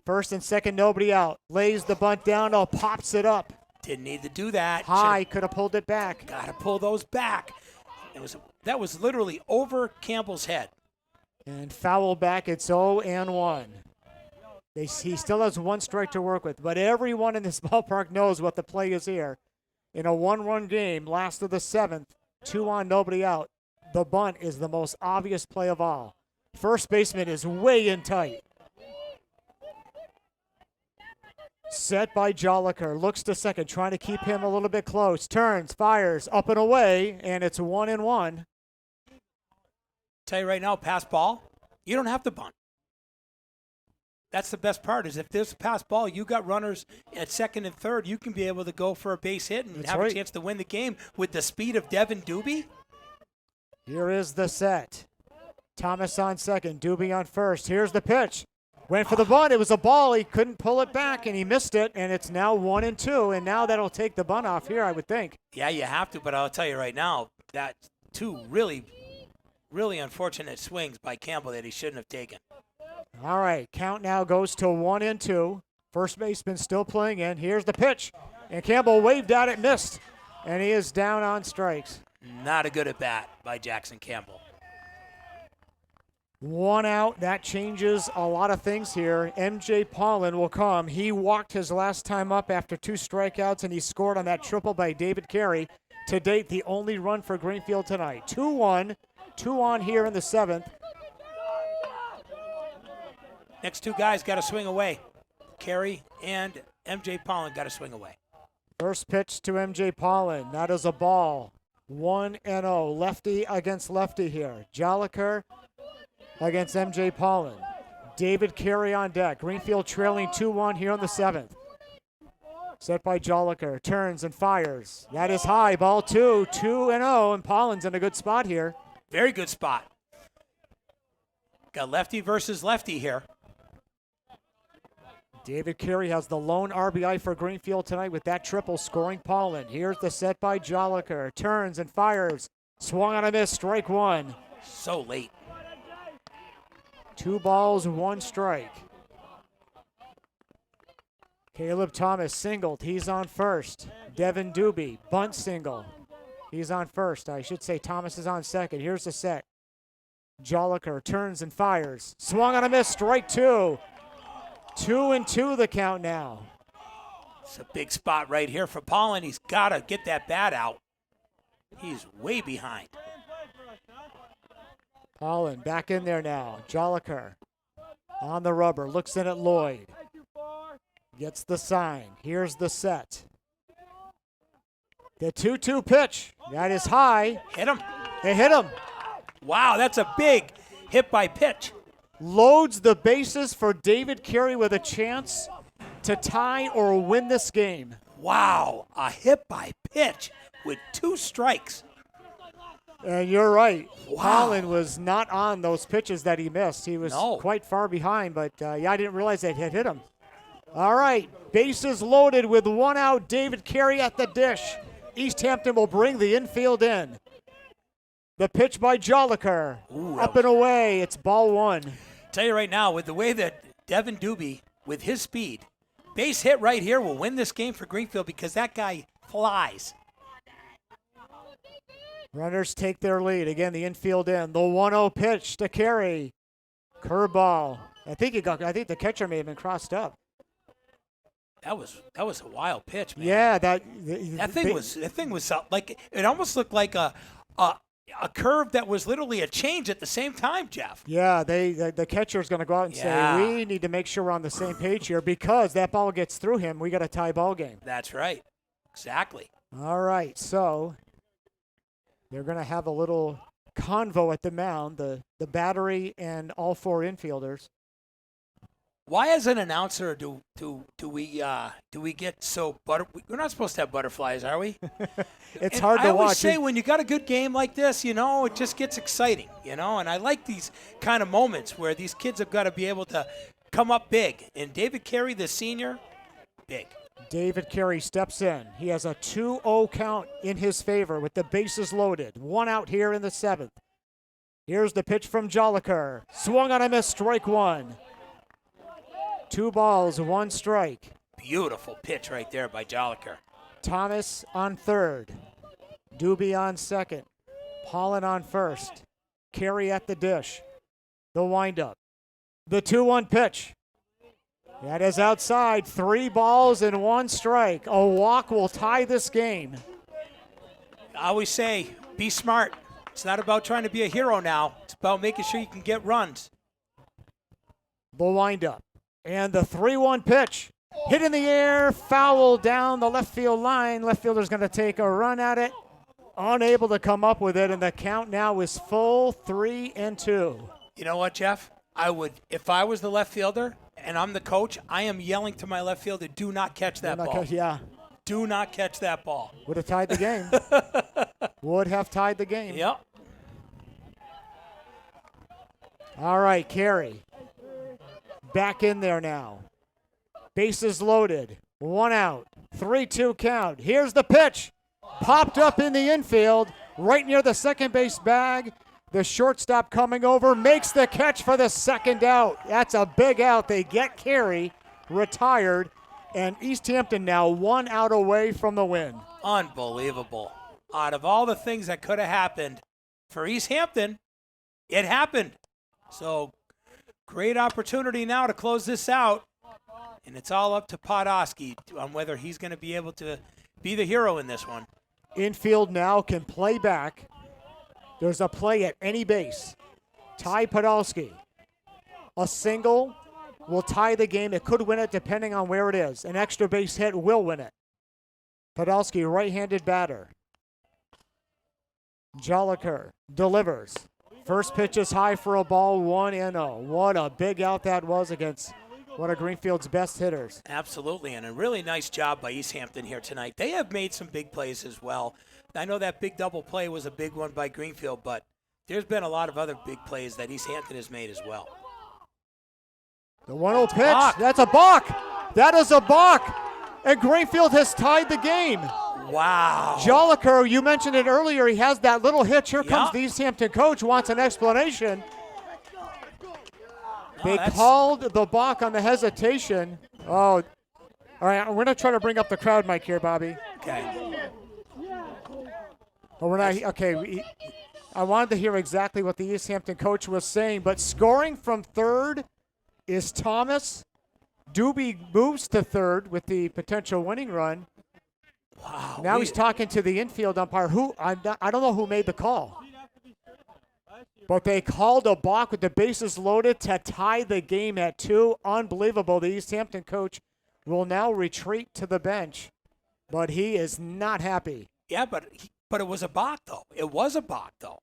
First and second, nobody out. Lays the bunt down. Oh, pops it up. Didn't need to do that. High, could have pulled it back. Got to pull those back. That was literally over Campbell's head. And foul back, it's 0-1. He still has 1 strike to work with, but everyone in this ballpark knows what the play is here. In a 1-run game, last of the 7th, 2 on, nobody out. The bunt is the most obvious play of all. First baseman is way in tight. Set by Joliker, looks to second, trying to keep him a little bit close. Turns, fires, up and away, and it's 1-1. Tell you right now, pass ball, you don't have to bunt. That's the best part, is if there's a pass ball, you got runners at second and third, you can be able to go for a base hit and have a chance to win the game with the speed of Devin Doobie. Here is the set. Thomas on second, Doobie on first. Here's the pitch. Went for the bunt. It was a ball. He couldn't pull it back, and he missed it, and it's now 1-2, and now that'll take the bunt off here, I would think. Yeah, you have to, but I'll tell you right now, that 2 really unfortunate swings by Campbell that he shouldn't have taken. All right, count now goes to 1-2. First baseman still playing in. Here's the pitch, and Campbell waved at it, missed, and he is down on strikes. Not a good at bat by Jackson Campbell. 1 out, that changes a lot of things here. MJ Paulin will come. He walked his last time up after 2 strikeouts, and he scored on that triple by David Carey. To date, the only run for Greenfield tonight. 2-1, 2 on here in the 7th. Next 2 guys got to swing away. Carey and MJ Paulin got to swing away. First pitch to MJ Paulin. That is a ball. 1-0. Lefty against lefty here. Joliker against MJ Paulin. David Carey on deck. Greenfield trailing 2-1 here on the 7th. Set by Joliker. Turns and fires. That is high. Ball 2. 2-0. And Paulin's in a good spot here. Very good spot. Got lefty versus lefty here. David Carey has the lone RBI for Greenfield tonight with that triple, scoring Paulin. Here's the set by Joliker. Turns and fires. Swung on a miss. Strike 1. So late. 2 balls, 1 strike. Caleb Thomas singled. He's on first. Devin Doobie, bunt single. He's on first. I should say Thomas is on second. Here's the set. Joliker turns and fires. Swung on a miss. Strike 2. 2-2 the count now. It's a big spot right here for Paulin. He's got to get that bat out. He's way behind. Paulin back in there now. Joliker on the rubber. Looks in at Lloyd. Gets the sign. Here's the set. The 2-2 pitch. That is high. Hit him. They hit him. Wow, that's a big hit by pitch. Loads the bases for David Carey with a chance to tie or win this game. Wow, a hit by pitch with 2 strikes. And you're right. Wow. Paulin was not on those pitches that he missed. He was No. quite far behind, but yeah, I didn't realize they had hit him. All right, bases loaded with 1 out. David Carey at the dish. Easthampton will bring the infield in. The pitch by Joliker. Ooh, Up and away. It's ball one. Tell you right now, with the way that Devin Doobie, with his speed, base hit right here will win this game for Greenfield because that guy flies. Runners take their lead. Again, the infield in. The 1-0 pitch to Carey. Curveball. I think the catcher may have been crossed up. That was a wild pitch, man. Yeah, that thing was like, it almost looked like a curve that was literally a change at the same time, Jeff. Yeah, the catcher's going to go out and say, we need to make sure we're on the same page here because that ball gets through him. We got a tie ball game. That's right. Exactly. All right, so they're going to have a little convo at the mound, the battery and all four infielders. Why, as an announcer, do we get so we're not supposed to have butterflies, are we? It's hard to watch. I always say when you got a good game like this, it just gets exciting, and I like these kind of moments where these kids have got to be able to come up big. And David Carey, the senior, big. David Carey steps in. He has a 2-0 count in his favor with the bases loaded. One out here in the seventh. Here's the pitch from Joliker. Swung on a miss, strike one. 2 balls, 1 strike. Beautiful pitch right there by Joliker. Thomas on third. Doobie on second. Pollen on first. Carey at the dish. The windup. The 2-1 pitch. That is outside. 3 balls and 1 strike. A walk will tie this game. I always say, be smart. It's not about trying to be a hero now. It's about making sure you can get runs. The windup. And the 3-1 pitch. Hit in the air, foul down the left field line. Left fielder's going to take a run at it. Unable to come up with it, and the count now is full 3-2. You know what, Jeff? I would, if I was the left fielder and I'm the coach, I am yelling to my left fielder, do not catch that ball. Do not catch that ball. Would have tied the game. Would have tied the game. Yep. All right, Carey. Back in there now. Bases loaded. 1 out. 3-2 count. Here's the pitch. Popped up in the infield, right near the second base bag. The shortstop coming over, makes the catch for the second out. That's a big out. They get Carey retired, and Easthampton now 1 out away from the win. Unbelievable. Out of all the things that could have happened for Easthampton, it happened. So great opportunity now to close this out. And it's all up to Podolsky on whether he's going to be able to be the hero in this one. Infield now can play back. There's a play at any base. Ty Podolsky. A single will tie the game. It could win it depending on where it is. An extra base hit will win it. Podolsky, right-handed batter. Joliker delivers. First pitch is high for a ball, 1-0. What a big out that was against one of Greenfield's best hitters. Absolutely, and a really nice job by Easthampton here tonight. They have made some big plays as well. I know that big double play was a big one by Greenfield, but there's been a lot of other big plays that Easthampton has made as well. The 1-0 pitch, that's a balk. That is a balk, and Greenfield has tied the game. Wow. Joliker, you mentioned it earlier, he has that little hitch. Here comes the Easthampton coach, wants an explanation. They called the balk on the hesitation. Oh, all right. We're going to try to bring up the crowd mic here, Bobby. Okay. But we're not. Okay. I wanted to hear exactly what the Easthampton coach was saying. But scoring from third is Thomas. Doobie moves to third with the potential winning run. Wow. Now he's talking to the infield umpire. I don't know who made the call. But they called a balk with the bases loaded to tie the game at 2. Unbelievable. The Easthampton coach will now retreat to the bench, but he is not happy. Yeah, but it was a balk, though. It was a balk, though.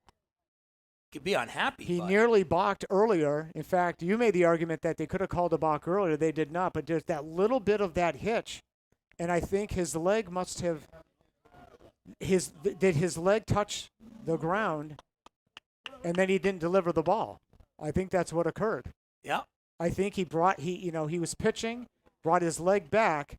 Could be unhappy. He nearly balked earlier. In fact, you made the argument that they could have called a balk earlier. They did not, but there's that little bit of that hitch, and I think his leg must have did his leg touch the ground? And then he didn't deliver the ball. I think that's what occurred. Yeah. I think he was pitching, brought his leg back,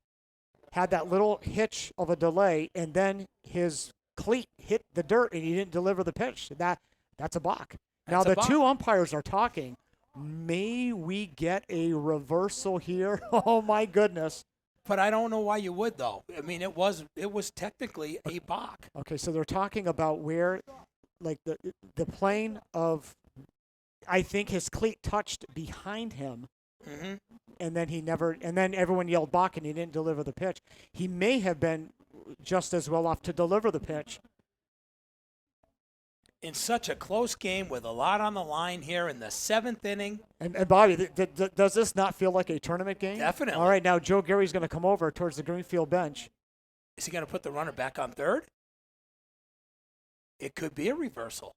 had that little hitch of a delay, and then his cleat hit the dirt and he didn't deliver the pitch. That's a balk. Now the two umpires are talking. May we get a reversal here? Oh my goodness. But I don't know why you would, though. I mean, it was technically a balk. Okay, so they're talking about where, like the plane of, I think his cleat touched behind him, and then everyone yelled balk and he didn't deliver the pitch. He may have been just as well off to deliver the pitch. In such a close game with a lot on the line here in the 7th inning. And Bobby, does this not feel like a tournament game? Definitely. All right, now Joe Gary's going to come over towards the Greenfield bench. Is he going to put the runner back on third? It could be a reversal.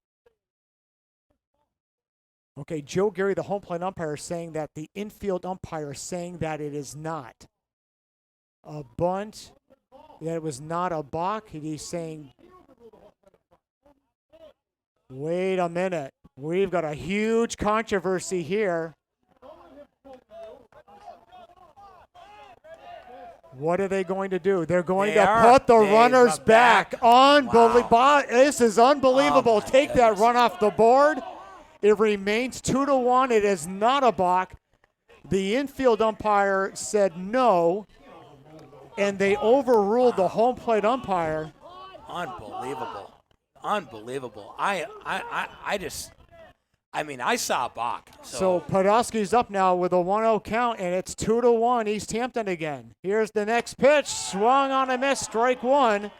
Okay, Joe Gary, the home plate umpire, is saying that the infield umpire is saying that it is not a bunt, that it was not a balk. He's saying, wait a minute. We've got a huge controversy here. What are they going to do? They're going to put the runners back. Unbelievable. Wow. This is unbelievable. Oh, Take that run off the board. It remains 2-1. It is not a balk. The infield umpire said no, and they overruled the home plate umpire. Unbelievable. Unbelievable. I saw a balk. So Podolsky's up now with a 1-0 count, and it's 2-1 Easthampton again. Here's the next pitch. Swung on a miss, strike one.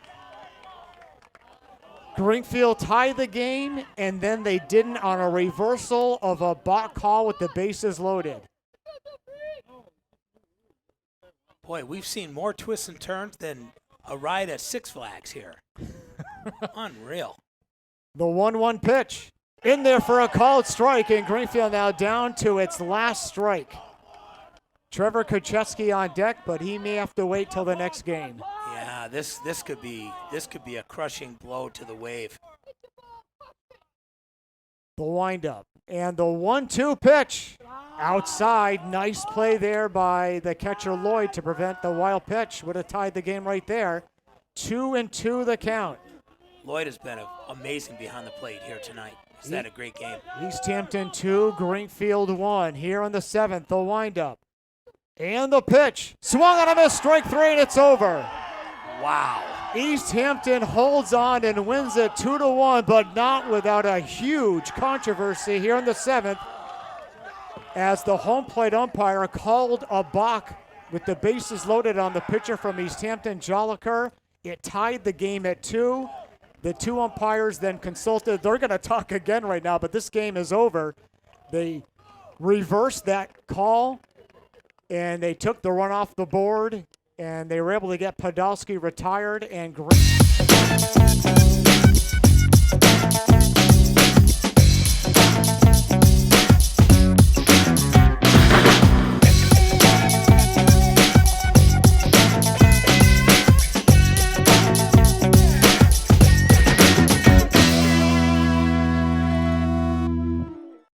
Greenfield tied the game, and then they didn't on a reversal of a balk call with the bases loaded. Boy, we've seen more twists and turns than a ride at Six Flags here. Unreal. The 1-1 pitch. In there for a called strike, and Greenfield now down to its last strike. Trevor Kucheski on deck, but he may have to wait till the next game. Yeah, this could be a crushing blow to the Wave. The windup and the 1-2 pitch outside. Nice play there by the catcher Lloyd to prevent the wild pitch. Would have tied the game right there. 2-2 the count. Lloyd has been amazing behind the plate here tonight. He's had a great game. Easthampton 2, Greenfield 1. Here on the 7th, the windup. And the pitch. Swung on a miss, strike 3, and it's over. Wow. Easthampton holds on and wins it 2-1, but not without a huge controversy here in the 7th, as the home plate umpire called a balk with the bases loaded on the pitcher from Easthampton, Joliker. It tied the game at 2. The two umpires then consulted. They're going to talk again right now, but this game is over. They reversed that call, and they took the run off the board, and they were able to get Podolsky retired and great.